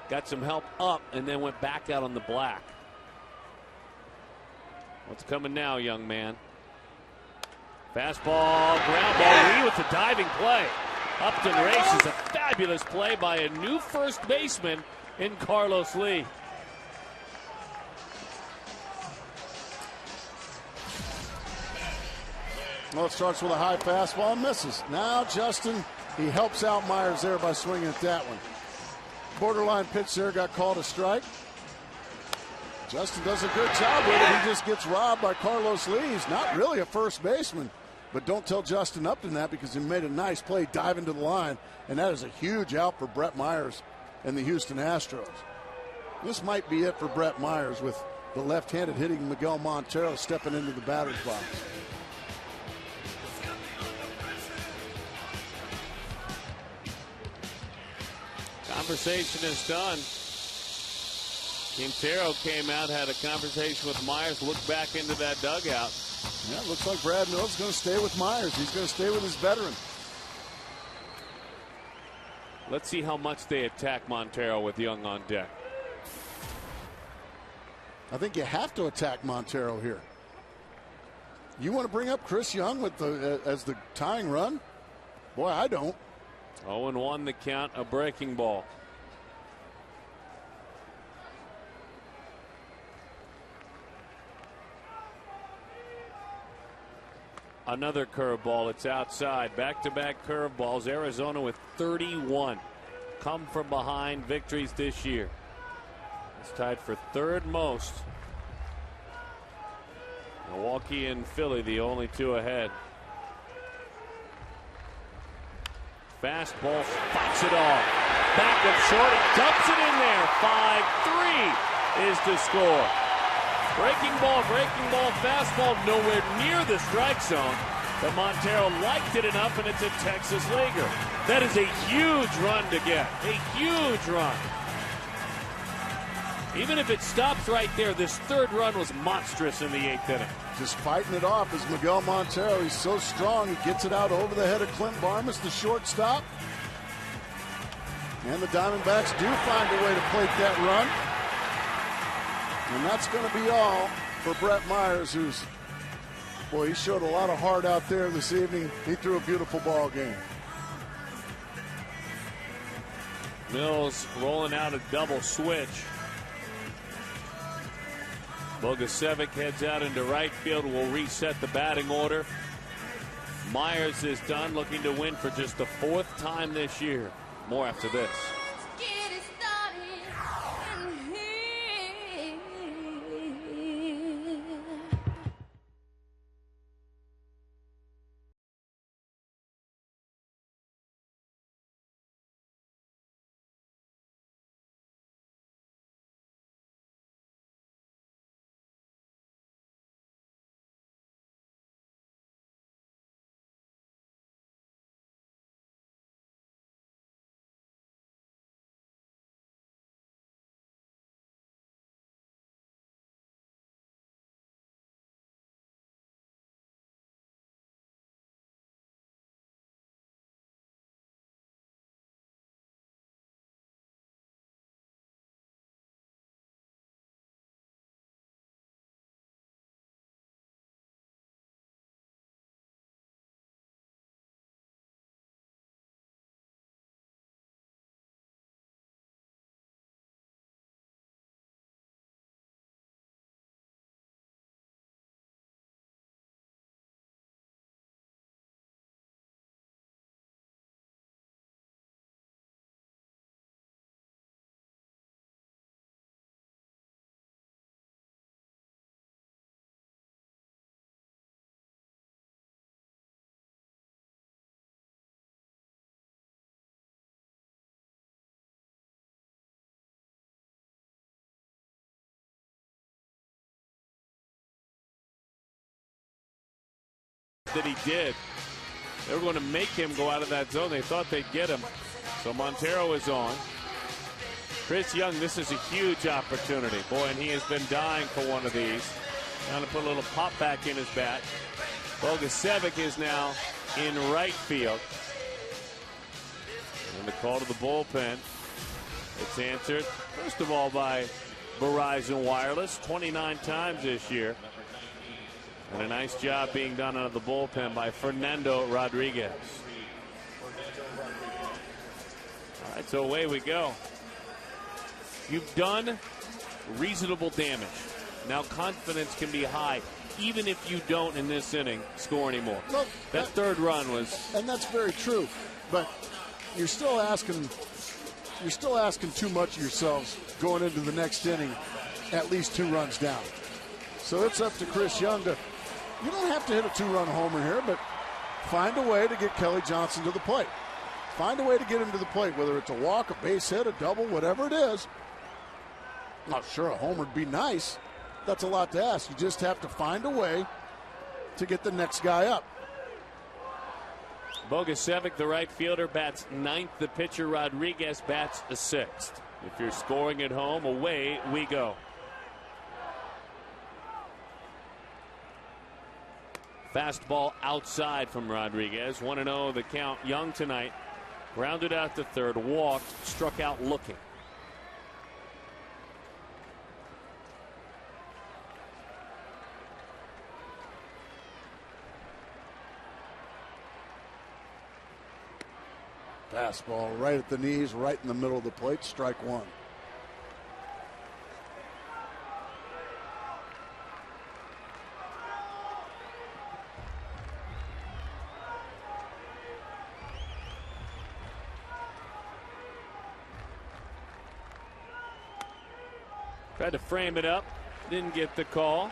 Got some help up and then went back out on the black. What's coming now, young man? Fastball, ground ball. Lee with the diving play. Upton races. A fabulous play by a new first baseman in Carlos Lee. Well, it starts with a high fastball and misses. Now Justin, he helps out Myers there by swinging at that one. Borderline pitch there, got called a strike. Justin does a good job with it. He just gets robbed by Carlos Lee. He's not really a first baseman, but don't tell Justin Upton that, because he made a nice play diving to the line, and that is a huge out for Brett Myers and the Houston Astros. This might be it for Brett Myers with the left-handed hitting Miguel Montero stepping into the batter's box. Conversation is done. Quintero came out, had a conversation with Myers, looked back into that dugout. Yeah, looks like Brad Mills is going to stay with Myers. He's going to stay with his veteran. Let's see how much they attack Montero with Young on deck. I think you have to attack Montero here. You want to bring up Chris Young with as the tying run? Boy, I don't. 0-1 the count, a breaking ball. Another curveball. It's outside. Back-to-back curveballs. Arizona with 31. Come from behind victories this year. It's tied for third most. Milwaukee and Philly, the only two ahead. Fastball, fights it off. Back of short, he dumps it in there. 5-3 is the score. Breaking ball, fastball nowhere near the strike zone. But Montero liked it enough, and it's a Texas leaguer. That is a huge run to get. A huge run. Even if it stops right there, this third run was monstrous in the 8th inning. Just fighting it off is Miguel Montero. He's so strong. He gets it out over the head of Clint Barmas, the shortstop. And the Diamondbacks do find a way to plate that run. And that's going to be all for Brett Myers, who's Boy, he showed a lot of heart out there this evening. He threw a beautiful ball game. Mills rolling out a double switch. Bogusevic heads out into right field. Will reset the batting order. Myers is done, looking to win for just the 4th time this year. More after this. That he did. They were going to make him go out of that zone. They thought they'd get him. So Montero is on. Chris Young, this is a huge opportunity. Boy, and he has been dying for one of these. Trying to put a little pop back in his bat. Bogusevic is now in right field. And the call to the bullpen. It's answered, first of all, by Verizon Wireless 29 times this year. And a nice job being done out of the bullpen by Fernando Rodriguez. All right, so away we go. You've done reasonable damage. Now confidence can be high, even if you don't in this inning score anymore. Look, that 3rd run was, and that's very true. But you're still asking too much of yourselves going into the next inning, at least 2 runs down. So it's up to Chris Young to. You don't have to hit a 2-run homer here, but find a way to get Kelly Johnson to the plate. Find a way to get him to the plate, whether it's a walk, a base hit, a double, whatever it is. Not sure a homer would be nice. That's a lot to ask. You just have to find a way to get the next guy up. Bogusevic, the right fielder, bats 9th. The pitcher, Rodriguez, bats a 6th. If you're scoring at home, away we go. Fastball outside from Rodriguez. 1-0 the count. Young tonight. Grounded out to 3rd. Walked. Struck out looking. Fastball right at the knees, right in the middle of the plate. Strike 1. Tried to frame it up. Didn't get the call.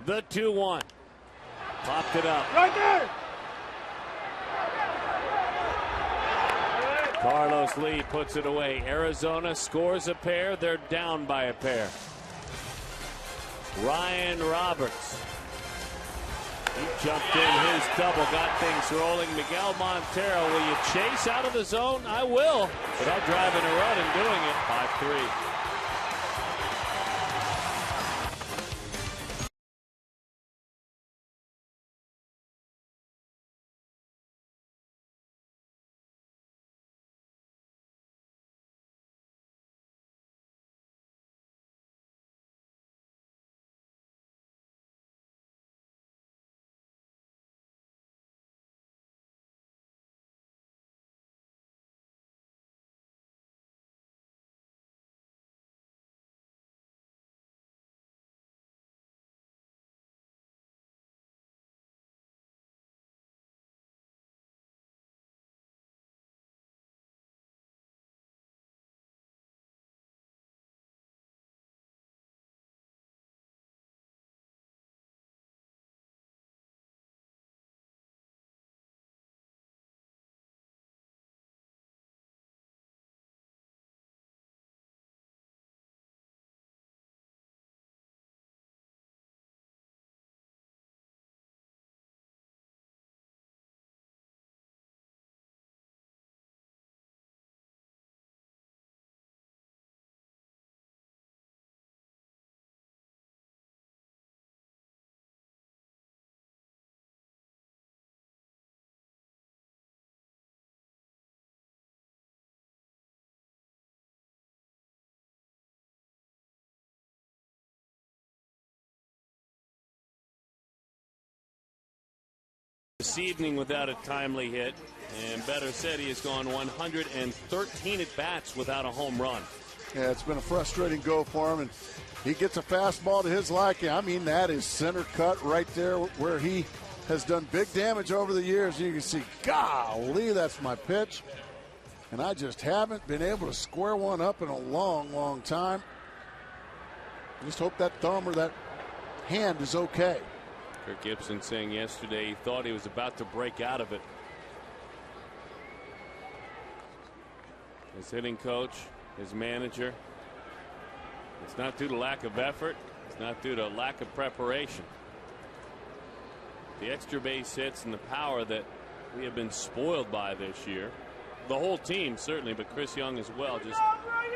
The 2-1. Popped it up. Right there! Carlos Lee puts it away. Arizona scores a pair. They're down by a pair. Ryan Roberts. He jumped in his double, got things rolling. Miguel Montero, will you chase out of the zone? I will, but I'll drive in a run and doing it. 5-3. this evening without a timely hit. And better said, he has gone 113 at bats without a home run. Yeah, it's been a frustrating go for him, and he gets a fastball to his liking. I mean, that is center cut right there where he has done big damage over the years. You can see, golly, that's my pitch. And I just haven't been able to square one up in a long, long time. Just hope that thumb or that hand is okay. Kirk Gibson saying yesterday he thought he was about to break out of it. His hitting coach, his manager. It's not due to lack of effort. It's not due to lack of preparation. The extra base hits and the power that we have been spoiled by this year. The whole team certainly, but Chris Young as well just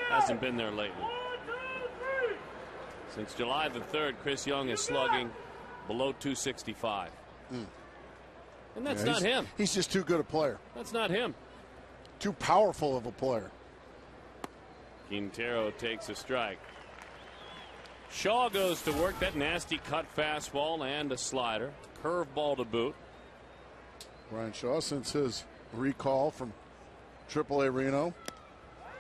hasn't been there lately. Since July the 3rd, Chris Young is slugging below 265. And that's not him. He's just too good a player. That's not him. Too powerful of a player. Quintero takes a strike. Shaw goes to work. That nasty cut fastball and a slider. Curveball to boot. Ryan Shaw, since his recall from AAA Reno,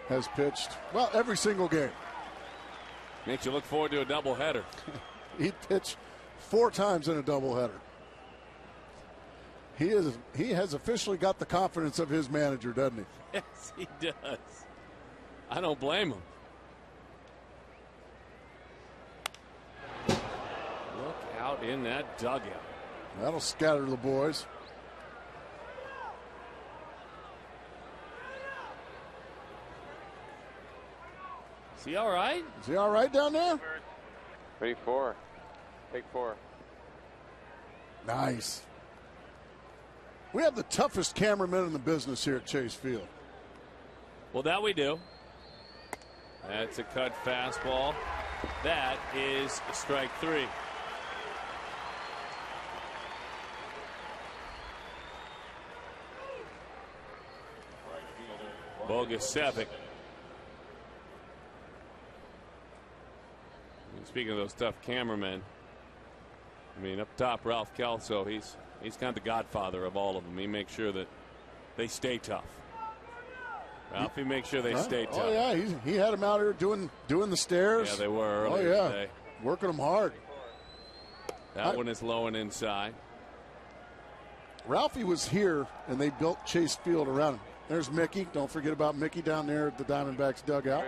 has pitched, well, every single game. Makes you look forward to a doubleheader. He pitched 4 times in a doubleheader. He has officially got the confidence of his manager, doesn't he? Yes, he does. I don't blame him. Look out in that dugout. That'll scatter the boys. Is he all right? Is he all right down there? Ready 4. Take 4. Nice. We have the toughest cameramen in the business here at Chase Field. Well, that we do. That's a cut fastball. That is strike 3. Bogusevic. Speaking of those tough cameramen, I mean, up top, Ralph Kelso, he's kind of the godfather of all of them. He makes sure that they stay tough. Ralphie makes sure they stay tough. Oh, yeah, he had him out here doing the stairs. Yeah, they were earlier today. Working them hard. That one is low and inside. Ralphie was here, and they built Chase Field around him. There's Mickey. Don't forget about Mickey down there at the Diamondbacks dugout.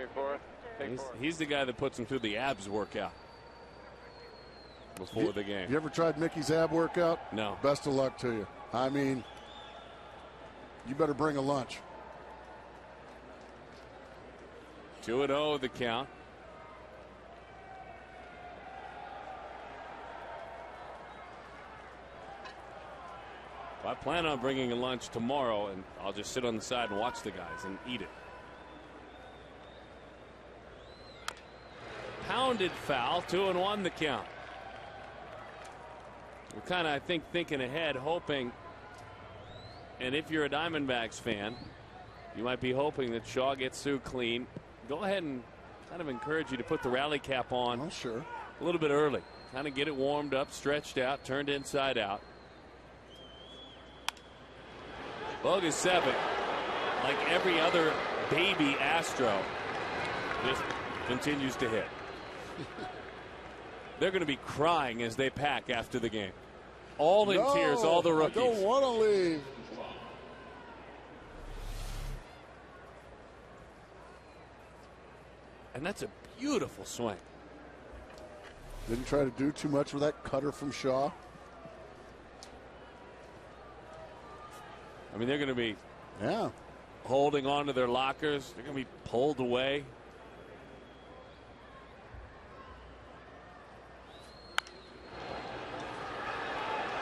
He's the guy that puts him through the abs workout before the game. You ever tried Mickey's ab workout? No. Best of luck to you. I mean, you better bring a lunch. 2-0 the count. Well, I plan on bringing a lunch tomorrow, and I'll just sit on the side and watch the guys and eat it. Pounded foul, 2-1 the count. We're kind of, I think, thinking ahead, hoping, and if you're a Diamondbacks fan, you might be hoping that Shaw gets through clean. Go ahead and kind of encourage you to put the rally cap on sure. a little bit early. Kind of get it warmed up, stretched out, turned inside out. Bogusevic, like every other baby Astro, just continues to hit. They're going to be crying as they pack after the game. All in tears, all the rookies. I don't want to leave. And that's a beautiful swing. Didn't try to do too much with that cutter from Shaw. I mean, they're going to be holding on to their lockers. They're going to be pulled away.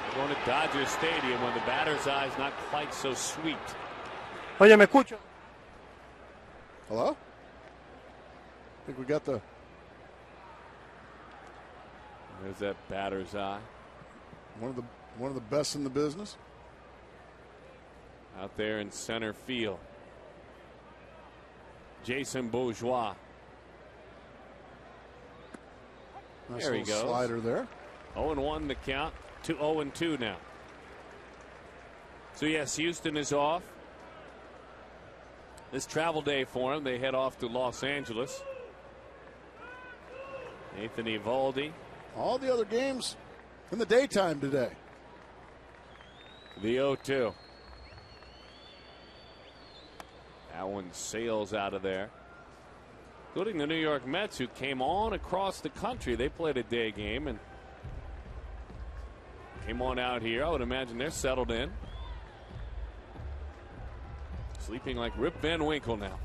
They're going to Dodger Stadium when the batter's eye is not quite so sweet. Oye, ¿me escucho? Hello? I think we got the... There's that batter's eye. One of the best in the business. Out there in center field. Jason Bourgeois. Nice there he little goes. Slider there. 0-1 the count. 0-2 now. So, yes, Houston is off. This travel day for them. They head off to Los Angeles. Nathan Eovaldi. All the other games in the daytime today. The 0-2. That one sails out of there. Including the New York Mets, who came on across the country. They played a day game and came on out here. I would imagine they're settled in. Sleeping like Rip Van Winkle now.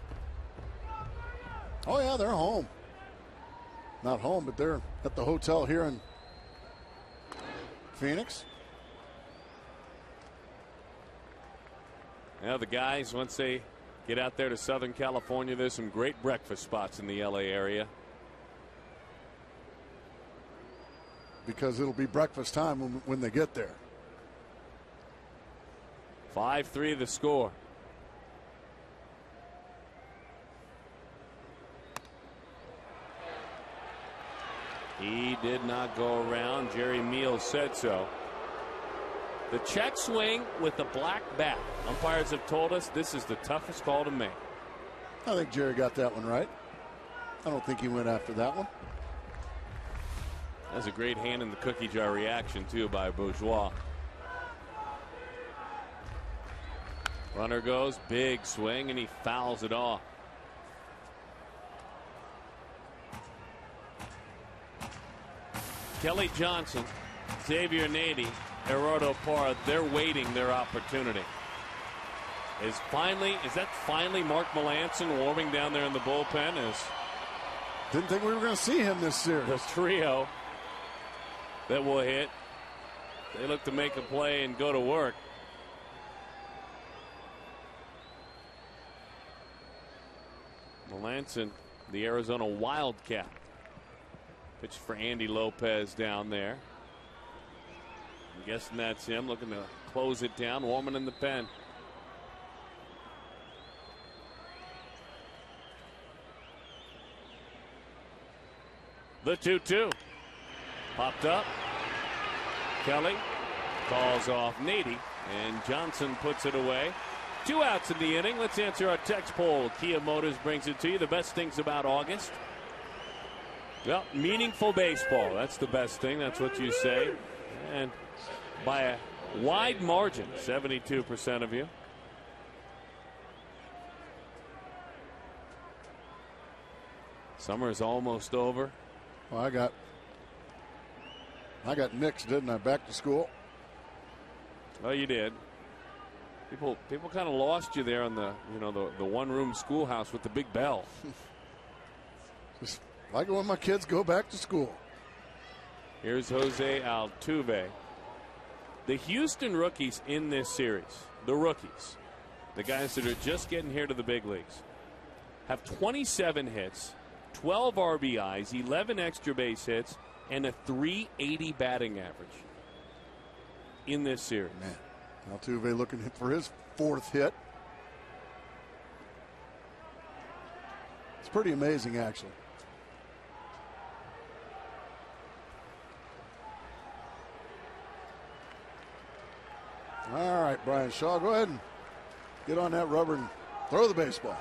Oh, yeah, they're home. Not home, but they're at the hotel here in Phoenix. Now the guys, once they get out there to Southern California, there's some great breakfast spots in the LA area. Because it'll be breakfast time when they get there. 5-3 the score. He did not go around. Jerry Meals said so. The check swing with the black bat. Umpires have told us this is the toughest call to make. I think Jerry got that one right. I don't think he went after that one. That's a great hand in the cookie jar reaction, too, by Bourgeois. Runner goes, big swing, and he fouls it off. Kelly Johnson, Xavier Nady, Gerardo Parra, they're waiting their opportunity. Is that finally Mark Melancon warming down there in the bullpen? Didn't think we were going to see him this series. The trio that will hit. They look to make a play and go to work. Melancon, the Arizona Wildcat. Pitch for Andy Lopez down there. I'm guessing that's him looking to close it down, warming in the pen. The 2-2. Popped up. Kelly calls off Nady, and Johnson puts it away. 2 outs in the inning. Let's answer our text poll. Kia Motors brings it to you. The best things about August. Well, meaningful baseball. That's the best thing. That's what you say. And by a wide margin, 72% of you. Summer is almost over. Well, I got mixed, didn't I? Back to school. Oh, you did. People kind of lost you there on the one-room schoolhouse with the big bell. Just like it when my kids go back to school. Here's Jose Altuve. The Houston rookies in this series, the rookies, the guys that are just getting here to the big leagues, have 27 hits, 12 RBIs, 11 extra base hits, and a .380 batting average in this series. Man, Altuve looking for his 4th hit. It's pretty amazing, actually. All right, Brian Shaw, go ahead and get on that rubber and throw the baseball.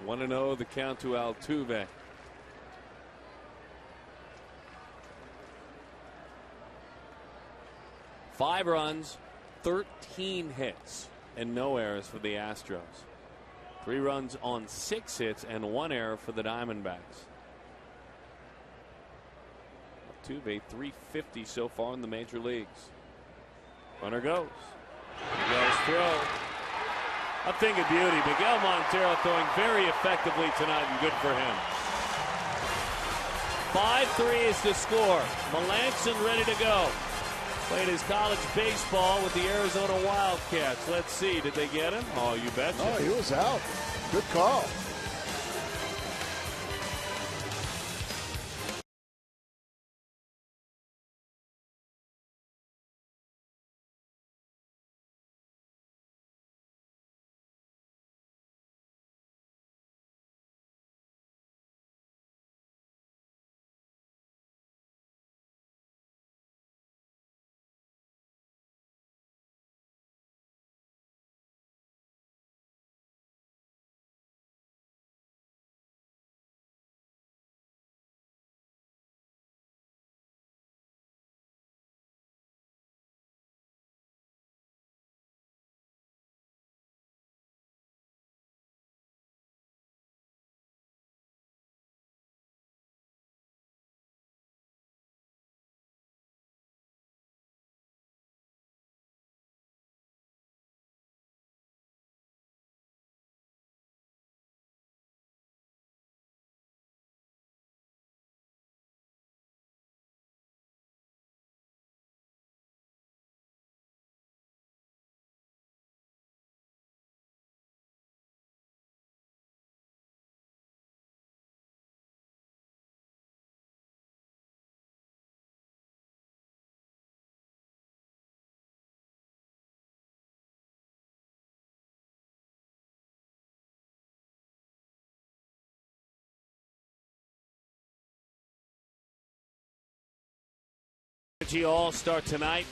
One and 0 the count to Altuve. Five runs, 13 hits, and no errors for the Astros. 3 runs on 6 hits and 1 error for the Diamondbacks. Altuve, .350 so far in the major leagues. Runner goes. Goes throw. A thing of beauty. Miguel Montero throwing very effectively tonight, and good for him. 5-3 is the score. Melancon ready to go. Played his college baseball with the Arizona Wildcats. Let's see, did they get him? Oh, you betcha. Oh, he was out. Good call. AG All-Star tonight,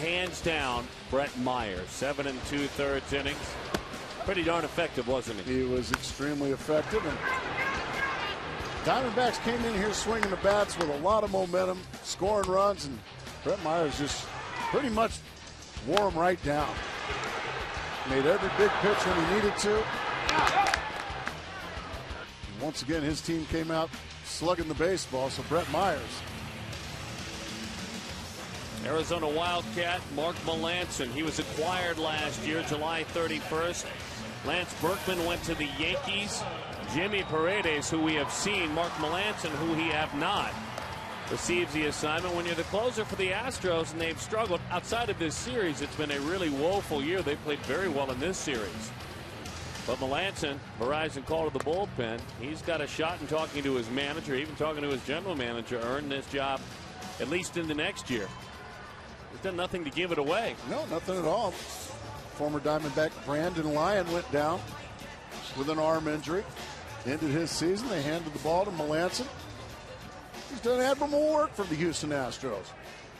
hands down, Brett Myers. 7 2/3 innings. Pretty darn effective, wasn't he? He was extremely effective. And Diamondbacks came in here swinging the bats with a lot of momentum, scoring runs, and Brett Myers just pretty much wore him right down. Made every big pitch when he needed to. And once again, his team came out slugging the baseball, so Brett Myers. Arizona Wildcat Mark Melancon. He was acquired last year, July 31st. Lance Berkman went to the Yankees. Jimmy Paredes, who we have seen, Mark Melancon, who he have not, receives the assignment. When you're the closer for the Astros and they've struggled outside of this series, it's been a really woeful year. They played very well in this series. But Melancon, Verizon called to the bullpen. He's got a shot in talking to his manager, even talking to his general manager, earn this job at least in the next year. He's done nothing to give it away. No, nothing at all. Former Diamondback Brandon Lyon went down with an arm injury. Ended his season. They handed the ball to Melancon. He's done admirable work for the Houston Astros.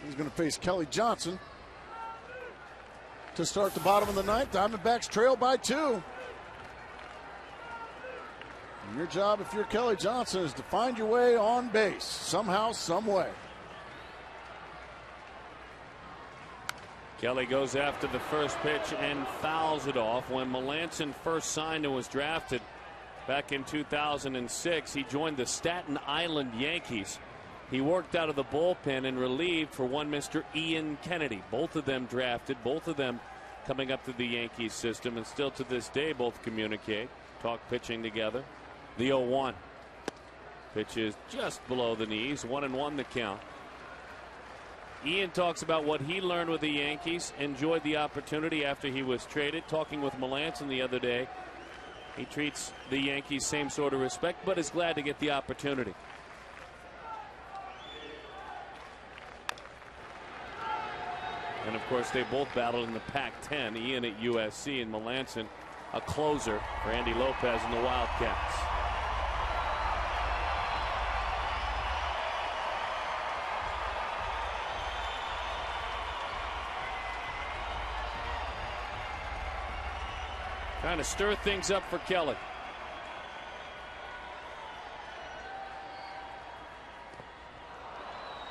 He's going to face Kelly Johnson to start the bottom of the ninth. Diamondbacks trail by 2. And your job, if you're Kelly Johnson, is to find your way on base somehow, some way. Kelly goes after the first pitch and fouls it off. When Melancon first signed and was drafted back in 2006, he joined the Staten Island Yankees. He worked out of the bullpen and relieved for one Mr. Ian Kennedy. Both of them drafted, both of them coming up to the Yankees system, and still to this day both communicate, talk pitching together. The 0-1. Pitch is just below the knees, 1-1 the count. Ian talks about what he learned with the Yankees, enjoyed the opportunity after he was traded. Talking with Melancon the other day, he treats the Yankees same sort of respect, but is glad to get the opportunity. And of course, they both battled in the Pac-10. Ian at USC and Melancon a closer for Andy Lopez and the Wildcats. Trying to stir things up for Kelly.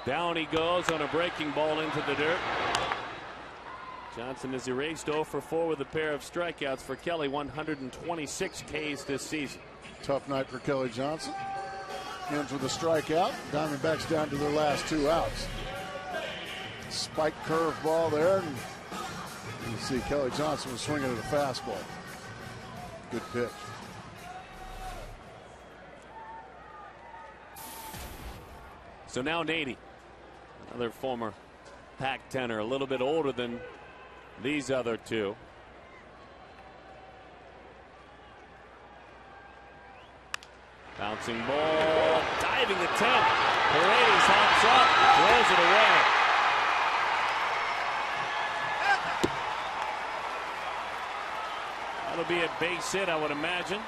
Down he goes on a breaking ball into the dirt. Johnson has erased 0 for 4 with a pair of strikeouts for Kelly. 126 Ks this season. Tough night for Kelly Johnson. Ends with a strikeout. Diamondbacks down to their last 2 outs. Spike curveball there. And you see Kelly Johnson was swinging at a fastball. Good pitch. So now Nady, another former Pac-10er, a little bit older than these other two. Bouncing ball, diving attempt. Paredes hops up, throws it away. That'll be a base hit, I would imagine.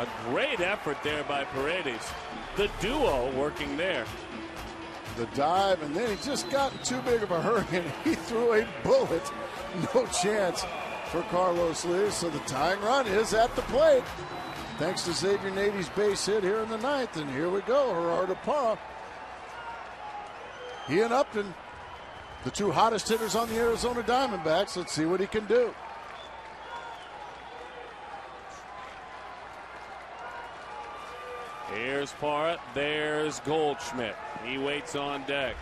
A great effort there by Paredes. The duo working there. The dive, and then he just got in too big of a hurry, and he threw a bullet. No chance for Carlos Lee, so the tying run is at the plate. Thanks to Xavier Nady's base hit here in the ninth, and here we go. Gerardo Parra. He and Upton, the 2 hottest hitters on the Arizona Diamondbacks. Let's see what he can do. Here's Parra, there's Goldschmidt. He waits on deck.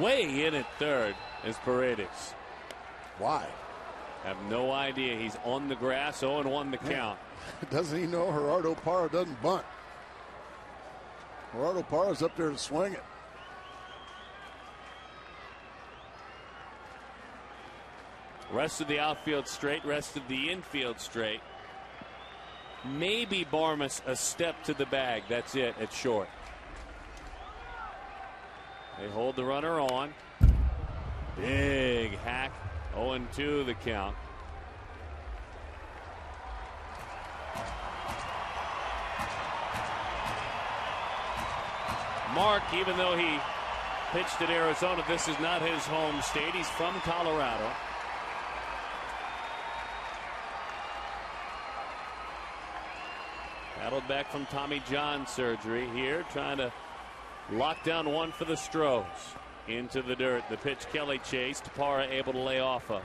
Way in at third is Paredes. Why? Have no idea. He's on the grass, 0-1 the count. Doesn't he know Gerardo Parra doesn't bunt? Gerardo Parra's up there to swing it. Rest of the outfield straight, rest of the infield straight. Maybe Barmas a step to the bag. That's it at short. They hold the runner on. Big hack. 0-2 the count. Mark, even though he pitched at Arizona, this is not his home state. He's from Colorado. Battled back from Tommy John surgery here, trying to lock down one for the Stros. Into the dirt. The pitch Kelly chased. Parra able to lay off of.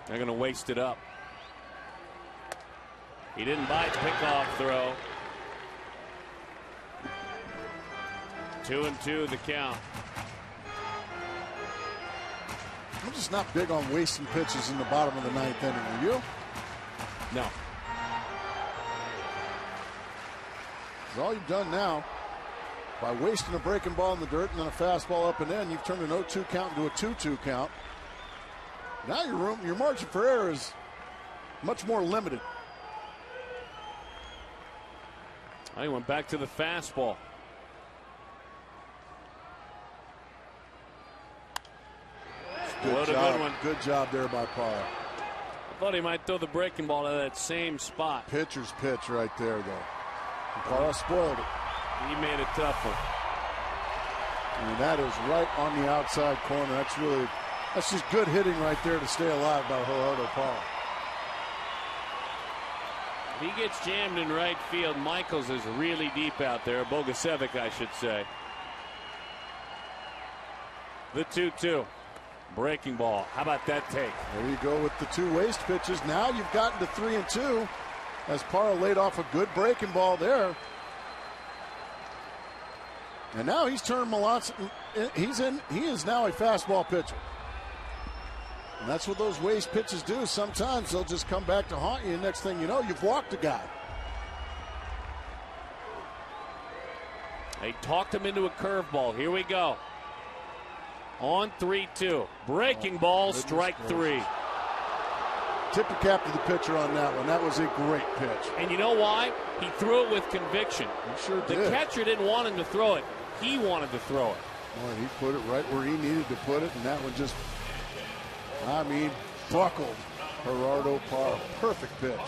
They're going to waste it up. He didn't bite the pickoff throw. 2-2 the count. I'm just not big on wasting pitches in the bottom of the ninth inning. Are you? No. It's all you've done now. By wasting a breaking ball in the dirt and then a fastball up and in, you've turned an 0-2 count into a 2-2 count. Now your margin for error is much more limited. I went back to the fastball. Good job. Good one. Good job there by Parra. I thought he might throw the breaking ball at that same spot. Pitcher's pitch right there, though. Parra spoiled it. He made a tough one. I mean, that is right on the outside corner. That's just good hitting right there to stay alive by Gerardo Parra. He gets jammed in right field. Michaels is really deep out there. Bogusevic, I should say. The 2-2. Breaking ball. How about that take? There you go with the two waste pitches. Now you've gotten to 3-2 as Parra laid off a good breaking ball there. And now he's turned Melanson. He is now a fastball pitcher. And that's what those waste pitches do. Sometimes they'll just come back to haunt you. And next thing you know, you've walked a guy. They talked him into a curveball. Here we go. On 3-2. Breaking ball, strike three. Tip your cap to the pitcher on that one. That was a great pitch. And you know why? He threw it with conviction. He sure did. The catcher didn't want him to throw it. He wanted to throw it. Boy, he put it right where he needed to put it, and that one just, buckled Gerardo Parra. Perfect pitch.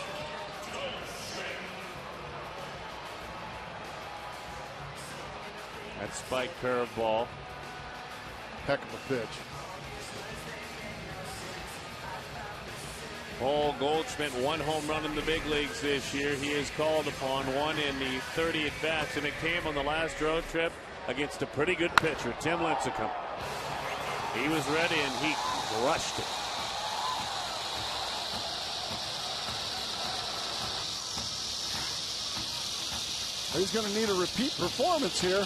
That spike curveball. Heck of a pitch. Paul Goldschmidt, one home run in the big leagues this year. He is called upon, one in the 30 at-bats, and it came on the last road trip against a pretty good pitcher, Tim Lincecum. He was ready, and he crushed it. He's going to need a repeat performance here,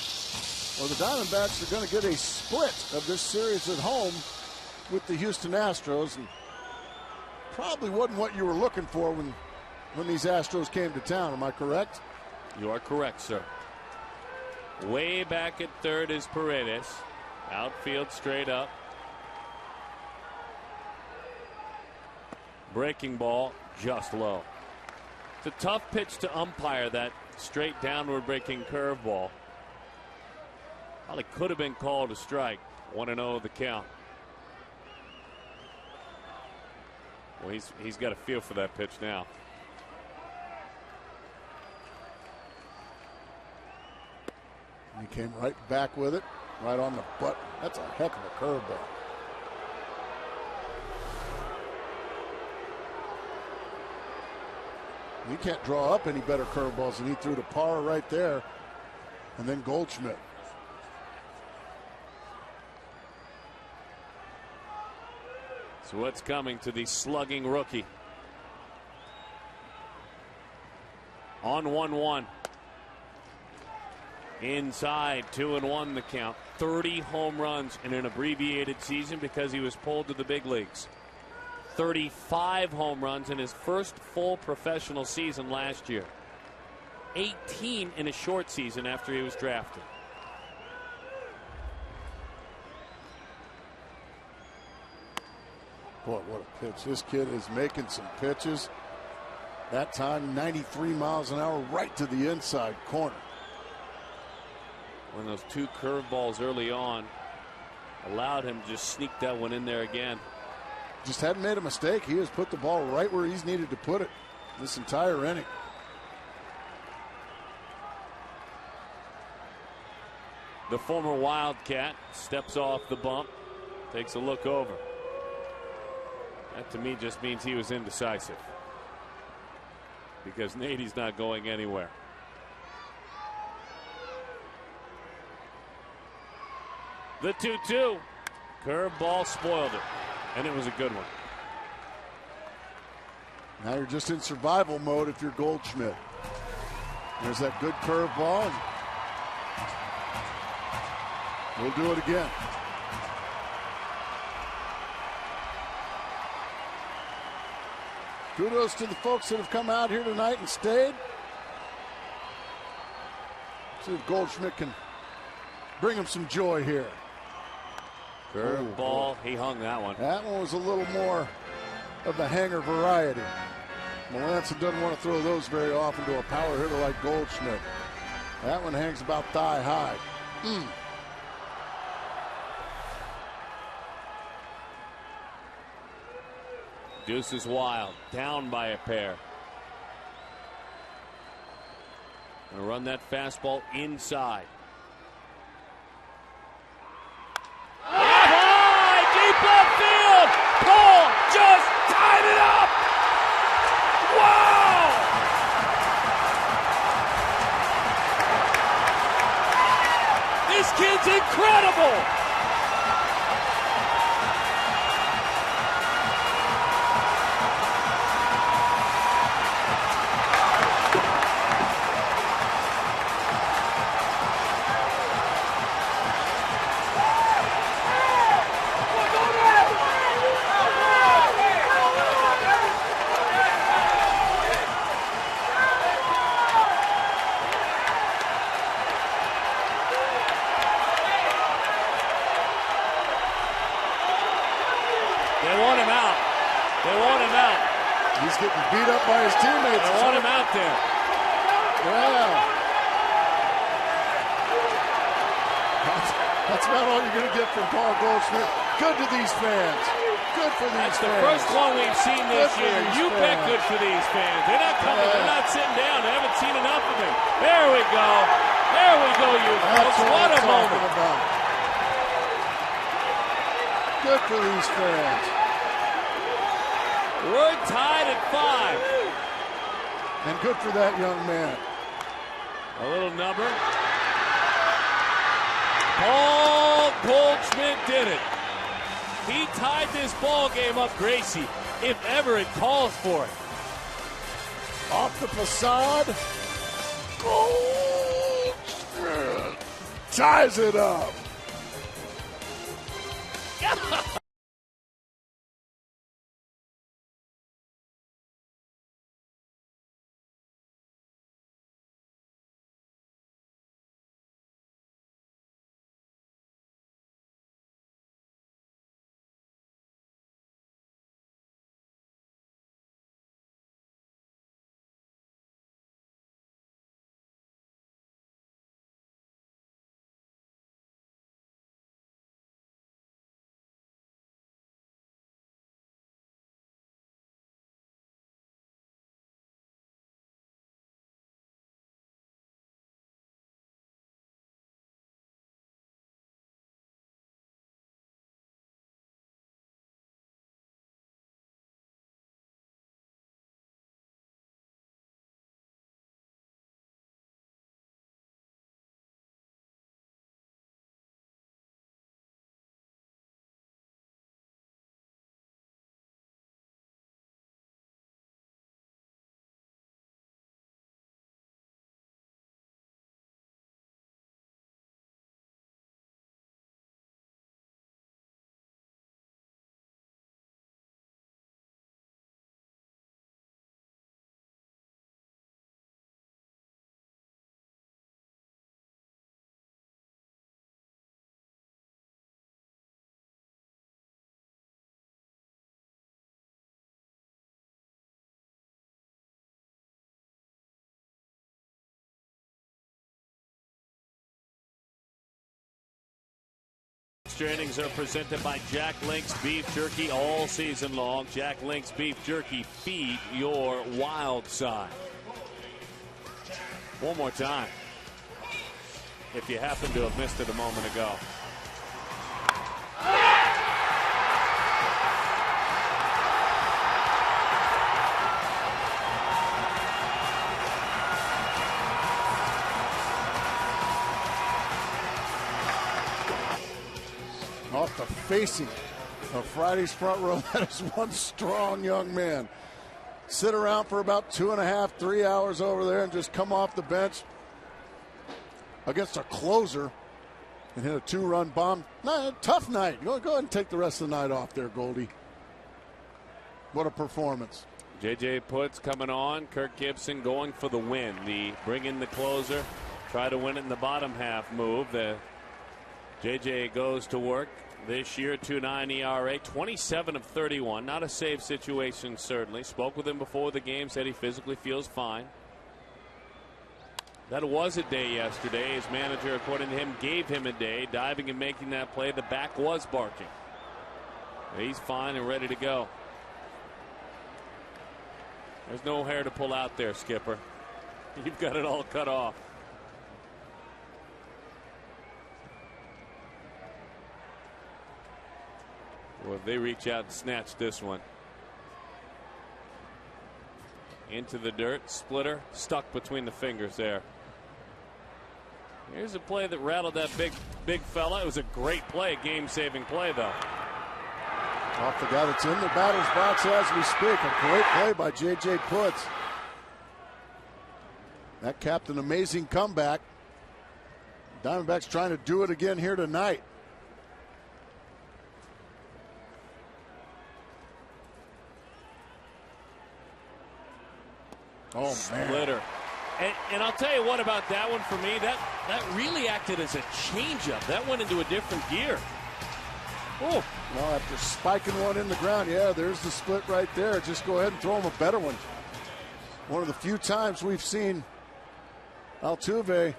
or the Diamondbacks are going to get a split of this series at home with the Houston Astros. And probably wasn't what you were looking for when these Astros came to town. Am I correct? You are correct, sir. Way back at third is Paredes. Outfield straight up. Breaking ball just low. It's a tough pitch to umpire, that straight downward breaking curveball. Probably could have been called a strike. 1-0 the count. Well, he's got a feel for that pitch now. He came right back with it, right on the butt. That's a heck of a curveball. You can't draw up any better curveballs than he threw to Parra right there, and then Goldschmidt. So what's coming to the slugging rookie? On 1-1. Inside, 2-1 the count. 30 home runs in an abbreviated season because he was pulled to the big leagues. 35 home runs in his first full professional season last year. 18 in a short season after he was drafted. Boy, what a pitch. This kid is making some pitches. That time, 93 miles an hour right to the inside corner. One of those two curveballs early on allowed him to just sneak that one in there again. Just hadn't made a mistake. He has put the ball right where he's needed to put it this entire inning. The former Wildcat steps off the bump, takes a look over. That to me just means he was indecisive, because Nady's not going anywhere. The 2-2. Curveball spoiled it, and it was a good one. Now you're just in survival mode if you're Goldshmidt. There's that good curveball. We'll do it again. Kudos to the folks that have come out here tonight and stayed. See if Goldshmidt can bring him some joy here. Curveball, he hung that one. That one was a little more of the hanger variety. Melanson doesn't want to throw those very often to a power hitter like Goldshmidt. That one hangs about thigh high. Deuce is wild, down by a pair. Gonna run that fastball inside. High, deep left field. Paul just tied it up. Wow! This kid's incredible. He's getting beat up by his teammates. They want him out there. Yeah. That's about all you're going to get from Paul Goldshmidt. Good to these fans. Good for these That's fans. the first one we've seen this year. You bet good for these fans. They're not coming. They're not sitting down. They haven't seen enough of him. There we go. There we go, you folks. What a moment. Good for these fans. We're tied at 5. And good for that young man. A little number. Paul Goldshmidt did it. He tied this ball game up, Gracie, if ever it calls for it. Off the facade. Goldshmidt ties it up. Extra innings are presented by Jack Link's Beef Jerky all season long. Jack Link's Beef Jerky, feed your wild side. One more time, if you happen to have missed it a moment ago. Off the facing of Friday's front row, that is one strong young man. Sit around for about 2.5, 3 hours over there and just come off the bench against a closer and hit a 2-run bomb. Tough night. Go ahead and take the rest of the night off there, Goldie. What a performance. J.J. Putz coming on. Kirk Gibson going for the win. The bring in the closer, try to win it in the bottom half move. The J.J. goes to work this year, 2.9 ERA, 27 of 31. Not a save situation, certainly. Spoke with him before the game, said he physically feels fine. That was a day yesterday. His manager, according to him, gave him a day. Diving and making that play, the back was barking. He's fine and ready to go. There's no hair to pull out there, Skipper. You've got it all cut off. Well, they reach out and snatch this one. Into the dirt, splitter, stuck between the fingers there. Here's a play that rattled that big fella. It was a great play, game-saving play, though. Off the guy that's in the batter's box as we speak. A great play by J.J. Putz. That capped an amazing comeback. Diamondbacks trying to do it again here tonight. Oh, man. Splitter. And I'll tell you what about that one for me. That really acted as a changeup. That went into a different gear. Oh, well, after spiking one in the ground, yeah, there's the split right there. Just go ahead and throw him a better one. One of the few times we've seen Altuve,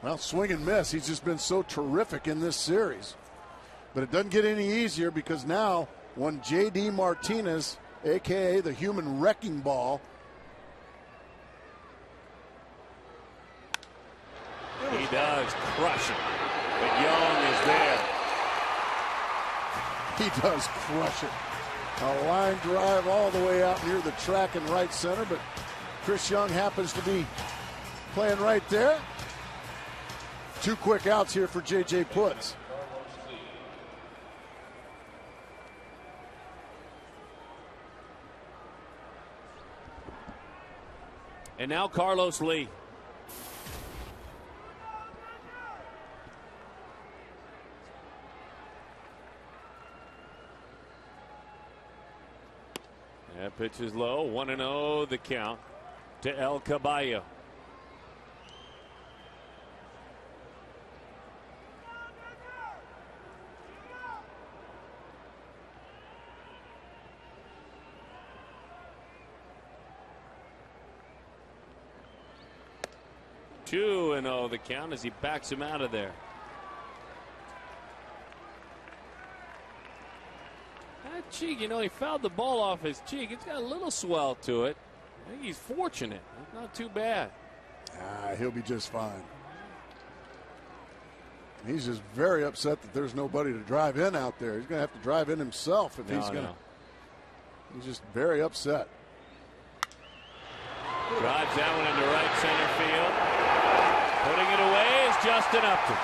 well, swing and miss. He's just been so terrific in this series. But it doesn't get any easier because now one J.D. Martinez, a.k.a. the human wrecking ball. He does crush it. But Young is there. He does crush it. A line drive all the way out near the track in right center, but Chris Young happens to be playing right there. 2 quick outs here for J.J. Putz. And now Carlos Lee. That pitch is low. 1-0 the count to El Caballo. Two and the count as he backs him out of there. That cheek, he fouled the ball off his cheek. It's got a little swell to it. I think he's fortunate. It's not too bad. He'll be just fine. He's just very upset that there's nobody to drive in out there. He's going to have to drive in himself if he's going to. He's just very upset. Drives that one into right center field. Putting it away is Justin Upton.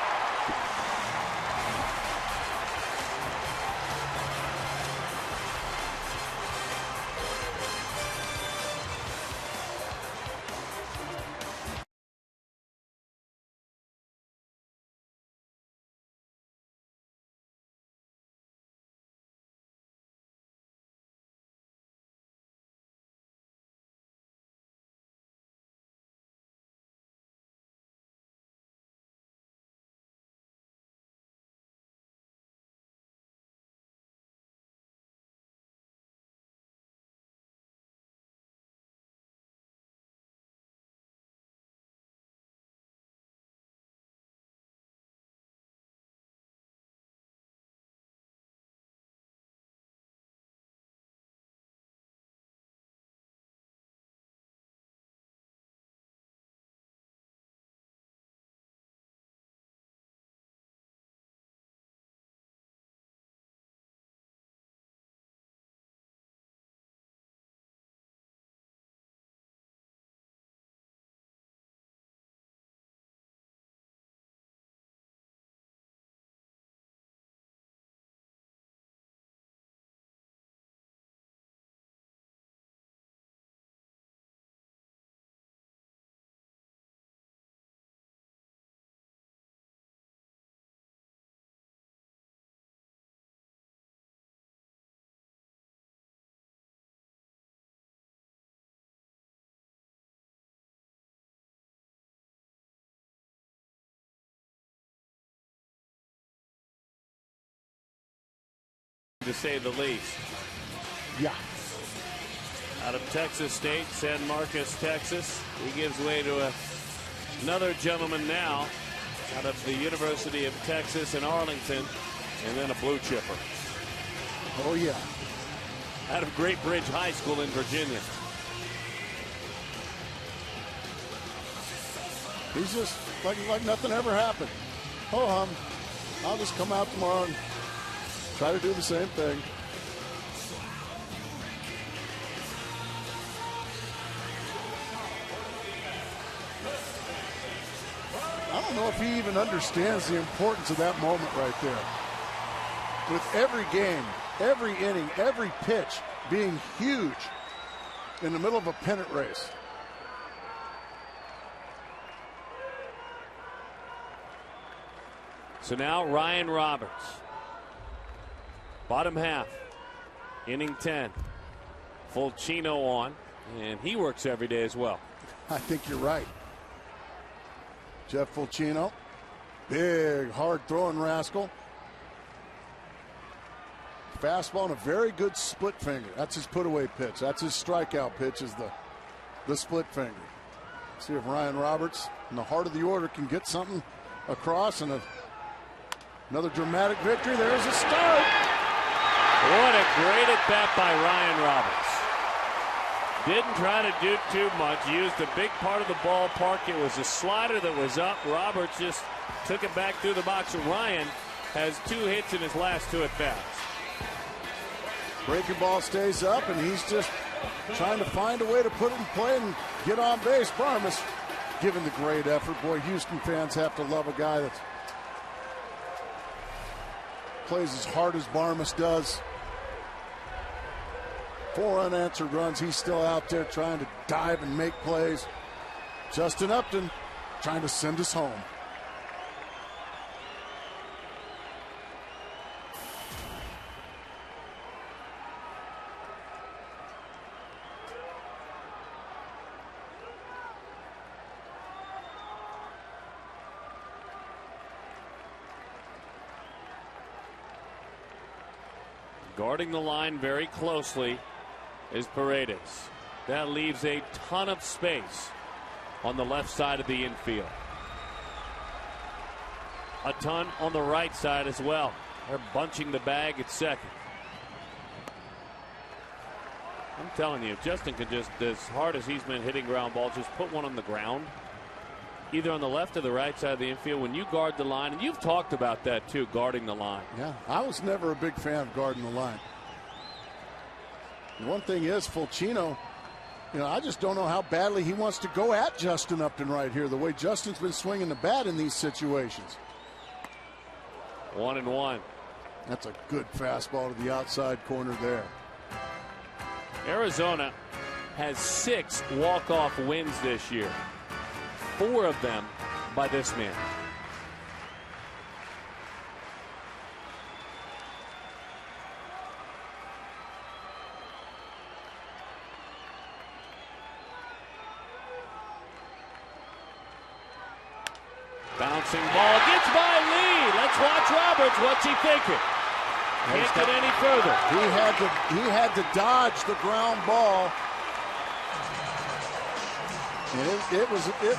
to say the least. Yeah. Out of Texas State, San Marcos, Texas. He gives way to another gentleman now out of the University of Texas in Arlington, and then a blue chipper. Oh, yeah. Out of Great Bridge High School in Virginia. He's just like nothing ever happened. Oh, I'll just come out tomorrow and try to do the same thing. I don't know if he even understands the importance of that moment right there. With every game, every inning, every pitch being huge in the middle of a pennant race. So now Ryan Roberts. Bottom half. Inning 10. Fulcino on. And he works every day as well. I think you're right. Jeff Fulcino. Big, hard throwing rascal. Fastball and a very good split finger. That's his put away pitch. That's his strikeout pitch, is the split finger. See if Ryan Roberts in the heart of the order can get something across, and another dramatic victory. There's a start. What a great at bat by Ryan Roberts. Didn't try to do too much. Used a big part of the ballpark. It was a slider that was up. Roberts just took it back through the box. Ryan has 2 hits in his last 2 at bats. Breaking ball stays up, and he's just trying to find a way to put it in play and get on base. Barmas giving the great effort. Boy, Houston fans have to love a guy that plays as hard as Barmas does. 4 unanswered runs. He's still out there trying to dive and make plays. Justin Upton trying to send us home. Guarding the line very closely is Paredes. That leaves a ton of space on the left side of the infield. A ton on the right side as well. They're bunching the bag at second. I'm telling you, if Justin could just, as hard as he's been hitting ground balls, just put one on the ground, either on the left or the right side of the infield. When you guard the line, and you've talked about that too, guarding the line. Yeah, I was never a big fan of guarding the line. One thing is, Fulcino, I just don't know how badly he wants to go at Justin Upton right here, the way Justin's been swinging the bat in these situations. 1-1. That's a good fastball to the outside corner there. Arizona has 6 walk-off wins this year. 4 of them by this man. Bouncing ball gets by Lee. Let's watch Roberts. What's he thinking? Can't get any further. He had to dodge the ground ball. And it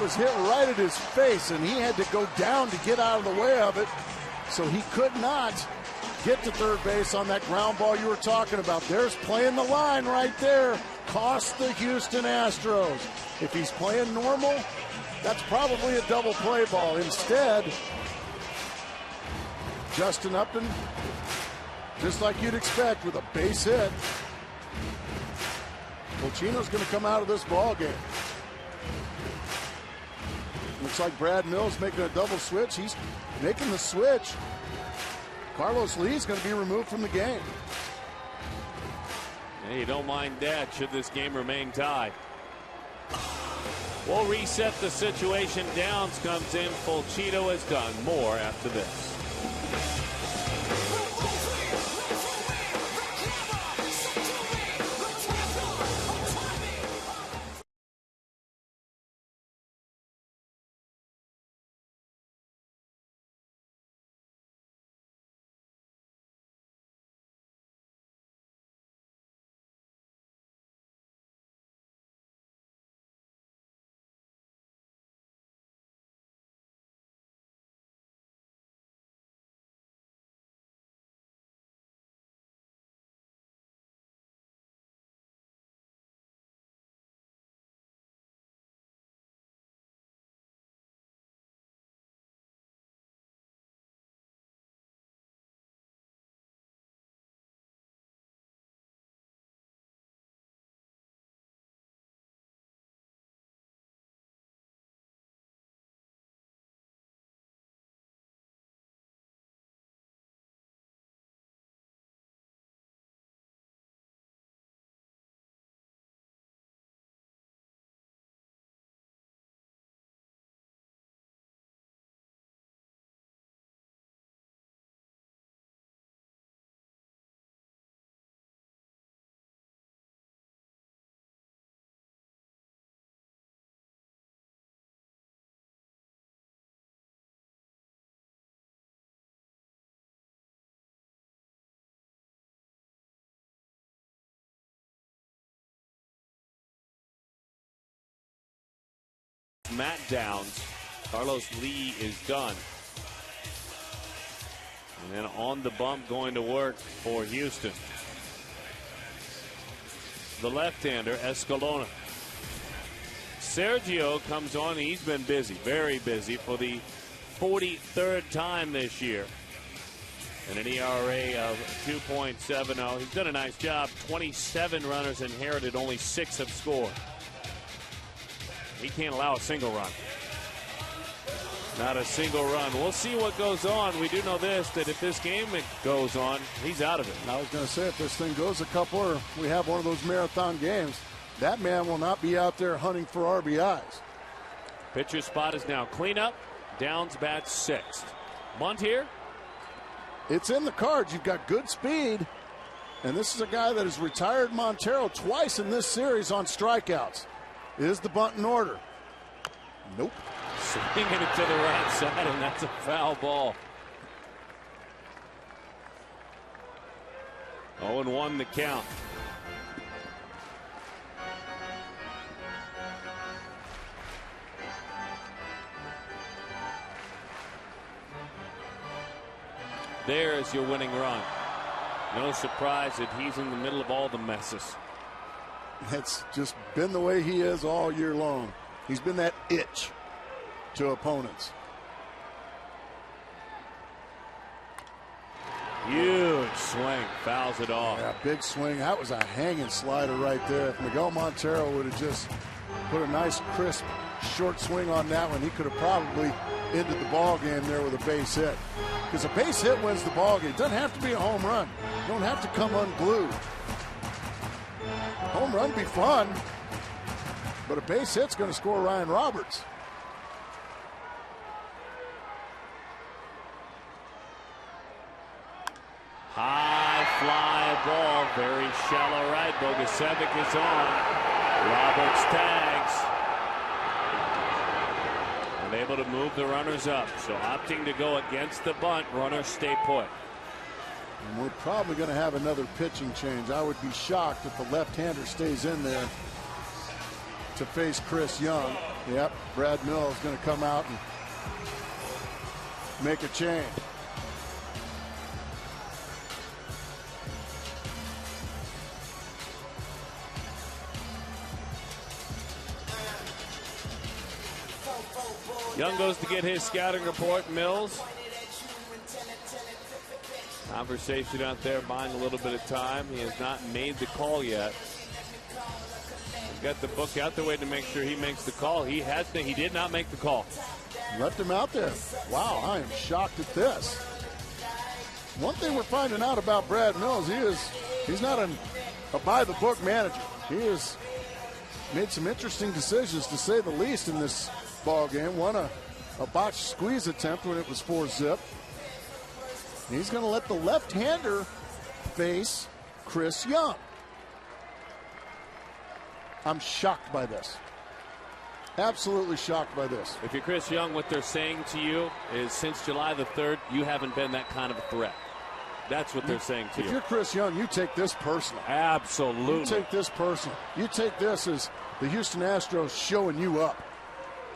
was hit right at his face, and he had to go down to get out of the way of it. So he could not get to third base on that ground ball you were talking about. There's playing the line right there. Cost the Houston Astros. If he's playing normal, that's probably a double play ball. Instead, Justin Upton, just like you'd expect, with a base hit. Fulcino's going to come out of this ball game. Looks like Brad Mills making a double switch. He's making the switch. Carlos Lee's going to be removed from the game. Hey, you don't mind that should this game remain tied. We'll reset the situation. Downs comes in. Fulcino has done more after this. Matt Downs. Carlos Lee is done. And then on the bump going to work for Houston. The left-hander, Escalona. Sergio comes on. He's been busy, very busy, for the 43rd time this year. And an ERA of 2.70. He's done a nice job. 27 runners inherited, only 6 have scored. He can't allow a single run. Not a single run. We'll see what goes on. We do know this, that if this game goes on, he's out of it. I was going to say, if this thing goes a couple, or we have one of those marathon games, that man will not be out there hunting for RBIs. Pitcher spot is now cleanup. Downs bats 6th. Bunt here. It's in the cards. You've got good speed. And this is a guy that has retired Montero twice in this series on strikeouts. Is the bunt in order? Nope. Swinging it to the right side, and that's a foul ball. 0-1 the count. There's your winning run. No surprise that he's in the middle of all the messes. It's just been the way he is all year long. He's been that itch to opponents. Huge swing, fouls it off. Yeah, big swing. That was a hanging slider right there. If Miguel Montero would have just put a nice, crisp, short swing on that one, he could have probably ended the ball game there with a base hit. Because a base hit wins the ball game. It doesn't have to be a home run. You don't have to come unglued. Home run be fun, but a base hit's going to score Ryan Roberts. High fly ball, very shallow right. Bogusevic is on. Roberts tags. Unable to move the runners up, so opting to go against the bunt. Runners stay put. And we're probably going to have another pitching change. I would be shocked if the left-hander stays in there to face Chris Young. Yep, Brad Mills is going to come out and make a change. Young goes to get his scouting report. Mills. Conversation out there, buying a little bit of time. He has not made the call yet. He's got the book out the way to make sure he makes the call. He did not make the call. Left him out there. Wow, I am shocked at this. One thing we're finding out about Brad Mills, he's not a by-the-book manager. He has made some interesting decisions, to say the least, in this ball game. Won a botched squeeze attempt when it was 4-zip. He's going to let the left-hander face Chris Young. I'm shocked by this. Absolutely shocked by this. If you're Chris Young, what they're saying to you is, since July the 3rd, you haven't been that kind of a threat. That's what they're saying to you. If you're Chris Young, you take this personal. Absolutely. You take this personal. You take this as the Houston Astros showing you up.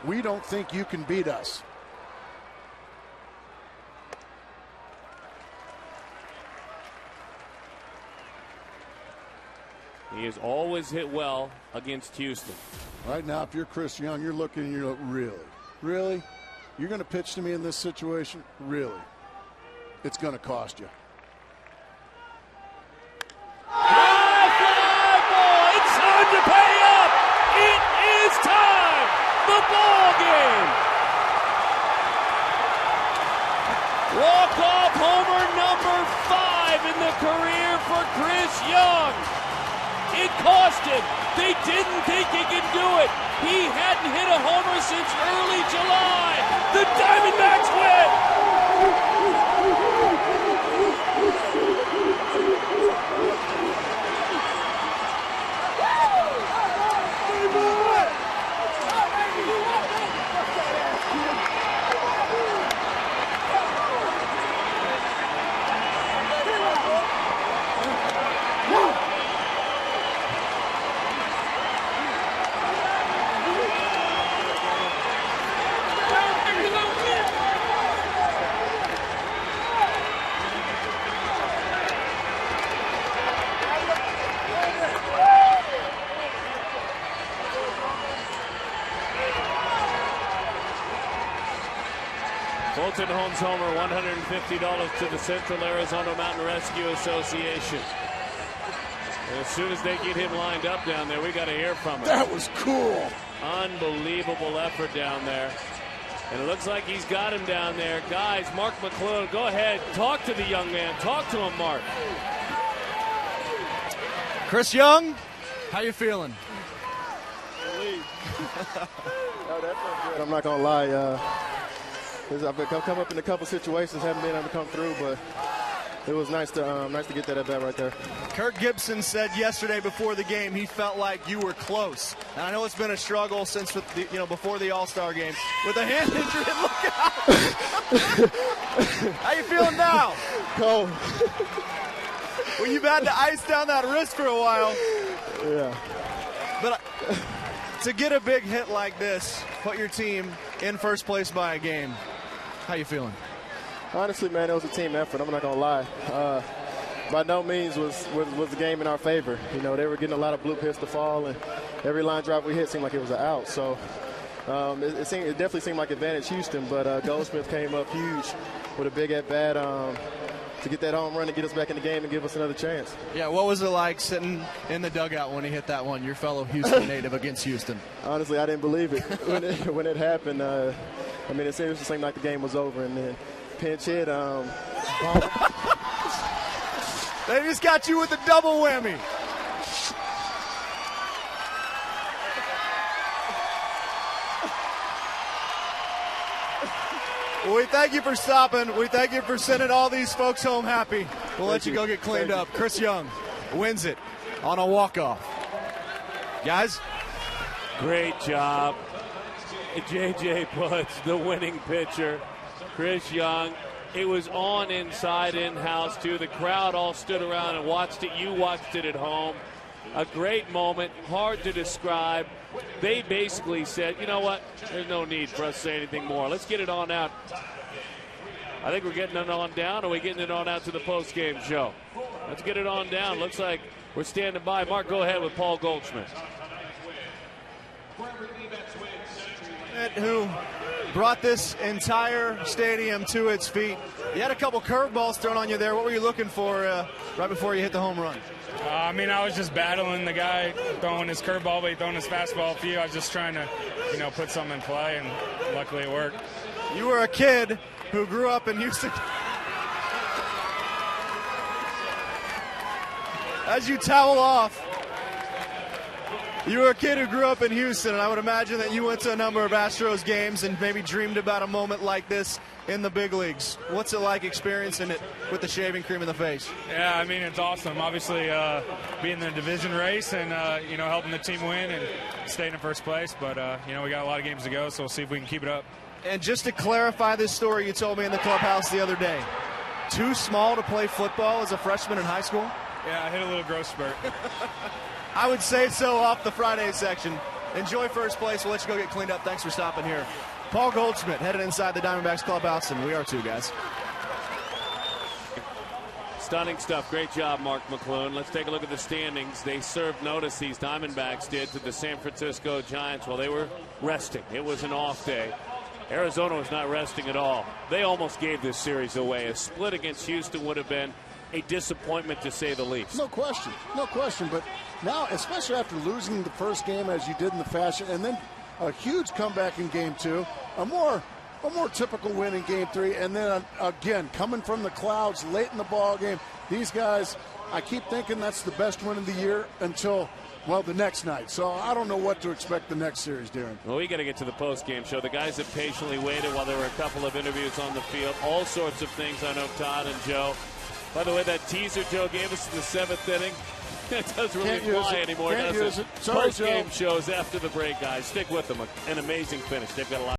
We don't think you can beat us. He has always hit well against Houston. Right now, if you're Chris Young, you're looking and you're like, really? Really? You're going to pitch to me in this situation? Really? It's going to cost you. High fly ball! It's time to pay up! It is time! The ball game! Walk-off homer number 5 in the career for Chris Young. It cost him. They didn't think he could do it. He hadn't hit a homer since early July. The Diamondbacks Fulton Holmes homer, $150 to the Central Arizona Mountain Rescue Association. And as soon as they get him lined up down there, we got to hear from him. That was cool. Unbelievable effort down there. And it looks like he's got him down there. Guys, Mark McClune, go ahead. Talk to the young man. Talk to him, Mark. Chris Young, how you feeling? I'm not going to lie. I've come up in a couple situations, haven't been able to come through, but it was nice to get that at bat right there. Kirk Gibson said yesterday before the game he felt like you were close. And I know it's been a struggle since before the All-Star game with a hand injury. Look out! How you feeling now? Cold. Well, you've had to ice down that wrist for a while. Yeah. But to get a big hit like this, put your team in first place by a game, how you feeling? Honestly, man, it was a team effort. I'm not going to lie. By no means was the game in our favor. You know, they were getting a lot of bloop hits to fall, and every line drive we hit seemed like it was an out. So it definitely seemed like advantage Houston, but Goldshmidt came up huge with a big at-bat to get that home run and get us back in the game and give us another chance. Yeah, what was it like sitting in the dugout when he hit that one, your fellow Houston native against Houston? Honestly, I didn't believe it when it happened. I mean, it seriously seemed like the game was over, and then pinch hit. They just got you with the double whammy. Well, we thank you for stopping. We thank you for sending all these folks home happy. We'll let you go get cleaned up. Chris Young wins it on a walk-off. Guys? Great job. J.J. Butts, the winning pitcher. Chris Young. It was on inside, in-house, too. The crowd all stood around and watched it. You watched it at home. A great moment, hard to describe. They basically said, you know what, there's no need for us to say anything more. Let's get it on out. I think we're getting it on down, or we're getting it on out to the post-game show. Let's get it on down. Looks like we're standing by. Mark, go ahead with Paul Goldschmidt. Who brought this entire stadium to its feet. You had a couple curveballs thrown on you there. What were you looking for right before you hit the home run? I mean, I was just battling the guy throwing his curveball, but he throwing his fastball a few. I was just trying to, put something in play, and luckily it worked. You were a kid who grew up in Houston. As you towel off, you were a kid who grew up in Houston, and I would imagine that you went to a number of Astros games and maybe dreamed about a moment like this in the big leagues. What's it like experiencing it with the shaving cream in the face? Yeah, I mean, it's awesome. Obviously, being in the division race and, helping the team win and staying in first place. But, we got a lot of games to go, so we'll see if we can keep it up. And just to clarify this story you told me in the clubhouse the other day, too small to play football as a freshman in high school? Yeah, I hit a little growth spurt. I would say so off the Friday section. Enjoy first place. We'll let you go get cleaned up. Thanks for stopping here. Paul Goldschmidt headed inside the Diamondbacks clubhouse, and we are too, guys. Stunning stuff. Great job, Mark McClune. Let's take a look at the standings. They served notice, these Diamondbacks did, to the San Francisco Giants while they were resting. It was an off day. Arizona was not resting at all. They almost gave this series away. A split against Houston would have been a disappointment, to say the least. No question. But now, especially after losing the first game as you did in the fashion, and then a huge comeback in game two, a more typical win in game three, and then again coming from the clouds late in the ball game. These guys, I keep thinking that's the best win of the year until, well, the next night. So I don't know what to expect the next series, Darren. Well, we got to get to the post-game show. The guys have patiently waited while there were a couple of interviews on the field. All sorts of things. I know Todd and Joe. By the way, that teaser Joe gave us in the seventh inning, it doesn't really fly anymore, does it? Sorry, Post-game shows after the break, guys. Stick with them. An amazing finish. They've got a lot.